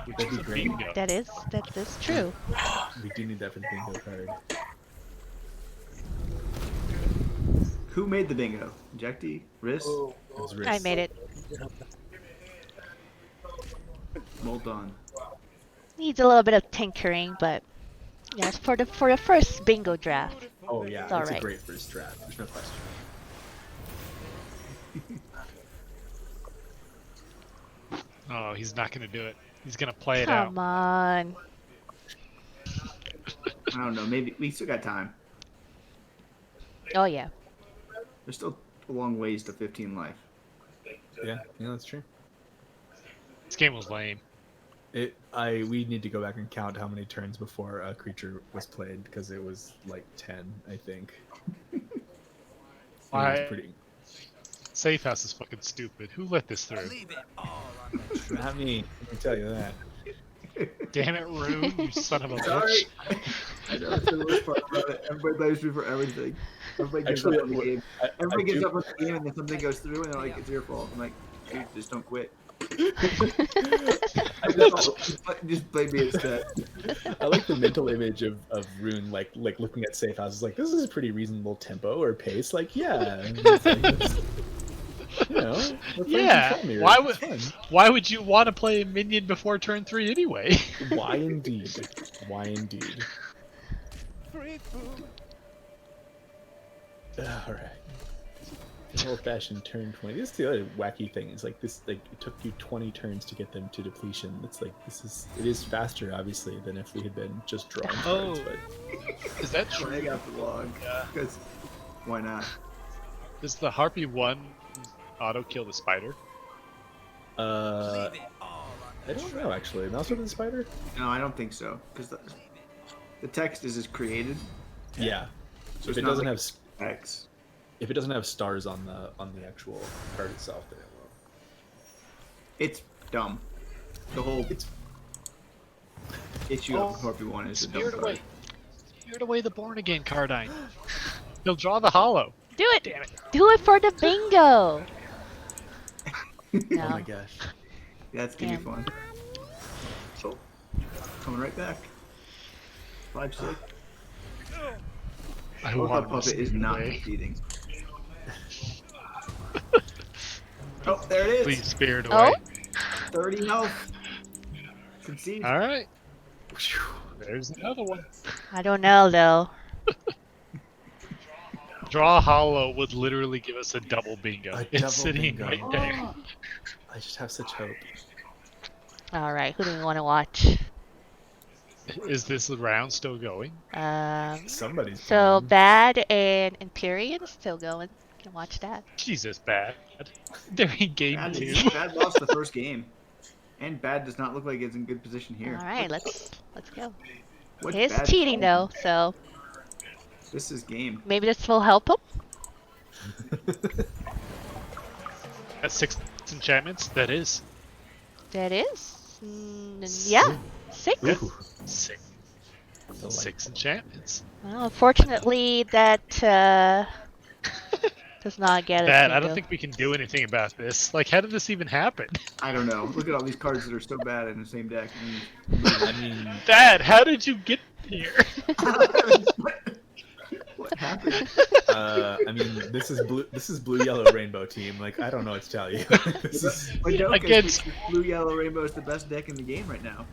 Which That'd is be a great. bingo. That is true. We do need that for the bingo card. Who made the bingo? Injecty? Riz? Oh, It was oh, Riz. I made it. Well done. Needs a little bit of tinkering, but yes, for the first bingo draft. Oh yeah, It's it's alright. a great first draft. There's no question. Oh, he's not going to do it. He's going to play it Come on. I don't know. Maybe we still got time. Oh yeah. There's still a long ways to 15 life. Yeah, that's true. This game was lame. We need to go back and count how many turns before a creature was played because it was like 10, I think. It was pretty. Safe House is fucking stupid. Who let this through? Leave it all on the Not me. Let me tell you that. Damn it, Rune, you son of a Sorry. bitch. I know that's the worst part about it. Everybody blames me for everything. Everybody gives Actually, up on the game. Everybody gives do- up on the game and then something goes through and they're like, it's your fault. I'm like, dude, just don't quit. Just blame me instead. I like the mental image of Rune like looking at Safe House. It's like, this is a pretty reasonable tempo or pace. Like, yeah. And it's like, you know, we're playing Yeah, control mirrors. It's why would you want to play a minion before turn 3 anyway? fun. Why indeed? Why indeed? All right. Old-fashioned turn 20. This is the other wacky thing. Is like this. Like it took you 20 turns to get them to depletion. It's like it is faster, obviously, than if we had been just drawing cards. Oh. But Is that true? I got the log. Yeah. Because why not? Does the Harpy 1 auto kill the spider? Leave it all on I don't know actually. Mouse with the spider? No, I don't think so. Because the text is created. Yeah. So If it's it not doesn't like have text. if it doesn't have stars on the actual card itself, then it won't. It's dumb. The whole issue of Harpy 1 is a dumb Spirit card. away. Spirit away the Born Again Cardine. He'll draw the hollow. Do it. Damn it. Do it for the bingo. No. Oh my gosh. Yeah, it's gonna be Damn. fun. So, coming right back. 5-6. I Both want Puppet this is not away. conceding. Oh, there it is. Please, Spirit away. Oh? 30 health. Concede. All right. There's another one. I don't know though. Draw hollow would literally give us a double bingo. A It's double sitting bingo. right there. I just have such hope. All right, who do we want to watch? Is this round still going? Somebody's So playing. Bad and Empyrean is still going. Can watch that. Jesus, bad. They're in game Bad, 2. Bad lost the first game. And Bad does not look like it's in good position here. All right, let's go. What's It is Bad cheating doing? though, so This is game. maybe this will help him. At 6 enchantments, that is. That is. Yeah, 6. Yeah. Ooh. 6. Delightful. 6 enchantments. Well, unfortunately, that does not get us. Bad. I bingo. don't think we can do anything about this. Like, how did this even happen? I don't know. Look at all these cards that are so bad in the same deck. I mean, Dad, how did you get here? What happened? I mean, this is blue, yellow, rainbow team. Like, I don't know what to tell you. This is, Madoka Against- thinks Blue Yellow Rainbow is the best deck in the game right now.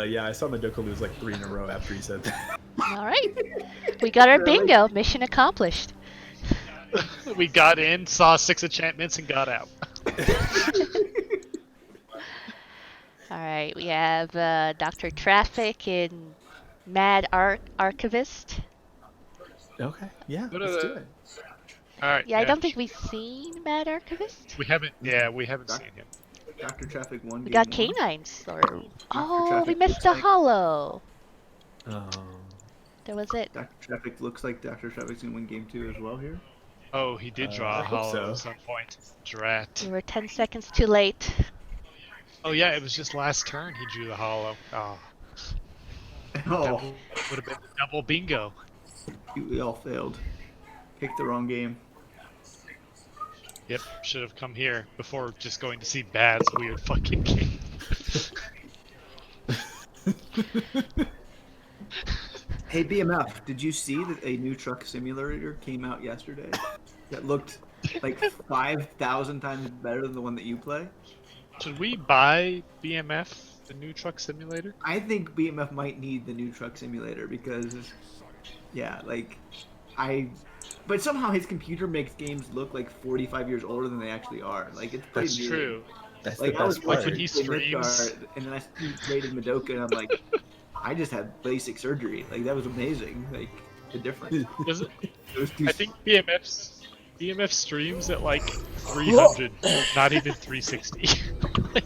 yeah, I saw Madoka lose like 3 in a row after he said that. All right, we got our Really? bingo. Mission accomplished. We got in, saw 6 enchantments, and got out. All right, we have Dr. Traffic and Mad Archivist. Okay, yeah, What are let's do the- it. All right. Yeah, I don't think we've seen Mad Archivist. We haven't. Yeah, we haven't Doc- seen him. Dr. Traffic 1 We game got 1. canines, or oh, we Traffic missed looks the like- hollow. Oh. There was it. Dr. Traffic looks like Dr. Traffic's gonna win game 2 as well here. Oh, he did draw I a hope hollow so. at some point. Drat. We were 10 seconds too late. Oh yeah, it was just last turn he drew the hollow. Oh, Oh, would have been double bingo. we all failed. Picked the wrong game. Yep, should have come here before just going to see Bad's weird fucking game. Hey BMF, did you see that a new truck simulator came out yesterday that looked like 5,000 times better than the one that you play? Should we buy BMF, the new truck simulator? I think BMF might need the new truck simulator because, yeah, like, but somehow his computer makes games look like 45 years older than they actually are. Like, it's pretty That's weird. true. That's Like, the I was best Like part. when he streams. Mythgard, and then I rated Madoka, and I'm like, I just had LASIK surgery. Like, that was amazing. Like, the difference. Does it? Those two I think BMF streams at like 300, not even 360. Like,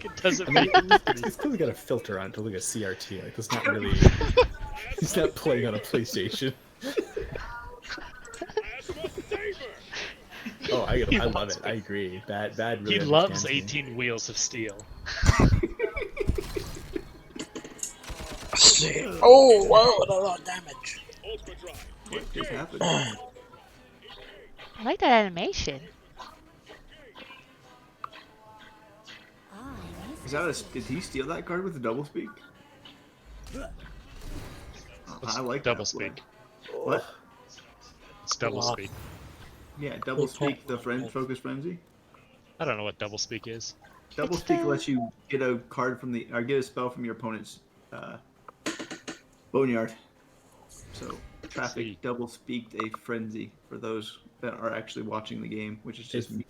it doesn't I make mean, it's clearly got a filter on it to look at CRT. Like, that's not really. He's not playing on a PlayStation. Oh, I love it. I agree. Bad really He loves understands me. 18 wheels of steel. Oh, wow, a lot of damage. What just happened? I like that animation. Is that did he steal that card with the double speak? I like double that speak. play. What? It's double Wow. speak. Yeah, double speak the focus frenzy. I don't know what double speak is. Double It's speak the- lets you get a card from or get a spell from your opponent's boneyard. So traffic See. double speaked a frenzy for those that are actually watching the game, which is just me.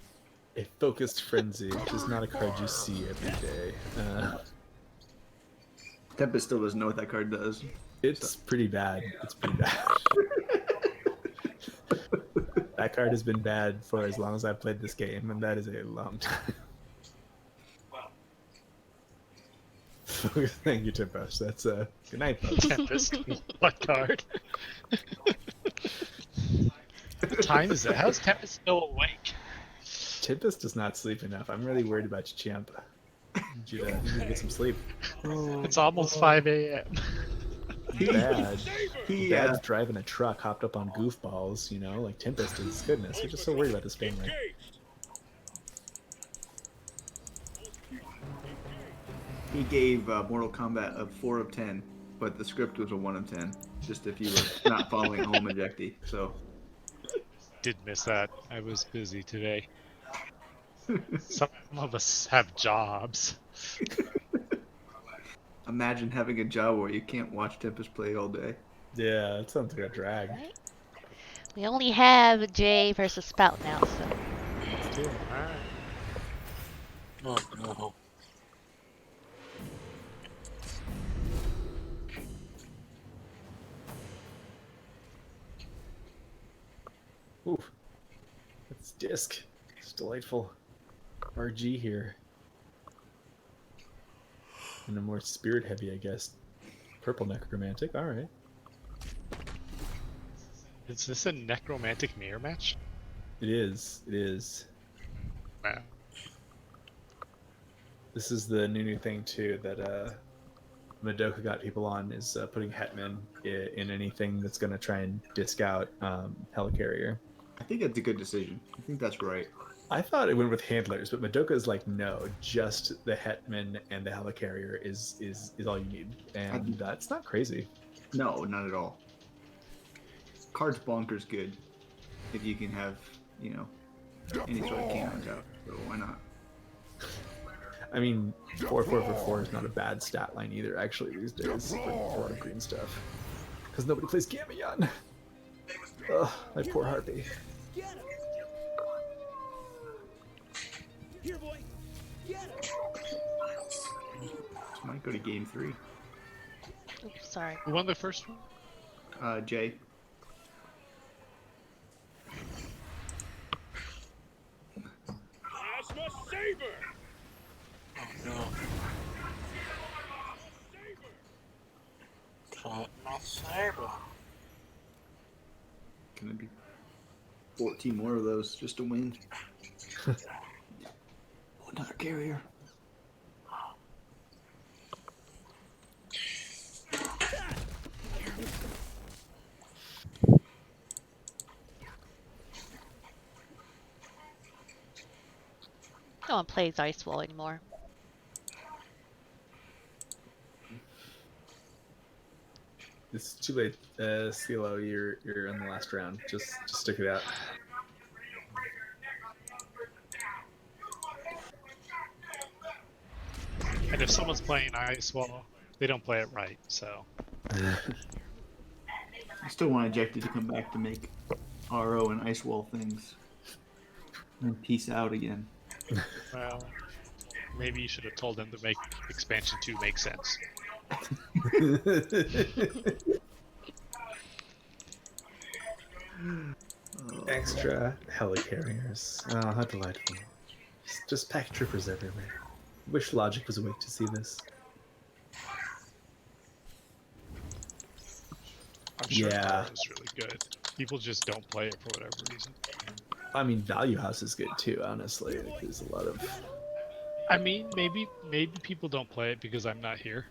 A focused frenzy, which is not a card you see every day. Tempest still doesn't know what that card does. It's pretty bad. It's pretty bad. That card has been bad for as long as I've played this game, and that is a long time. Thank you, Tempest. That's good night, folks. Tempest. What card? What time is it? How's Tempest still awake? Tempest does not sleep enough. I'm really worried about you, Champ. You need to get some sleep. It's almost 5 a.m. Bad. He Bad's driving a truck, hopped up on goofballs, you know, like Tempest is. Goodness, we're just so worried about this family. he gave Mortal Kombat a 4 of 10, but the script was a 1 of 10. Just if you were not following home ejecti. So Did miss that. I was busy today. Some of us have jobs. imagine having a job where you can't watch Tempest play all day. Yeah, that sounds like a drag. We only have Jay versus Spout now, so. Let's do it. Oh, no. Ooh, that's disc. It's delightful. RG here. And a more spirit heavy, I guess. Purple necromantic. All right. Is this a necromantic mirror match? It is. It is. Wow. This is the new thing too that Madoka got people on is putting Hetman in anything that's going to try and disc out Helicarrier. I think that's a good decision. I think that's right. I thought it went with handlers, but Madoka is like, no, just the Hetman and the Helicarrier is all you need, and that's not crazy. No, not at all. Card's bonkers good if you can have, any sort of cannons out. So why not? I mean, 4 for 4 is not a bad stat line either, actually, these days, for a lot of green stuff. Because nobody plays Gamion. Ugh, my poor Harpy. Here, boy. Get him. This might go to game 3. Oops, sorry. Who won the first one? Jay. Oh no. Cut my saber. Gonna be 14 more of those just to win. Oh, another carrier. No one plays Ice Wall anymore. It's too late, CeeLo. You're in the last round. Just stick it out. And if someone's playing Ice Wall, they don't play it right, so. I still want Ejected to come back to make RO and Ice Wall things. And peace out again. Well, maybe you should have told them to make Expansion 2 make sense. Extra helicarriers. Oh, how delightful. Just pack troopers everywhere. Wish Logic was awake to see this. I'm sure Yeah. it's really good. People just don't play it for whatever reason. I mean, Value House is good too, honestly. Like, there's a lot of... I mean, maybe people don't play it because I'm not here.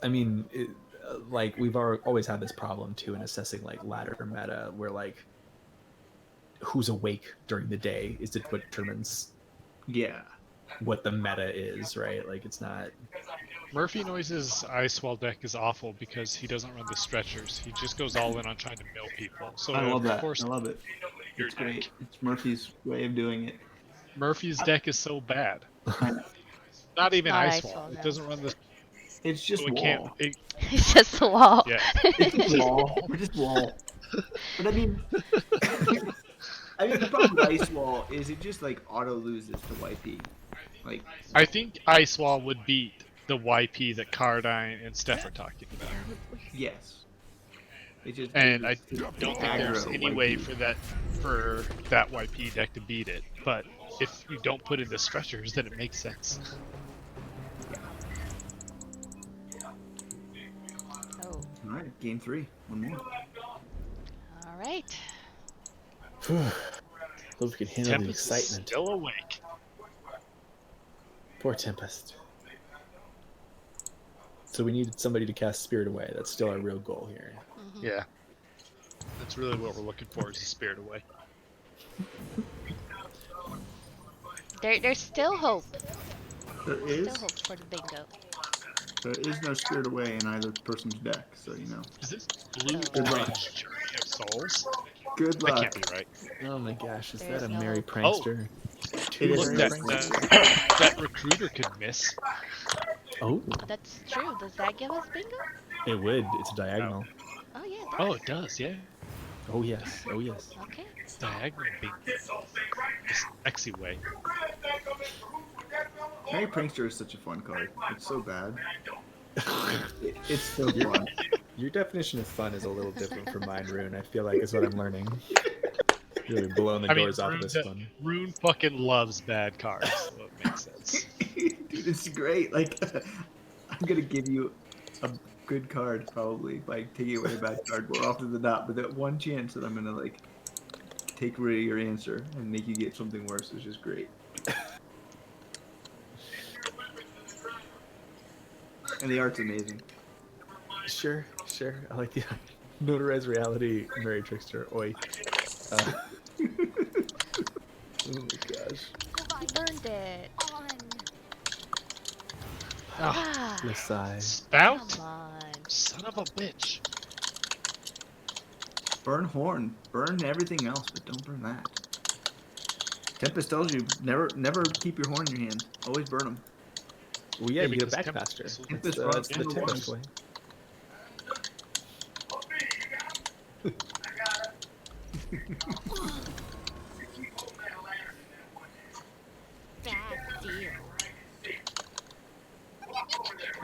I mean, like, we've always had this problem too in assessing, like, ladder meta, where, like, who's awake during the day is what determines what the meta is, right? Like, it's not... Murphy Noise's Ice Wall deck is awful because he doesn't run the stretchers. He just goes all in on trying to mill people. So I love that. Course, I love it. your It's great. deck. It's Murphy's way of doing it. Murphy's deck is so bad. Not even Not Ice Ice Wall. Wall, It no. doesn't run the... It's just so it wall. can't... It's just the wall. Yeah. It's just wall. We're just wall. But I mean, the problem with Ice Wall is it just like auto loses to YP. Like, I think Ice Wall would beat the YP that Cardine and Steph are talking about. yes. It just And I it's don't think there's aggro any YP. way for that YP deck to beat it. But if you don't put in the stretchers, then it makes sense. Oh, All right, game 3. One more. all right. Hope we can handle the Tempest is excitement. still awake. Poor Tempest. So we needed somebody to cast Spirit Away. That's still our real goal here. Yeah. That's really what we're looking for is the Spirit Away. There's still hope. There is Still hope for the bingo. no Spirit Away in either person's deck, so you know. Is this blue Good luck. orange Journey of Souls? Good That luck. can't be right. Oh my gosh, is There's that a no merry hope. prankster? It is Look, a that, prankster. that recruiter could miss. Oh, That's true. Does that give us bingo? it would. It's a diagonal. Oh yeah. It Oh, does. it does, yeah. Oh yes. Oh yes. Okay. Diagonal being this sexy way. Merry Prankster is such a fun card. It's so bad. It's so fun. Your definition of fun is a little different from mine, Rune. I feel like is what I'm learning. Really blowing the doors off of this one. Rune fucking loves bad cards, so it makes sense. Dude, it's great. Like, I'm gonna give you a good card probably by taking away a bad card more often than not. But that one chance that I'm gonna like take away your answer and make you get something worse is just great. And the art's amazing. Sure. I like the notarized reality, Merry Trickster. Oi. Oh my gosh. You burned it. On. Ah, The sigh. Spout? come on. Son of a bitch. Burn Horn. Burn everything else, but don't burn that. Tempest tells you never keep your horn in your hand. Always burn them. Well, yeah, Yeah, you get because a back Tempest faster. is- That's Tempest the runs Tempest into way. Bad deal.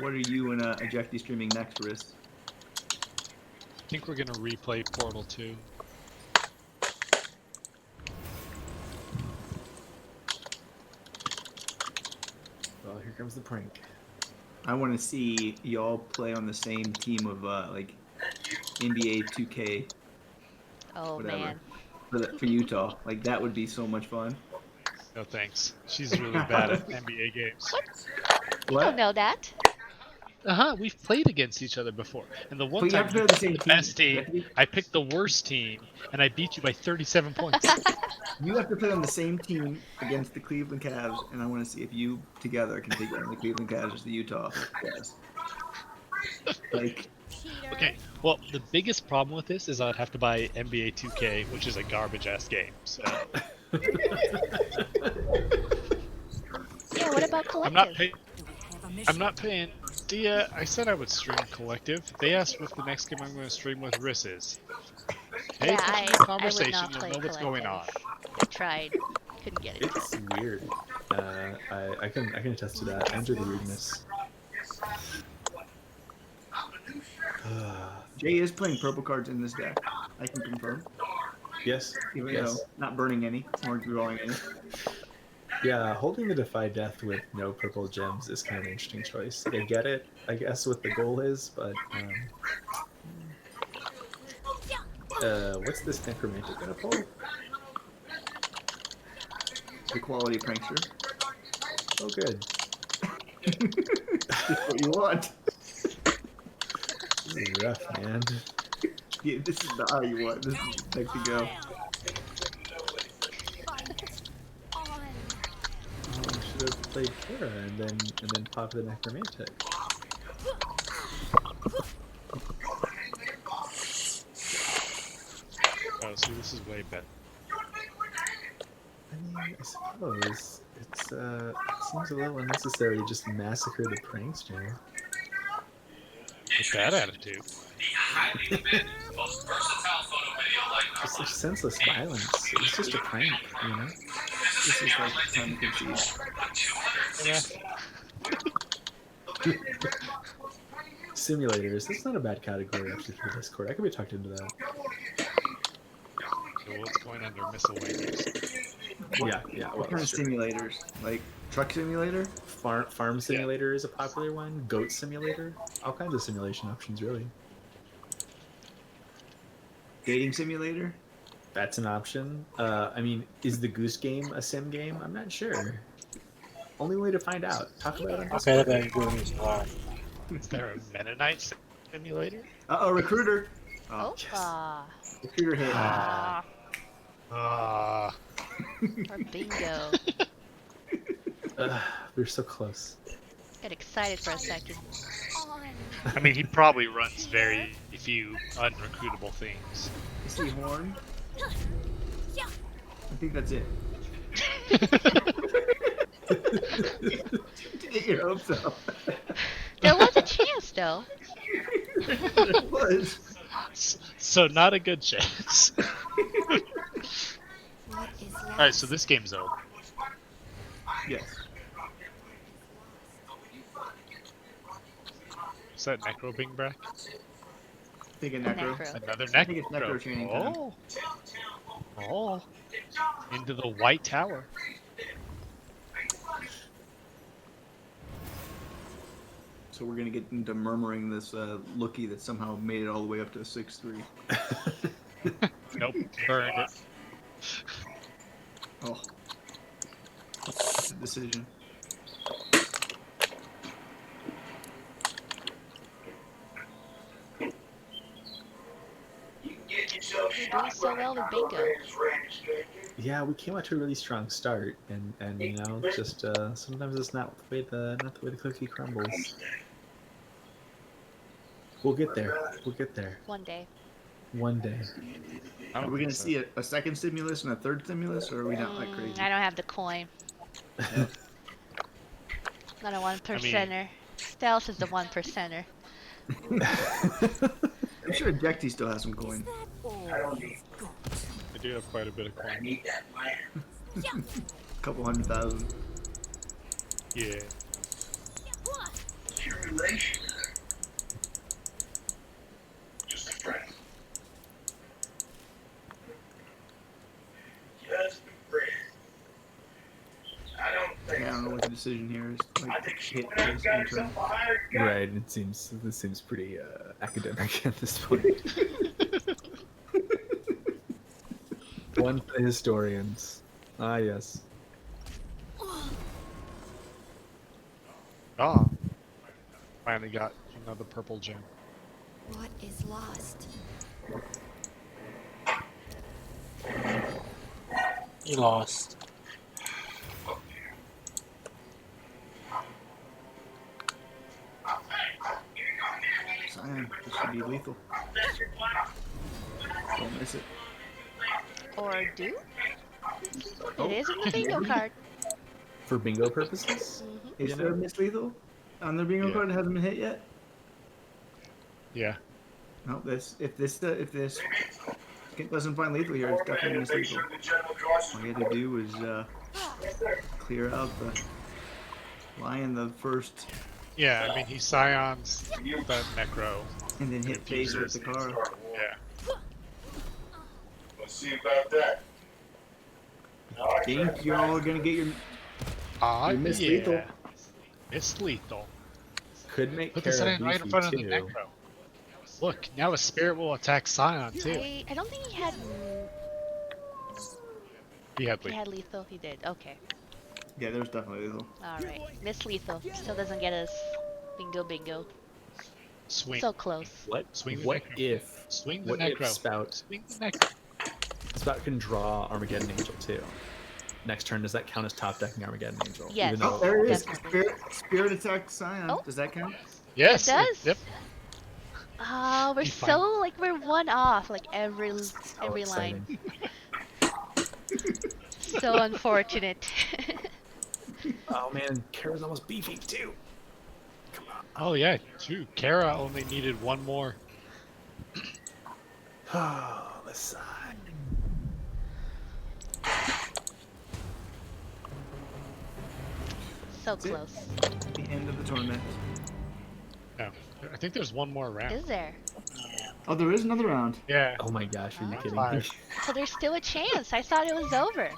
What are you and Ejecty streaming next, Riz? I think we're gonna replay Portal 2. comes the prank. I want to see y'all play on the same team of like NBA 2K, Oh whatever, man. for Utah. Like that would be so much fun. No thanks. She's really bad at NBA games. You don't know that. We've played against each other before. And the one But you have time to you play on the picked same the team. best You team, have to be- I picked the worst team, and I beat you by 37 points. You have to play on the same team against the Cleveland Cavs, and I want to see if you together can take on the Cleveland Cavs versus the Utah Jazz. Like, Cheater. Okay, well, the biggest problem with this is I'd have to buy NBA 2K, which is a garbage-ass game, so... Yeah, what about I'm not collective? paying... I'm not paying... Dia, I said I would stream collective. They asked what the next game I'm going to stream with Riss is. Pay Yeah, attention I to the would conversation, not you'll play know what's going on. collective. I tried. Couldn't get it. It's weird. I can attest to that. I enjoy the weirdness. Jay is playing purple cards in this deck. I can confirm. Yes. Even Yes. though not burning any or drawing any. Yeah, holding the Defy Death with no purple gems is kind of an interesting choice. They get it, I guess, what the goal is, but what's this necromantic gonna pull? The quality prankster. Oh, good. Just what you want. This is rough, man. Yeah, this is the eye you want. This is the deck to go. Oh, I should have played Terra and then pop the necromantic. Oh, see, this is way better. I mean, I suppose it seems a little unnecessary to just massacre the prankster. With that attitude. Just such senseless violence. It's just a prank, you know? This is like time to concede. Simulators. That's not a bad category actually for Discord. I could be talked into that. So what's going under miscellaneous? Yeah. What Well, kind of sure. simulators? Like truck simulator? Farm simulator is a popular one. Goat simulator. All kinds of simulation options, really. Dating simulator? That's an option. I mean, is the Goose Game a sim game? I'm not sure. Only way to find out. Talk about it. Okay, that better good reason why. Is there a Mennonite simulator? Recruiter. Oh, Recruiter hit. or bingo. We're so close. Get excited for a second. I mean, he probably runs very few unrecruitable things. You see horn? I think that's it. Get your hopes up. There was a chance, though. It was. So not a good chance. Alright, so this game's over. Yes. Is that Necro Bing Brack? I think a necro. Another I think it's Necro. necro training time. Oh. Into the White Tower. So we're gonna get into murmuring this lookie that somehow made it all the way up to a 6-3. Nope, burned it. Oh. That's a decision. You're doing so well with bingo. Yeah, we came out to a really strong start, and you know, just sometimes it's not the way the cookie crumbles. We'll get there. We'll get there. One day. One day. Are we gonna see a second stimulus and a third stimulus, or are we not that crazy? I don't have the coin. Not a 1%er. Stealth is the 1%er. I'm sure Ejecti still has some coin. I do have quite a bit of coin. A couple 100,000. Yeah. Your relation. Just a friend. Just a friend. I don't think Yeah, I don't know so. what to decision here is like hit this intro. Right. This seems pretty academic at this point. One for the historians. Ah, yes. Ah, finally got another purple gem. What is lost? You lost. Scion, this should be lethal. Don't miss it. Or do? Oh. It is in the bingo card. For bingo purposes? Mm-hmm. Is You there a know? miss lethal on their bingo Yeah. card that hasn't been hit yet? Yeah. No, if this doesn't find lethal here, it's definitely miss lethal. All you had to do was clear out the lion the first, Yeah, I mean, he scions the Necro. and then hit face with the car. Yeah. Let's see about that. Think you're all gonna get your Ah, You missed yeah. lethal. Missed lethal. Could make Put the Kara Scion right in beefy front of the too. Necro. Look, now a spirit will attack Scion too. I don't think he had. He had He lethal. had lethal. He did. Okay. Yeah, there's definitely lethal. All right. Miss lethal. Still doesn't get us. Bingo, bingo. Swing. So close. What? Swing the What Necro. if? Swing the What if Necro. Spout? Swing the Necro. Spout can draw Armageddon Angel too. Next turn, does that count as top decking Armageddon Angel? Yes. Even Oh, though there it is. Definitely. Spirit attack Scion. Oh. Does that count? Yes. It does? Yep. Oh, we're You so find- like we're one off like every how line. exciting. So unfortunate. Oh man, Kara's almost beefy too. Oh yeah, true. Kara only needed one more. Oh, the side. So That's it. close. The end of the tournament. No, I think there's one more round. Is there? Oh, there is another round. Yeah. Oh my gosh, are you kidding me? Five. So there's still a chance. I thought it was over.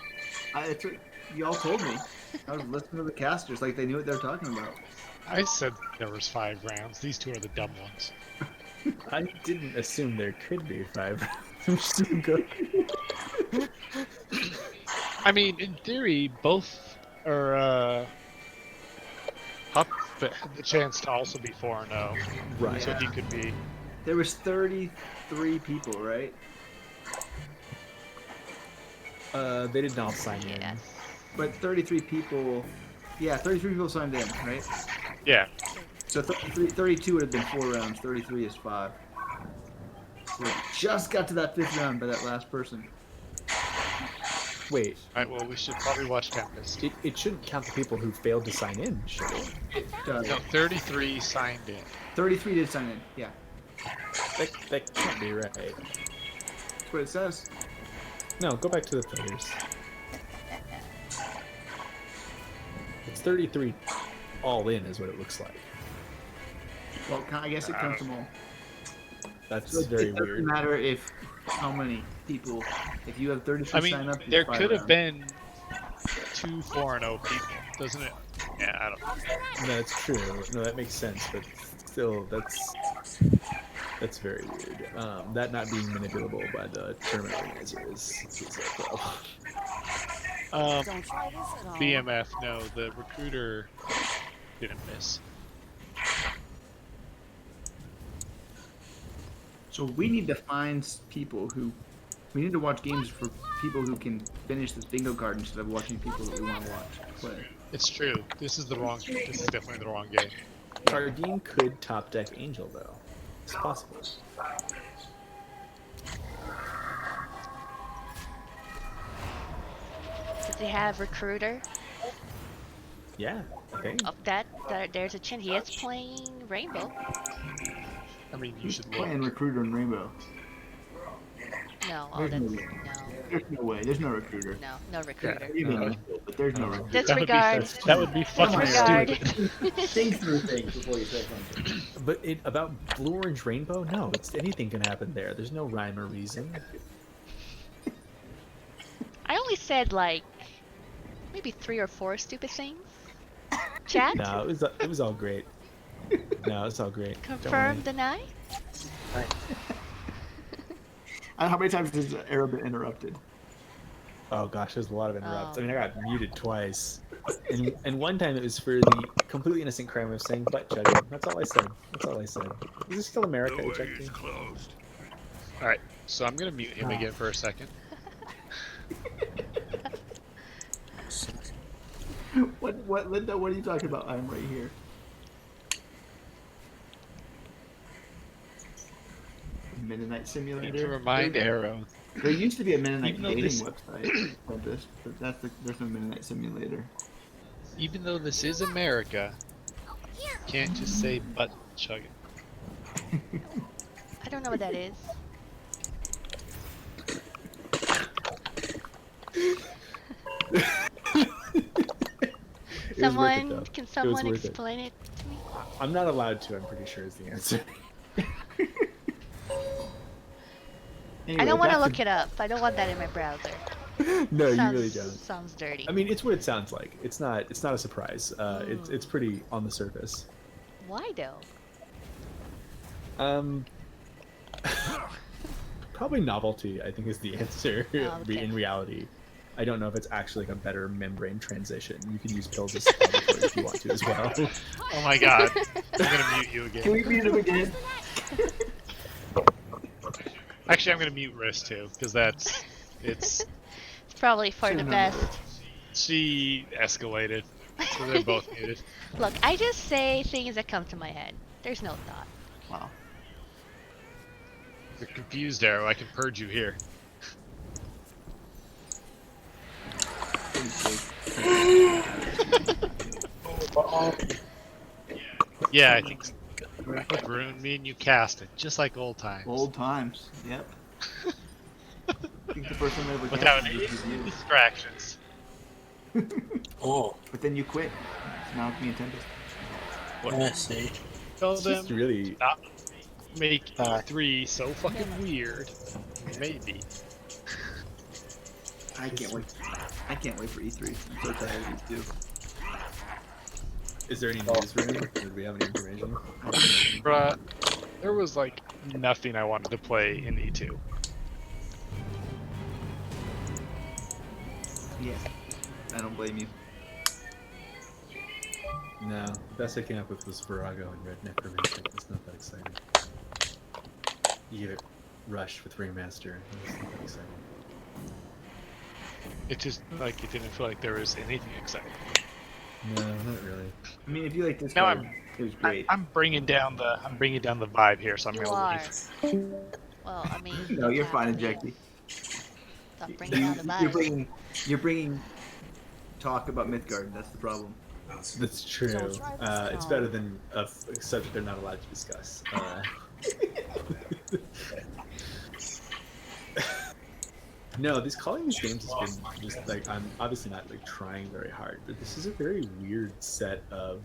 It's what y'all told me. I was listening to the casters like they knew what they were talking about. I said there was 5 rounds. These 2 are the dumb ones. I didn't assume there could be 5. I'm just gonna go. I mean, in theory, both are up, but have the chance to also be 4-0. Right. So he could be. There was 33 people, right? They did not sign in. Yes. But 33 people. Yeah, 33 people signed in, right? Yeah. So 32 would have been 4 rounds. 33 is 5. We just got to that 5th round by that last person. Wait, Alright, well, we should probably watch Tempest. it shouldn't count the people who failed to sign in, should it? No, 33 signed in. 33 did sign in. Yeah, That can't be right. that's what it says. No, go back to the players. It's 33 all in is what it looks like. Well, I guess it counts them all. That's So very it doesn't weird. matter if how many people. If you have 33 I mean, sign up, it's there 5 could have rounds. been 2 4-0 people, doesn't it? Yeah, I don't know. No, that's true. No, that makes sense, but still, that's very weird. That not being manipulable by the tournament organizer is a problem. Don't try this at all. BMF, no, the recruiter didn't miss. So we need to find people who. We need to watch games for people who can finish this bingo card instead of watching people that we want to watch play. It's true. This is definitely the wrong game. Jardine could top deck Angel though. It's possible. Does he have recruiter? Yeah, I think. Of there's a chin. He is playing Rainbow. I mean, you Who's should playing look. Recruiter and Rainbow? No, oh, There's that's no way. no, There's no way. There's no Recruiter. no recruiter. Maybe but there's no Recruiter. Disregard. That would be fucking Disregard. stupid. Think through things before you say something. But about Blue Orange Rainbow, no, anything can happen there. There's no rhyme or reason. I only said like maybe 3 or 4 stupid things. Chat? No, it was all great. No, it's all great. Don't Confirm, worry. deny? How many times has Arrow been interrupted? Oh gosh, there's a lot of interrupts. Oh. I mean, I got muted twice, and one time it was for the completely innocent crime of saying butt chugging. That's all I said. That's all I said. Is this still America ejecting? Alright, so I'm gonna mute him again for a second. What, Linda? What are you talking about? I'm right here. Mennonite Simulator. Need to remind Arrow. There used to be a Mennonite Even though dating this- website called this, but there's no Mennonite Simulator. Even though this is America, can't just say butt chugging. I don't know what that is. It was worth it, Someone, though. can It was someone worth it. explain it to me? I'm not allowed to. I'm pretty sure is the answer. I don't want to look it up. I don't want that in my browser. No, you Sounds- really don't. Sounds dirty. I mean, it's what it sounds like. It's not a surprise. It's pretty on the surface. Why though? Probably novelty, I think, is the answer. Oh, okay. In reality, I don't know if it's actually like a better membrane transition. You can use pills as suppository if you want to as well. Oh my god. I'm gonna mute you again. Can we mute him again? Actually, I'm gonna mute Wrist too, because it's It's probably for the best. she escalated, so they're both muted. Look, I just say things that come to my head. There's no thought. Wow. You're confused, Arrow. I can purge you here. Yeah, I think Rune, me and you cast it, just like old times. Old times. Yep. I think the first time I ever Without casted any was with you. distractions. Oh, But then you quit. So now it's me and Tempest. I see. Tell It's them just really not make E3 so fucking weird. Maybe. I can't wait. I can't wait for E3. I'm so tired of these two. Is there any news, Rooney? Do we have any information? Bruh, there was like nothing I wanted to play in E2. Yeah. I don't blame you. No, the best I came up with was Virago and Red Necromancer. It's not that exciting. You give it Rush with Ringmaster. It's not that exciting. It just like it didn't feel like there was anything exciting. No, not really. I mean, if you like this Now card, it was great. I'm bringing down the vibe here, so I'm You gonna are. leave. Well, I mean. No, you're yeah, fine, I mean, Jackie. Stop bringing down the You're vibe. bringing talk about Mythgard. That's the problem. That's true. It's better than a subject they're not allowed to discuss. No, calling these games has been just like, I'm obviously not like trying very hard, but this is a very weird set of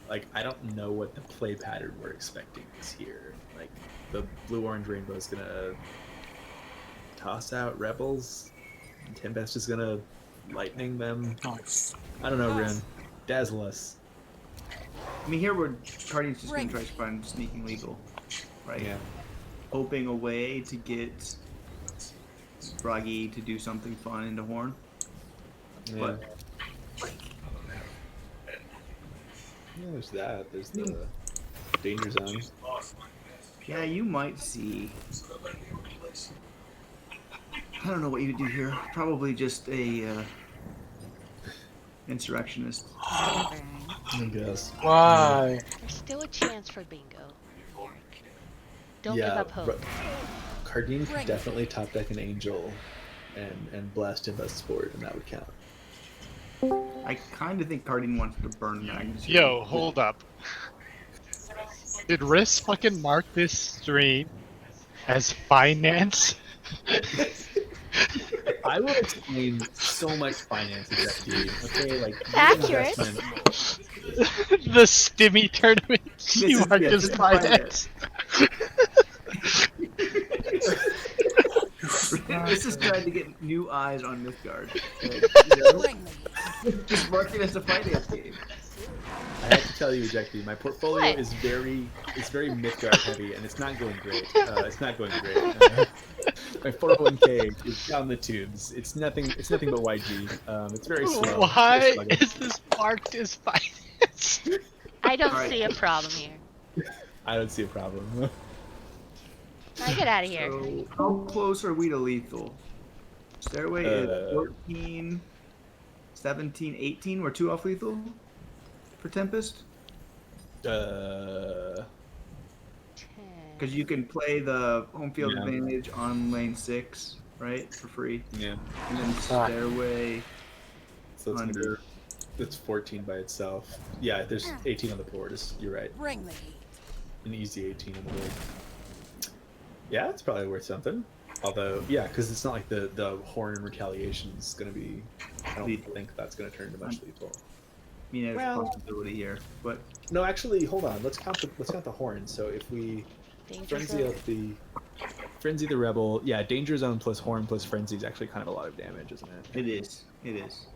like, I don't know what the play pattern we're expecting this year. Like the blue orange rainbow is gonna toss out rebels, and Tempest is gonna lightning them. I don't know, Rin. Dazzle us. I mean, here we're Guardian's just gonna try to find sneaking legal, right? Yeah. Hoping a way to get Froggy to do something fun into Horn. Yeah. But Yeah, there's that. There's the danger zone. yeah, you might see. I don't know what you would do here. Probably just a insurrectionist. I guess. Why? There's still a chance for bingo. Don't Yeah, give up hope. Cardine could definitely top deck an angel and blast him as sport, and that would count. I kind of think Cardine wants to burn Magnus. Yo, hold up. Did Riss fucking mark this stream as finance? I will explain so much finance exactly. Okay, like Accurate. The Stimmy tournament she This is- marked yeah, as this is finance. It's just trying to get new eyes on Mythgard. Just market as a finance game. I have to tell you, Ejecti, my portfolio What? is very Mythgard heavy, and it's not going great. It's not going great. My 401k is down the tubes. It's nothing but YG. It's very slow. Why Very is this marked as finance? I don't Alright. see a problem here. I don't see a problem. Alright, get out of here. So, how close are we to lethal? Stairway is 14, 17, 18. We're 2 off lethal for Tempest. Because you can play the home field advantage on lane 6, right, for free. Yeah. And then Stairway So it's under. It's 14 by itself. Yeah, there's 18 on the board. You're right. Bring the heat. An easy 18 on the board. Yeah, it's probably worth something. Although, yeah, because it's not like the horn and retaliation is going to be. I don't think that's going to turn into much lethal. I mean, there's a possibility here, but no, actually, hold on. Let's count the horn. So if we frenzy the rebel, yeah, danger zone plus horn plus frenzy is actually kind of a lot of damage, isn't it? It is. It is.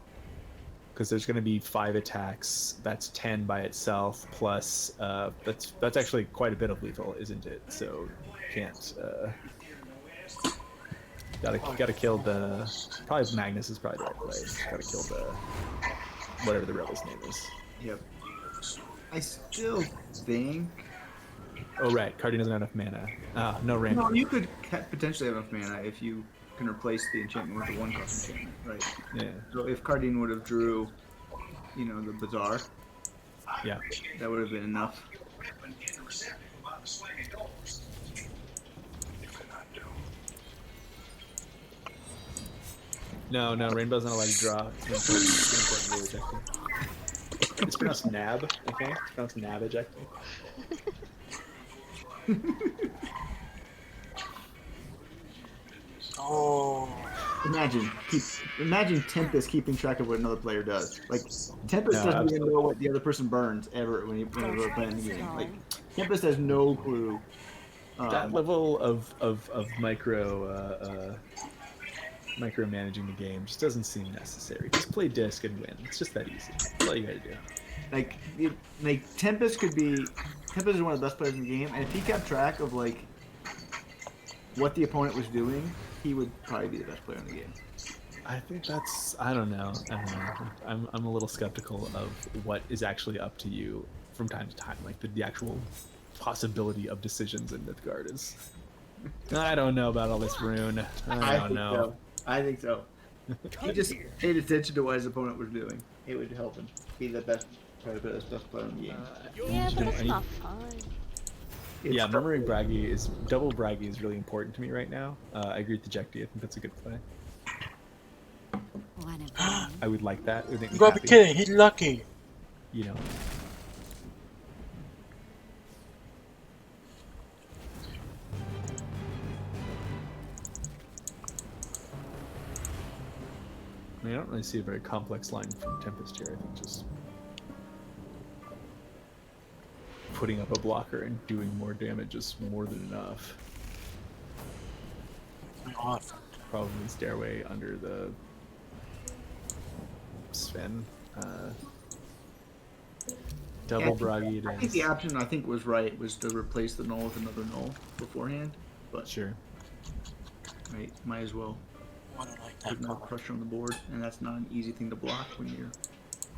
Because there's going to be 5 attacks. That's 10 by itself. Plus, that's actually quite a bit of lethal, isn't it? So can't. Gotta kill the. Probably Magnus is probably the right play. Gotta kill the whatever the rebel's name is. Yep. I still think. Oh right, Cardi doesn't have enough mana. No rain. No, you could potentially have enough mana if you can replace the enchantment with the 1-cost enchantment, right? Yeah. So if Cardine would have drew, the Bazaar, yeah, that would have been enough. No, Rainbow's not allowed to draw. It's important rule ejecting. It's pronounced nab, okay? It's pronounced nab ejecting. Oh. Imagine Tempest keeping track of what another player does. Like Tempest doesn't even know what the other person burns ever whenever they're playing the game. Like Tempest has no clue. That level of micromanaging the game just doesn't seem necessary. Just play disc and win. It's just that easy. That's all you gotta do. Tempest is one of the best players in the game, and if he kept track of what the opponent was doing, he would probably be the best player in the game. I think I don't know. I'm a little skeptical of what is actually up to you from time to time. Like the actual possibility of decisions in Mythgard is. I don't know about all this rune. I don't know. I think so. He just paid attention to what his opponent was doing. It would help him be the best player in the game. Yeah, but it's not fun. Yeah, memory double braggy is really important to me right now. I agree with the Jekti. I think that's a good play. I would like that. It would make me You gotta be happy. kidding, he's lucky. You know. I mean, I don't really see a very complex line from Tempest here. I think just putting up a blocker and doing more damage is more than enough. Off. Probably Stairway under the Sven. Double braggy it I is. think the option was right was to replace the null with another null beforehand, but sure. Right, might as well. I don't like Put that more card. pressure on the board, and that's not an easy thing to block when you're.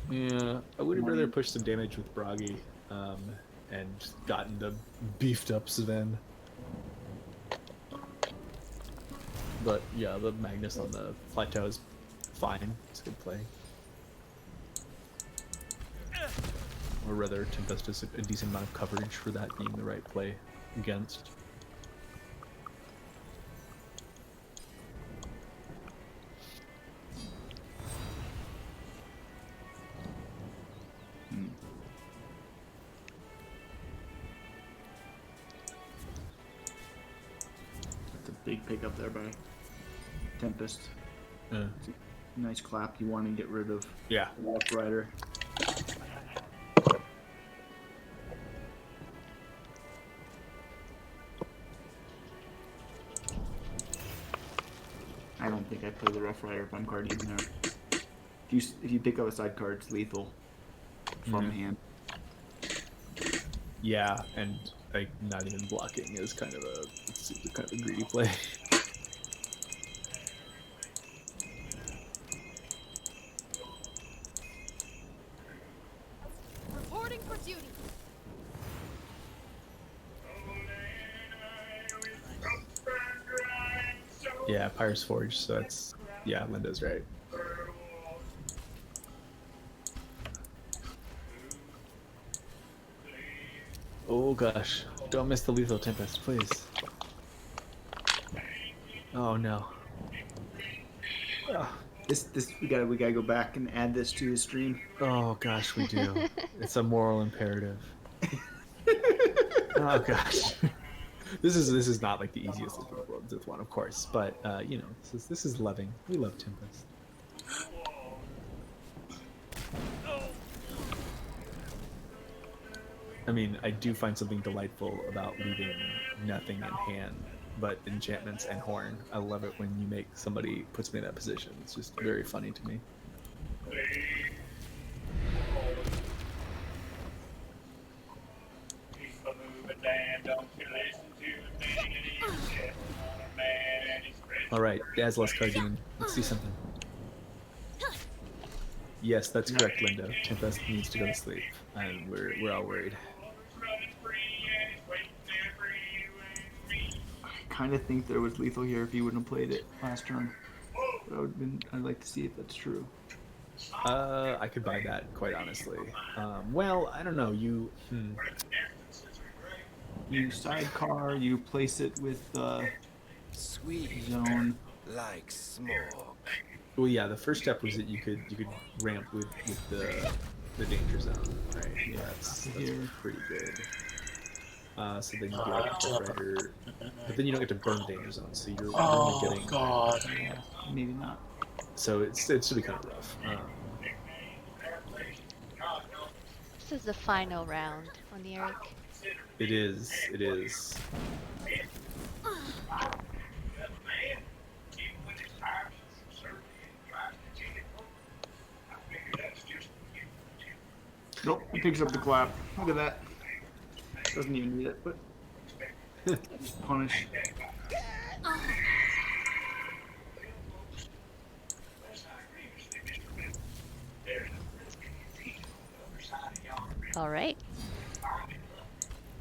Yeah, I would have rather pushed some damage with Bragi, and gotten the beefed up Sven. But yeah, the Magnus on the plateau is fine. It's a good play. Or rather, Tempest is a decent amount of coverage for that being the right play against. That's a big pick up there by Tempest. Yeah. Nice clap. You want to get rid of Yeah. Left Rider. think I play the Rough Rider if I'm card even there. If you pick up a side card, it's lethal from hand. Yeah, and like not even blocking is kind of a greedy play. Reporting for duty. Yeah, Pyre's Forge, so that's Linda's right. Oh gosh, don't miss the Lethal Tempest, please. Oh no. This we gotta go back and add this to the stream. Oh gosh, we do. It's a moral imperative. Oh gosh. This is not like the easiest of the world with one, of course, but you know, this is loving. We love Tempest. I mean, I do find something delightful about leaving nothing in hand but enchantments and horn. I love it when you make somebody puts me in that position. It's just very funny to me. All right, Dazla's card game. Let's see something. Yes, that's correct, Linda. Tempest needs to go to sleep, and we're all worried. I kind of think there was lethal here if he wouldn't have played it last turn. But I'd like to see if that's true. I could buy that, quite honestly. Well, I don't know. You sidecar, you place it with Sweet zone. like smoke. Well, yeah. The first step was that you could ramp with the danger zone, right? Yeah, that's pretty good. So then you get Rider, but then you don't get to burn danger zone, so you're only getting. God. Maybe not. So it should be kind of rough. This is the final round on the Eric. It is. It is. Nope, he picks up the clap. Look at that. Doesn't even need it, but just punish. All right.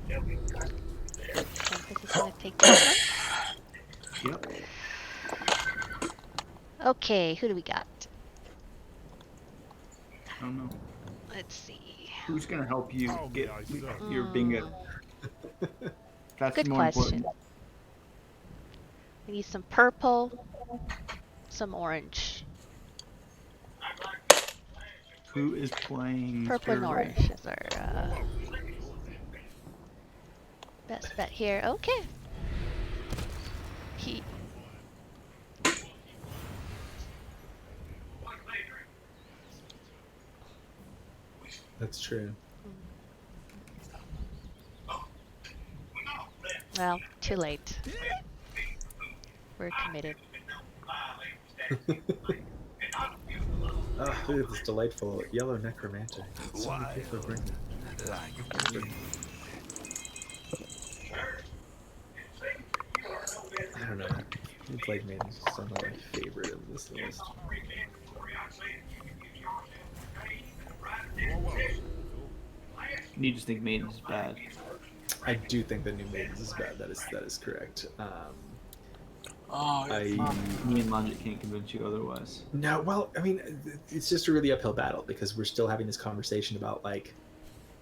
Tempest is gonna take this one. Yep. Okay, who do we got? I don't know. Let's see. Who's gonna help you get your bingo? That's Good more question. important. We need some purple, some orange. Who is playing? Purple and orange is our best bet here. Okay. That's true. Well, too late. We're committed. Oh, look at this delightful yellow necromancer. So many people bring that. I don't know. Plague Maiden is some of my favorite of this list. You just think Maiden's is bad. I do think the new Maidens is bad. That is correct. Me and Logic can't convince you otherwise. No, well, I mean, it's just a really uphill battle because we're still having this conversation about like,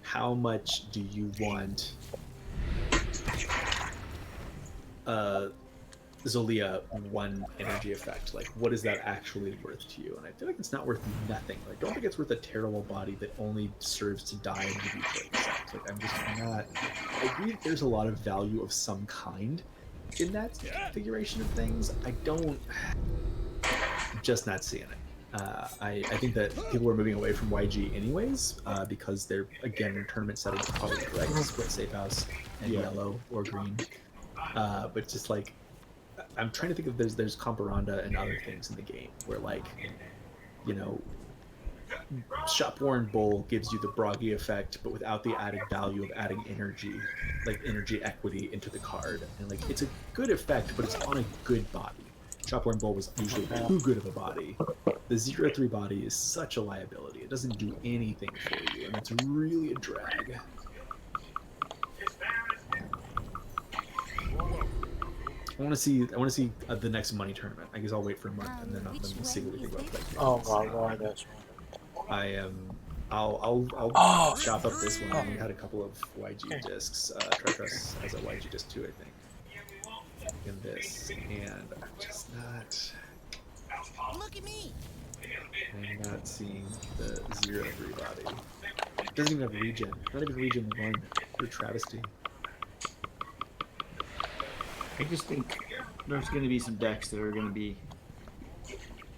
how much do you want Zolia one energy effect? Like, what is that actually worth to you? And I feel like it's not worth nothing. Like, I don't think it's worth a terrible body that only serves to die and give you plague effects. Like, I'm just not. I agree that there's a lot of value of some kind in that configuration of things. I'm just not seeing it. I think that people are moving away from YG anyways, because they're, again, in tournament settings, probably correct. Split safe house and yellow or green. But just like, I'm trying to think of there's Comparanda and other things in the game where like, you know, Shopworn Bull gives you the Broggy effect, but without the added value of adding energy, like energy equity into the card. And like it's a good effect, but it's on a good body. Shopworn Bull was usually too good of a body. The 0-3 body is such a liability. It doesn't do anything for you, and it's really a drag. I want to see the next money tournament. I guess I'll wait for a month and then we'll see what we think about playing. Oh god, why this one? I am. I'll chop up this one. We had a couple of YG discs. Tricross has a YG disc too, I think. In this, and I'm just not. Look at me. I'm not seeing the 0-3 body. It doesn't even have regen. Not even regen 1. What a travesty. I just think there's going to be some decks that are going to be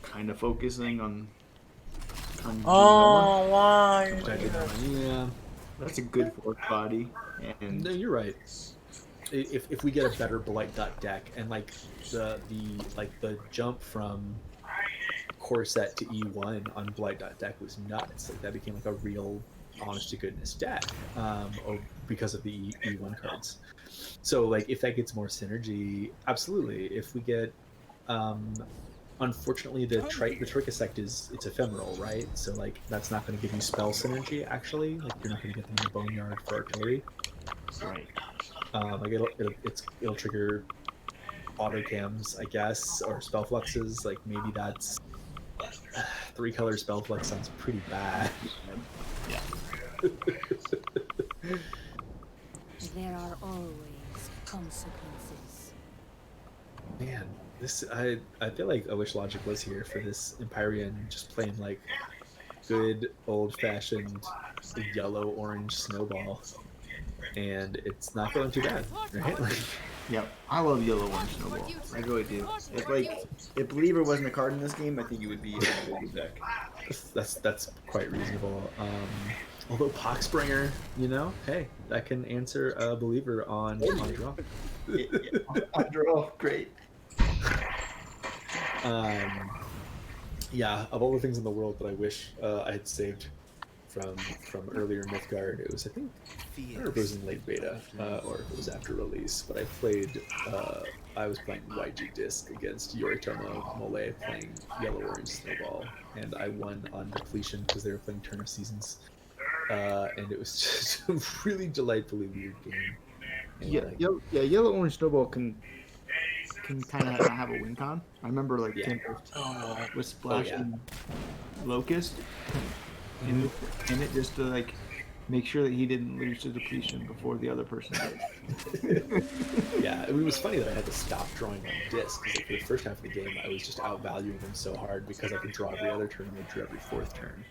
kind of focusing on. Oh, why? Yeah, that's a good fourth body. And no, you're right. If we get a better Blight Dot deck and like the jump from core set to E1 on Blight Dot deck was nuts. Like that became like a real honest to goodness deck because of the E1 cards. So like if that gets more synergy, absolutely. If we get unfortunately the trick effect it's ephemeral, right? So like that's not going to give you spell synergy actually. Like you're not going to get them in the boneyard for artillery. Right. Like it'll trigger auto cams, I guess, or spell fluxes. Like maybe that's 3-color spell flux sounds pretty bad. Yeah. There are always consequences. Man, I feel like I wish Logic was here for this Empyrean, just playing like good old fashioned yellow orange snowball, and it's not going too bad, right? Like, yep, I love yellow orange snowball. I really do. If Believer wasn't a card in this game, I think it would be a really good deck. That's quite reasonable. Although Poxbringer, you know, hey, that can answer a Believer on draw. On draw, great. Yeah, of all the things in the world that I wish I had saved from earlier Mythgard, it was, I think, I don't know if it was in late beta or if it was after release, but I was playing YG Disc against Yoritomo Mole playing Yellow Orange Snowball, and I won on depletion because they were playing Turn of Seasons, and it was just a really delightfully weird game. And Yellow Orange Snowball can kind of have a win con. I remember like Tempest with splashing Locust in it just to like make sure that he didn't lose to depletion before the other person did. Yeah, it was funny that I had to stop drawing on disc because like, for the first half of the game I was just outvaluing them so hard because I could draw every other turn and they drew every fourth turn.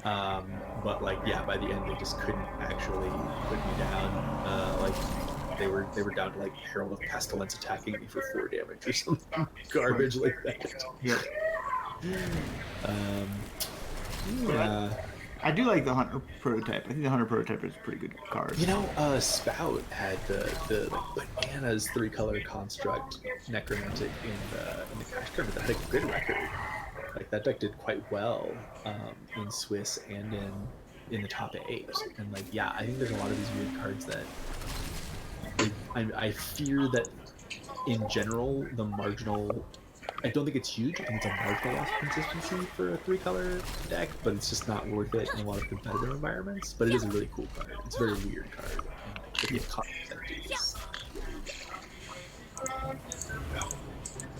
But like by the end they just couldn't actually put me down. Like they were down to like Herald of Pestilence attacking me for 4 damage or something garbage like that. Yeah. Yeah. I do like the Hunter prototype. I think the Hunter prototype is a pretty good card. You know, Spout had the like bananas 3-color construct necromantic in the cash tournament that had a good record. Like that deck did quite well in Swiss and in the top 8. And like I think there's a lot of these weird cards that I fear that in general the marginal. I don't think it's huge. I think it's a marginal loss of consistency for a 3-color deck, but it's just not worth it in a lot of competitive environments. But it is a really cool card. It's a very weird card.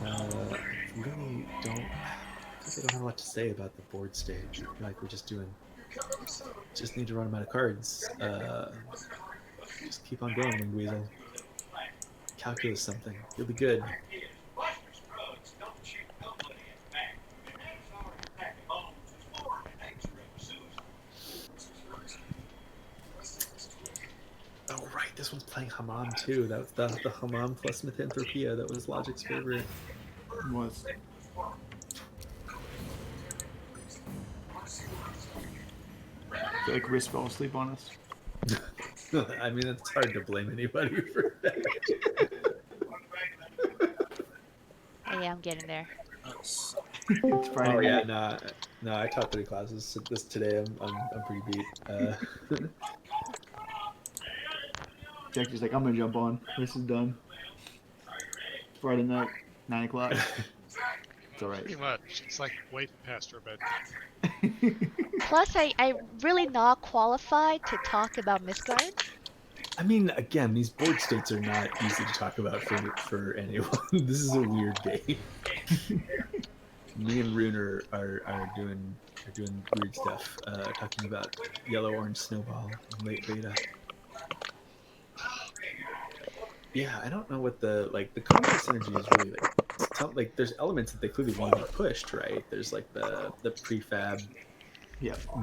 And like, really don't. I don't have a lot to say about the board stage. I feel like we're just need to run them out of cards. Just keep on going, Wing Weasel. Calculus something. You'll be good. Oh right, this one's playing Hammam too. That was the Hammam plus Mythanthropia. That was Logic's favorite. Was. I feel like Risk fell asleep on us. I mean, it's hard to blame anybody for that. Yeah, I'm getting there. Yes. It's Friday Oh yeah, night. no, I taught 3 classes this today. I'm pretty beat. Jack just like, I'm gonna jump on. This is done. It's Friday night, 9 o'clock. It's all right. Pretty much. It's like way past your bed. Plus, I really not qualified to talk about Mythgard. I mean, again, these board states are not easy to talk about for anyone. This is a weird game. Me and Rune are doing weird stuff, talking about yellow orange snowball in late beta. Yeah, I don't know what the conflict synergy is really like. There's elements that they clearly want to be pushed, right? There's like the prefab,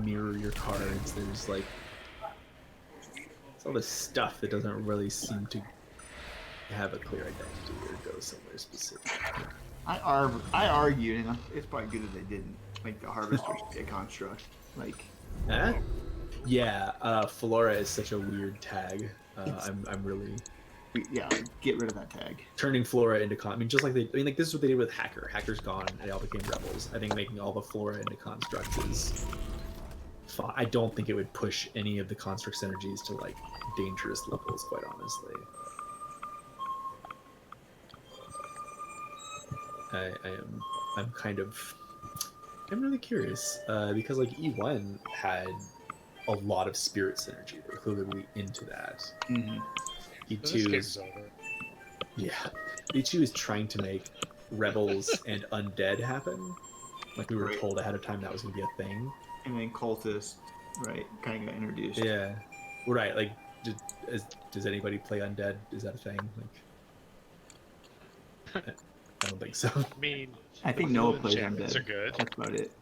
mirror your cards. There's like all this stuff that doesn't really seem to have a clear identity or go somewhere specific. I argued, and it's probably good that they didn't. Like the harvester should be a construct. Like, yeah, Flora is such a weird tag. I'm really get rid of that tag. Turning Flora into I mean, just like this is what they did with Hacker. Hacker's gone, and they all became rebels. I think making all the Flora into constructs is fine. I don't think it would push any of the construct synergies to like dangerous levels, quite honestly. I'm really curious because like E1 had a lot of spirit synergy. They're clearly into that. Mm-hmm. E2 is over. Yeah, E2 is trying to make rebels and undead happen. Like we were told ahead of time that was going to be a thing. And then cultist, right? Kind of got introduced. Yeah, right. Like, does anybody play undead? Is that a thing? Like, I don't think so. I mean, I think Noah plays enchantments undead. are good. That's about it.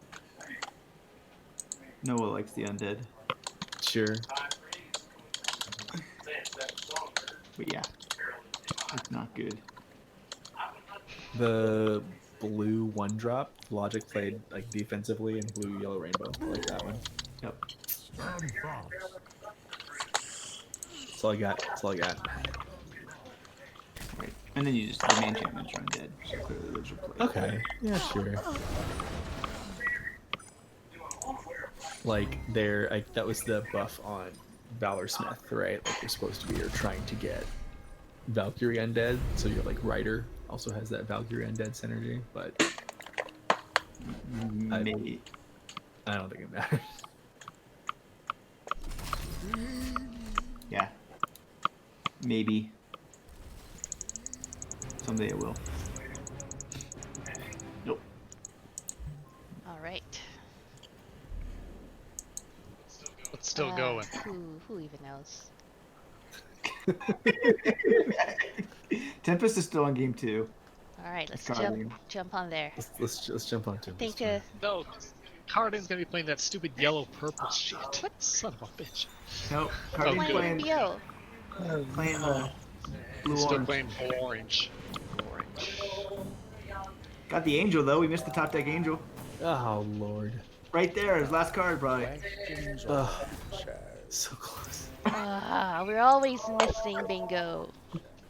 Noah likes the undead. Sure. But yeah, it's not good. The blue 1-drop Logic played like defensively and blue yellow rainbow. I like that one. Yep. That's all I got. That's all I got. Right. And then you just the main enchantments are undead. So clearly those are played. Okay. Yeah, sure. Like that was the buff on Valor Smith, right? Like you're supposed to be trying to get Valkyrie undead, so you're like Rider also has that Valkyrie undead synergy, but Maybe. I don't think it matters. Yeah. Maybe. Someday it will. Nope. All right. It's still going. Who even knows? Tempest is still on game 2. All right, let's Carding. jump on there. Let's jump on Tempest. Think No, Cardin's gonna be playing that stupid yellow purple shit. What son of a bitch? Nope. Oh, Carding's good. playing BO. blue Still orange. playing orange. Got the angel though. We missed the top deck angel. Oh lord. Right there, his last card probably. Oh, so close. We're always missing bingo.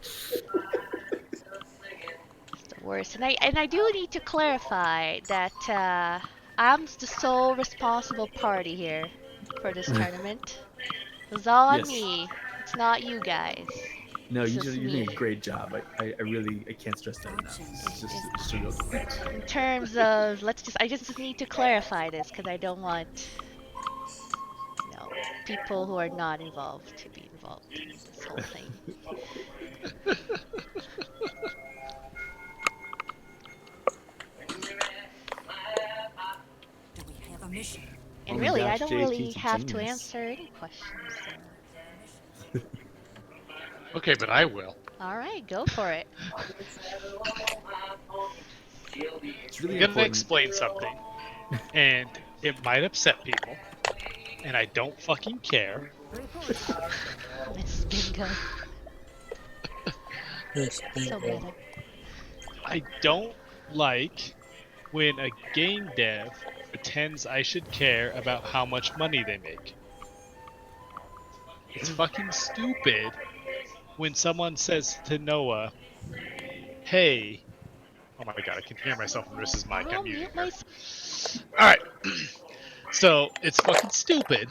It's the worst. And I do need to clarify that I'm the sole responsible party here for this tournament. It was all on me. It's not you guys. No, It's you're just doing me. a great job. I really can't stress that enough. It's just a real complaint. In terms of, I just need to clarify this because I don't want, people who are not involved to be involved in this whole thing. Do we have a mission? And Oh my really, I gosh, don't JP's really a have to genius. answer any questions. Okay, but I will. All right, go for it. It's really I'm gonna important. explain something, and it might upset people, and I don't fucking care. Miss Bingo. Yes, So bingo. meta. I don't like when a game dev pretends I should care about how much money they make. It's fucking stupid when someone says to Noah, hey, Oh my god, I can hear myself in Marissa's mic. I'll I'm muting mute her. myself. Alright. So, it's fucking stupid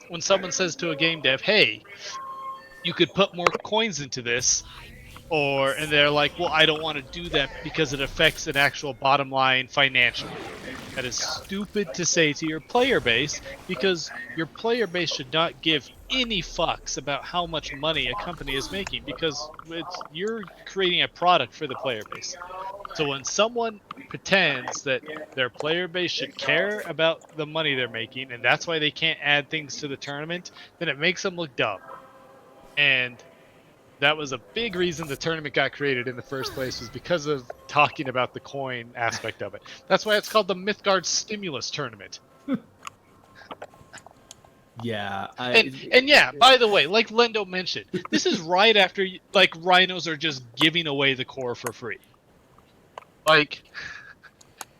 when someone says to a game dev, hey, you could put more coins into this, and they're like, well, I don't want to do that because it affects an actual bottom line financially. That is stupid to say to your player base, because your player base should not give any fucks about how much money a company is making, because you're creating a product for the player base. So when someone pretends that their player base should care about the money they're making, and that's why they can't add things to the tournament, then it makes them look dumb. And that was a big reason the tournament got created in the first place, was because of talking about the coin aspect of it. That's why it's called the Mythgard Stimulus Tournament. Yeah. And yeah, by the way, like Lendo mentioned, this is right after like rhinos are just giving away the core for free. Like,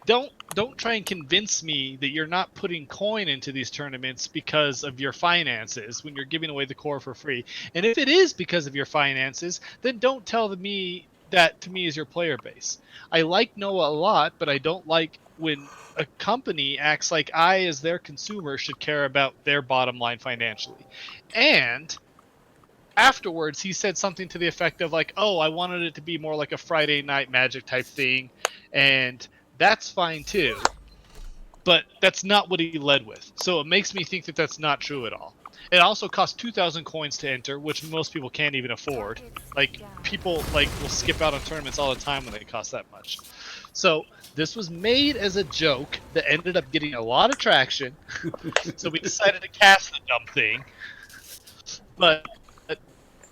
don't try and convince me that you're not putting coin into these tournaments because of your finances when you're giving away the core for free. And if it is because of your finances, then don't tell me that to me as your player base. I like Noah a lot, but I don't like when a company acts like I, as their consumer, should care about their bottom line financially. And afterwards, he said something to the effect of like, oh, I wanted it to be more like a Friday Night Magic type thing, and that's fine too, but that's not what he led with. So it makes me think that that's not true at all. It also costs 2,000 coins to enter, which most people can't even afford. Like, people like will skip out on tournaments all the time when they cost that much. So this was made as a joke that ended up getting a lot of traction. So we decided to cast the dumb thing. But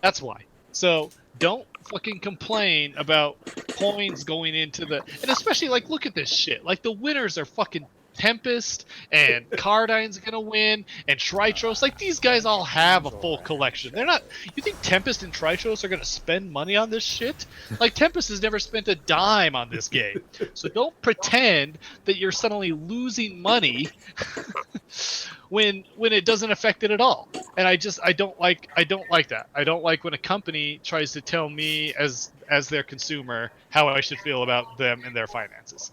that's why. So don't fucking complain about coins going into the, and especially like, look at this shit. Like, the winners are fucking Tempest, and Cardine's gonna win, and Tritros. Like, these guys all have a full collection. They're not. You think Tempest and Tritros are gonna spend money on this shit? Like, Tempest has never spent a dime on this game. So don't pretend that you're suddenly losing money when it doesn't affect it at all. And I don't like that. I don't like when a company tries to tell me as their consumer how I should feel about them and their finances.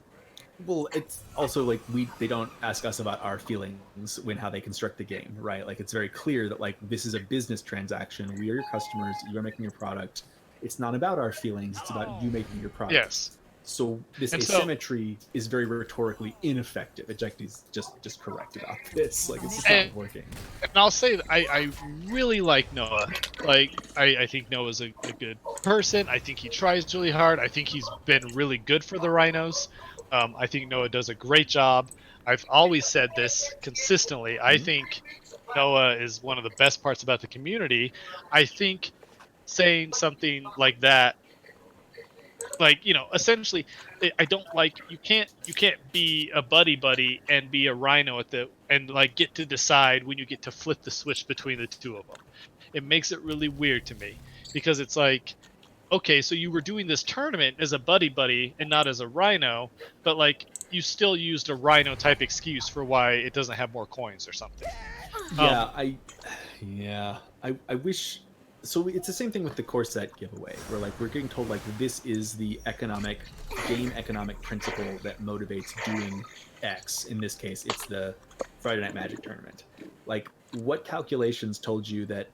Well, it's also like they don't ask us about our feelings when how they construct the game, right? Like, it's very clear that like this is a business transaction. We are your customers. You are making your product. It's not about our feelings. It's about you making your product. Yes. So this asymmetry is very rhetorically ineffective. Ejecti's just correct about this. Like, it's just not working. And I'll say that I really like Noah. Like, I think Noah's a good person. I think he tries really hard. I think he's been really good for the Rhinos. I think Noah does a great job. I've always said this consistently. I think Noah is one of the best parts about the community. I think saying something like that, like, you know, essentially, I don't like, you can't be a buddy and be a rhino and like get to decide when you get to flip the switch between the two of them. It makes it really weird to me, because it's like, okay, so you were doing this tournament as a buddy and not as a rhino, but like, you still used a rhino type excuse for why it doesn't have more coins or something. I wish. So it's the same thing with the core set giveaway, where like we're getting told like this is the game economic principle that motivates doing X. In this case, it's the Friday Night Magic tournament. Like, what calculations told you that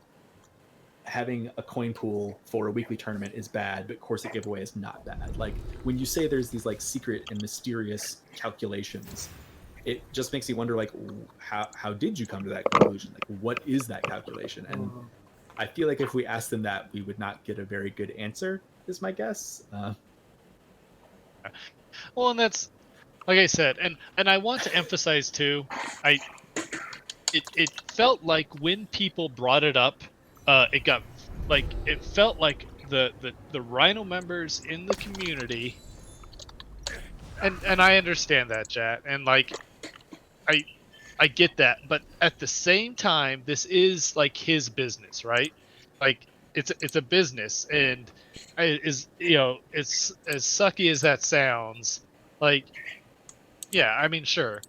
having a coin pool for a weekly tournament is bad, but core set giveaway is not bad? Like, when you say there's these like secret and mysterious calculations, it just makes you wonder, like, how did you come to that conclusion? Like, what is that calculation? And I feel like if we asked them that, we would not get a very good answer, is my guess. Well, and that's, like I said, and I want to emphasize too, it felt like when people brought it up, it felt like the Rhino members in the community, and I understand that, chat, and like, I get that, but at the same time, this is like his business, right? Like, it's a business, and it's as sucky as that sounds. Like, yeah, I mean, sure,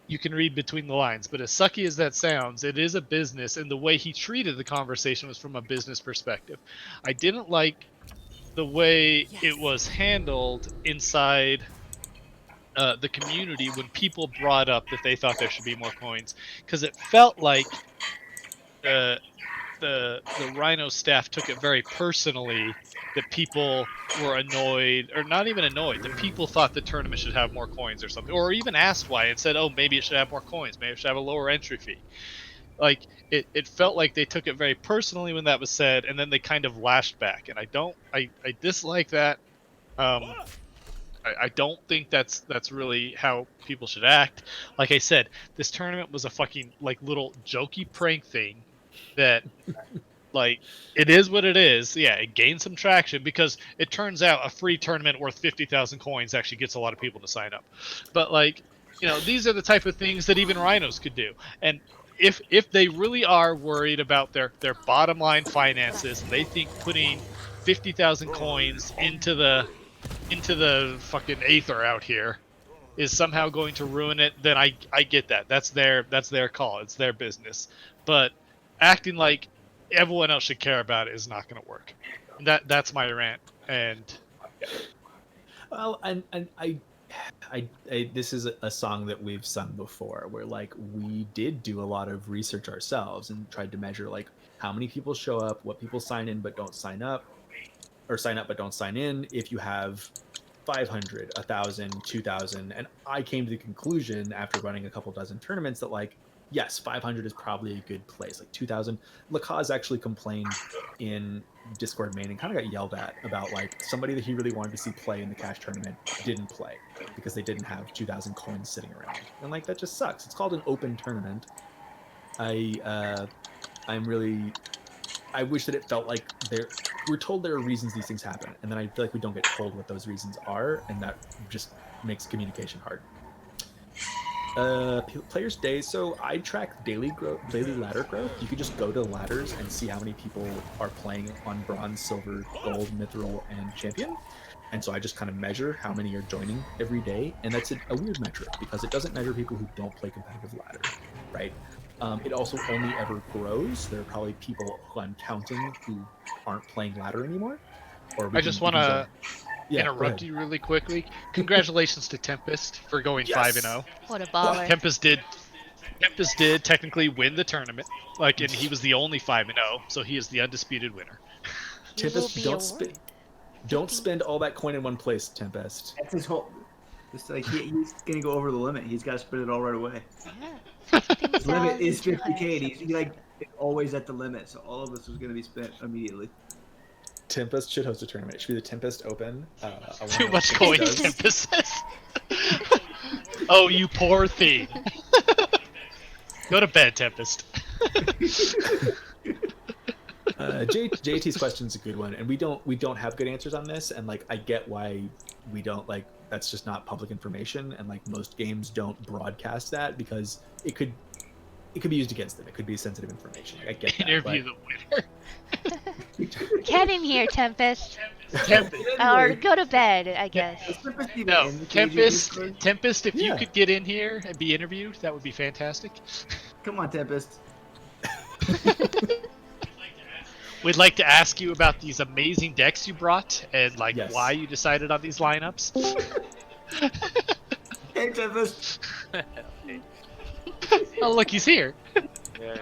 you can read between the lines, but as sucky as that sounds, it is a business, and the way he treated the conversation was from a business perspective. I didn't like the way it was handled inside the community when people brought up that they thought there should be more coins, because it felt like the Rhino staff took it very personally that people were annoyed, or not even annoyed, that people thought the tournament should have more coins or something, or even asked why and said, oh, maybe it should have more coins, maybe it should have a lower entry fee. Like it felt like they took it very personally when that was said, and then they kind of lashed back, and I dislike that. I don't think that's really how people should act. Like I said, this tournament was a fucking like little jokey prank thing that like it is what it is. Yeah, it gained some traction because it turns out a free tournament worth 50,000 coins actually gets a lot of people to sign up. But like, these are the type of things that even rhinos could do. And if they really are worried about their bottom line finances and they think putting 50,000 coins into the fucking aether out here is somehow going to ruin it, then I get that. That's their call. It's their business. But acting like everyone else should care about it is not going to work. That's my rant. And yeah. Well, and I this is a song that we've sung before, where like we did do a lot of research ourselves and tried to measure like how many people show up, what people sign in but don't sign up, or sign up but don't sign in. If you have 500, 1,000, 2,000, and I came to the conclusion after running a couple dozen tournaments that like, yes, 500 is probably a good place. Like 2,000, Lakaz actually complained in Discord main and kind of got yelled at about like somebody that he really wanted to see play in the cash tournament didn't play because they didn't have 2,000 coins sitting around, and like that just sucks. It's called an open tournament. I wish that it felt like we're told there are reasons these things happen, and then I feel like we don't get told what those reasons are, and that just makes communication hard. Players' days. So I track daily ladder growth. You could just go to ladders and see how many people are playing on bronze, silver, gold, mithril, and champion. And so I just kind of measure how many are joining every day, and that's a weird metric because it doesn't measure people who don't play competitive ladder, right? It also only ever grows. There are probably people who I'm counting who aren't playing ladder anymore. I just want to interrupt you really quickly. Congratulations to Tempest for going 5-0. What a baller. Tempest did technically win the tournament, and he was the only 5-0, so he is the undisputed winner. Tempest, don't spend all that coin in one place, Tempest. That's his whole. It's like he's gonna go over the limit. He's got to spend it all right away. Yeah. His limit is 50K. And he's like always at the limit, so all of us was gonna be spent immediately. Tempest should host a tournament. It should be the Tempest Open. Too much coins, Tempest says. Oh, you poor thing. Go to bed, Tempest. JT's question is a good one, and we don't have good answers on this, and like I get why we don't, like that's just not public information, and like most games don't broadcast that because it could be used against them. It could be sensitive information. I get that. Interview the winner. Get in here, Tempest. Or go to bed, I guess. No, Tempest, if you could get in here and be interviewed, that would be fantastic. Come on, Tempest. We'd like to ask you about these amazing decks you brought and why you decided on these lineups. Hey, Tempest. Oh, look, he's here. Yeah.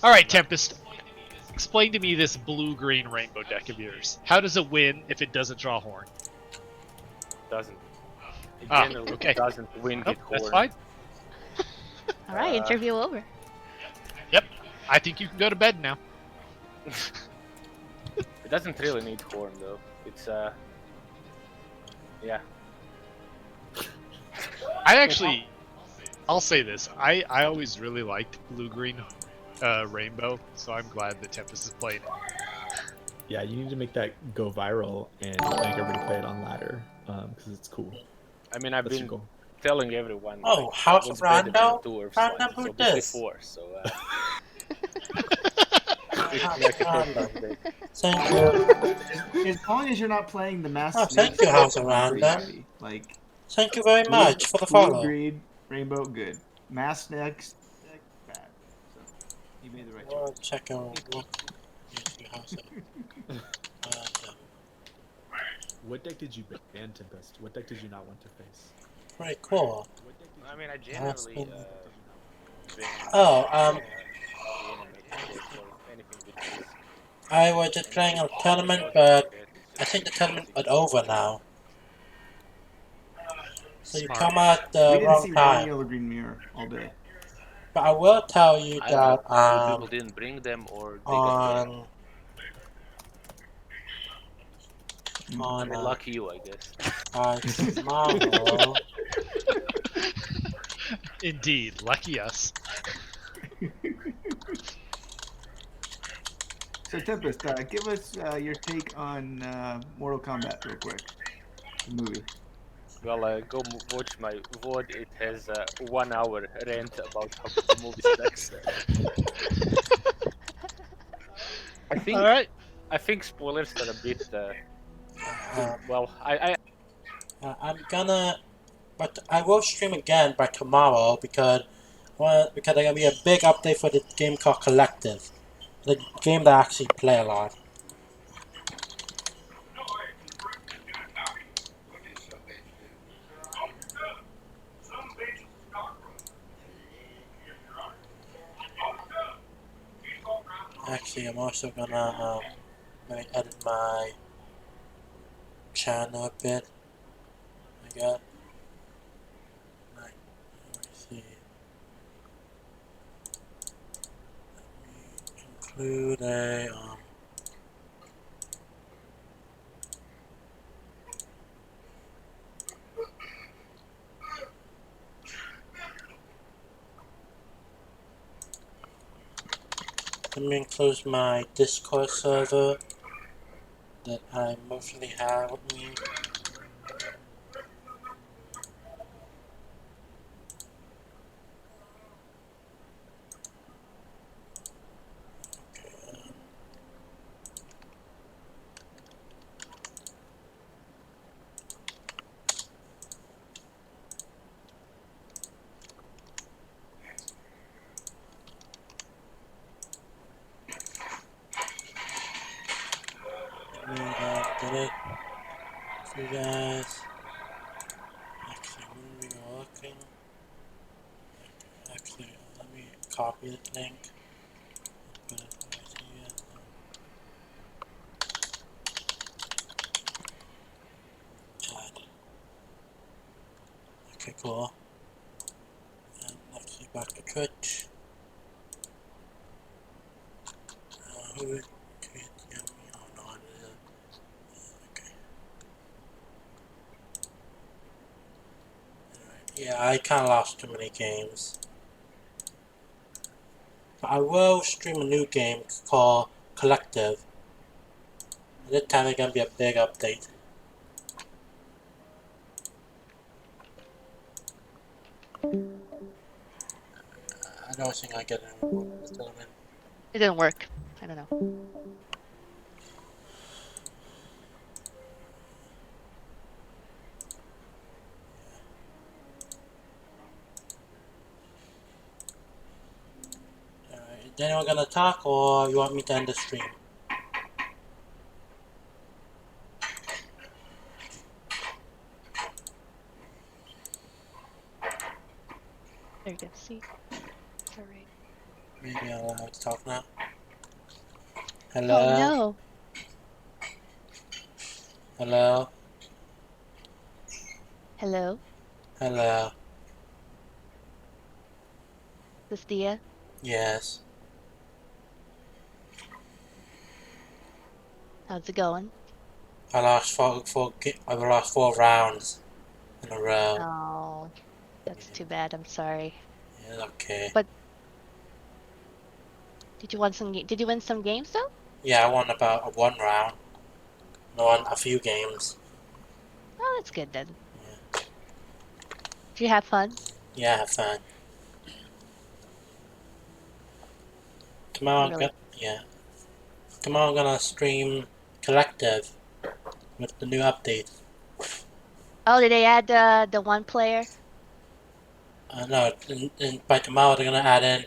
All right, Tempest. Explain to me this blue-green rainbow deck of yours. How does it win if it doesn't draw horn? Doesn't. Okay. Doesn't win with horn. That's fine. All right, interview over. Yep. I think you can go to bed now. It doesn't really need horn though. It's yeah. I'll say this. I always really liked blue-green rainbow, so I'm glad that Tempest is playing it. Yeah, you need to make that go viral and make everybody play it on ladder because it's cool. I mean, I've been telling everyone. Oh, House of Rondo? Random who this? Before, so. Thank you. As long as you're not playing the mass. Oh, thank you, House of Rondo. Thank you very much for the follow. Green, rainbow, good. Mass next, bad. So you made the right choice. Check out what What deck did you ban, Tempest? What deck did you not want to face? Pretty cool. I mean, I generally ban Oh, the enemy deck or anything with this. I was just playing a tournament, but I think the tournament is over now. So you Smart. come at We the didn't wrong see one time. yellow green mirror all day. But I will tell you Either that people didn't bring them or they got banned. I mean, lucky you, I guess. Tomorrow. Indeed, lucky us. So Tempest, give us your take on Mortal Kombat real quick. The movie. Well, go watch my VOD. It has a 1 hour rant about how the movie sucks. All right. I think spoilers are a bit. I'm gonna, but I will stream again by tomorrow because there's gonna be a big update for the game called Collective, the game that I actually play a lot. Actually, I'm also gonna maybe edit my channel a bit. I got. Let me see. Let me include a let me include my Discord server that I mostly have with me. Did it for you guys. Actually, when we are looking, actually, let me copy the link. Put it right here. Add. Okay, cool. And actually, back to Twitch. Who would create the oh no, I did it. Okay. Alright. Yeah, I kinda lost too many games. But I will stream a new game called Collective. And this time it's gonna be a big update. I don't think I get it. It didn't work. I don't know. Alright, is anyone gonna talk or you want me to end the stream? There you go. See? It's alright. Maybe I'll allow it to talk now. Oh Hello? no. Hello? Hello? Hello? This Dia? Yes. How's it going? I lost four rounds in a row. Oh, that's too bad. I'm sorry. Yeah, okay. But did you win some games though? Yeah, I won about one round. I won a few games. Oh, that's good then. Yeah. Did you have fun? Yeah, I had fun. Tomorrow, really? Tomorrow I'm gonna stream Collective with the new update. Oh, did they add the one player? No, by tomorrow they're gonna add in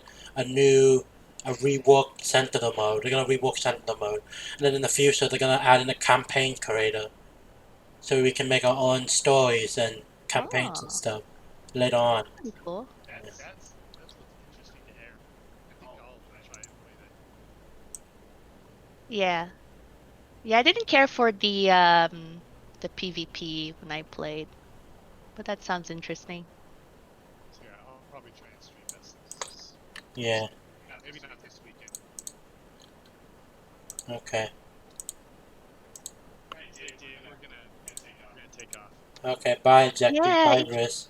a reworked Sentinel mode. They're gonna rework Sentinel mode, and then in the future they're gonna add in a campaign creator. so we can make our own stories and campaigns Oh, and stuff later on. that'd be cool. That's what's interesting to air. I think I'll try and play that. Yeah. Yeah, I didn't care for the PvP when I played, but that sounds interesting. So yeah, I'll probably try and stream that stuff. Yeah. Maybe not this weekend. Okay. We're gonna take off. Okay. Bye, Jackie. Yeah. Bye, Riz.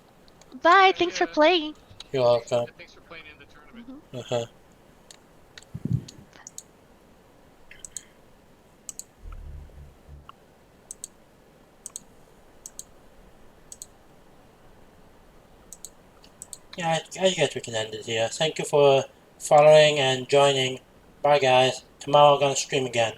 Bye. Thanks for playing. You're welcome. Thanks for playing in the tournament. Uh-huh. Yeah, I guess we can end it here. Thank you for following and joining. Bye, guys. Tomorrow I'm gonna stream again.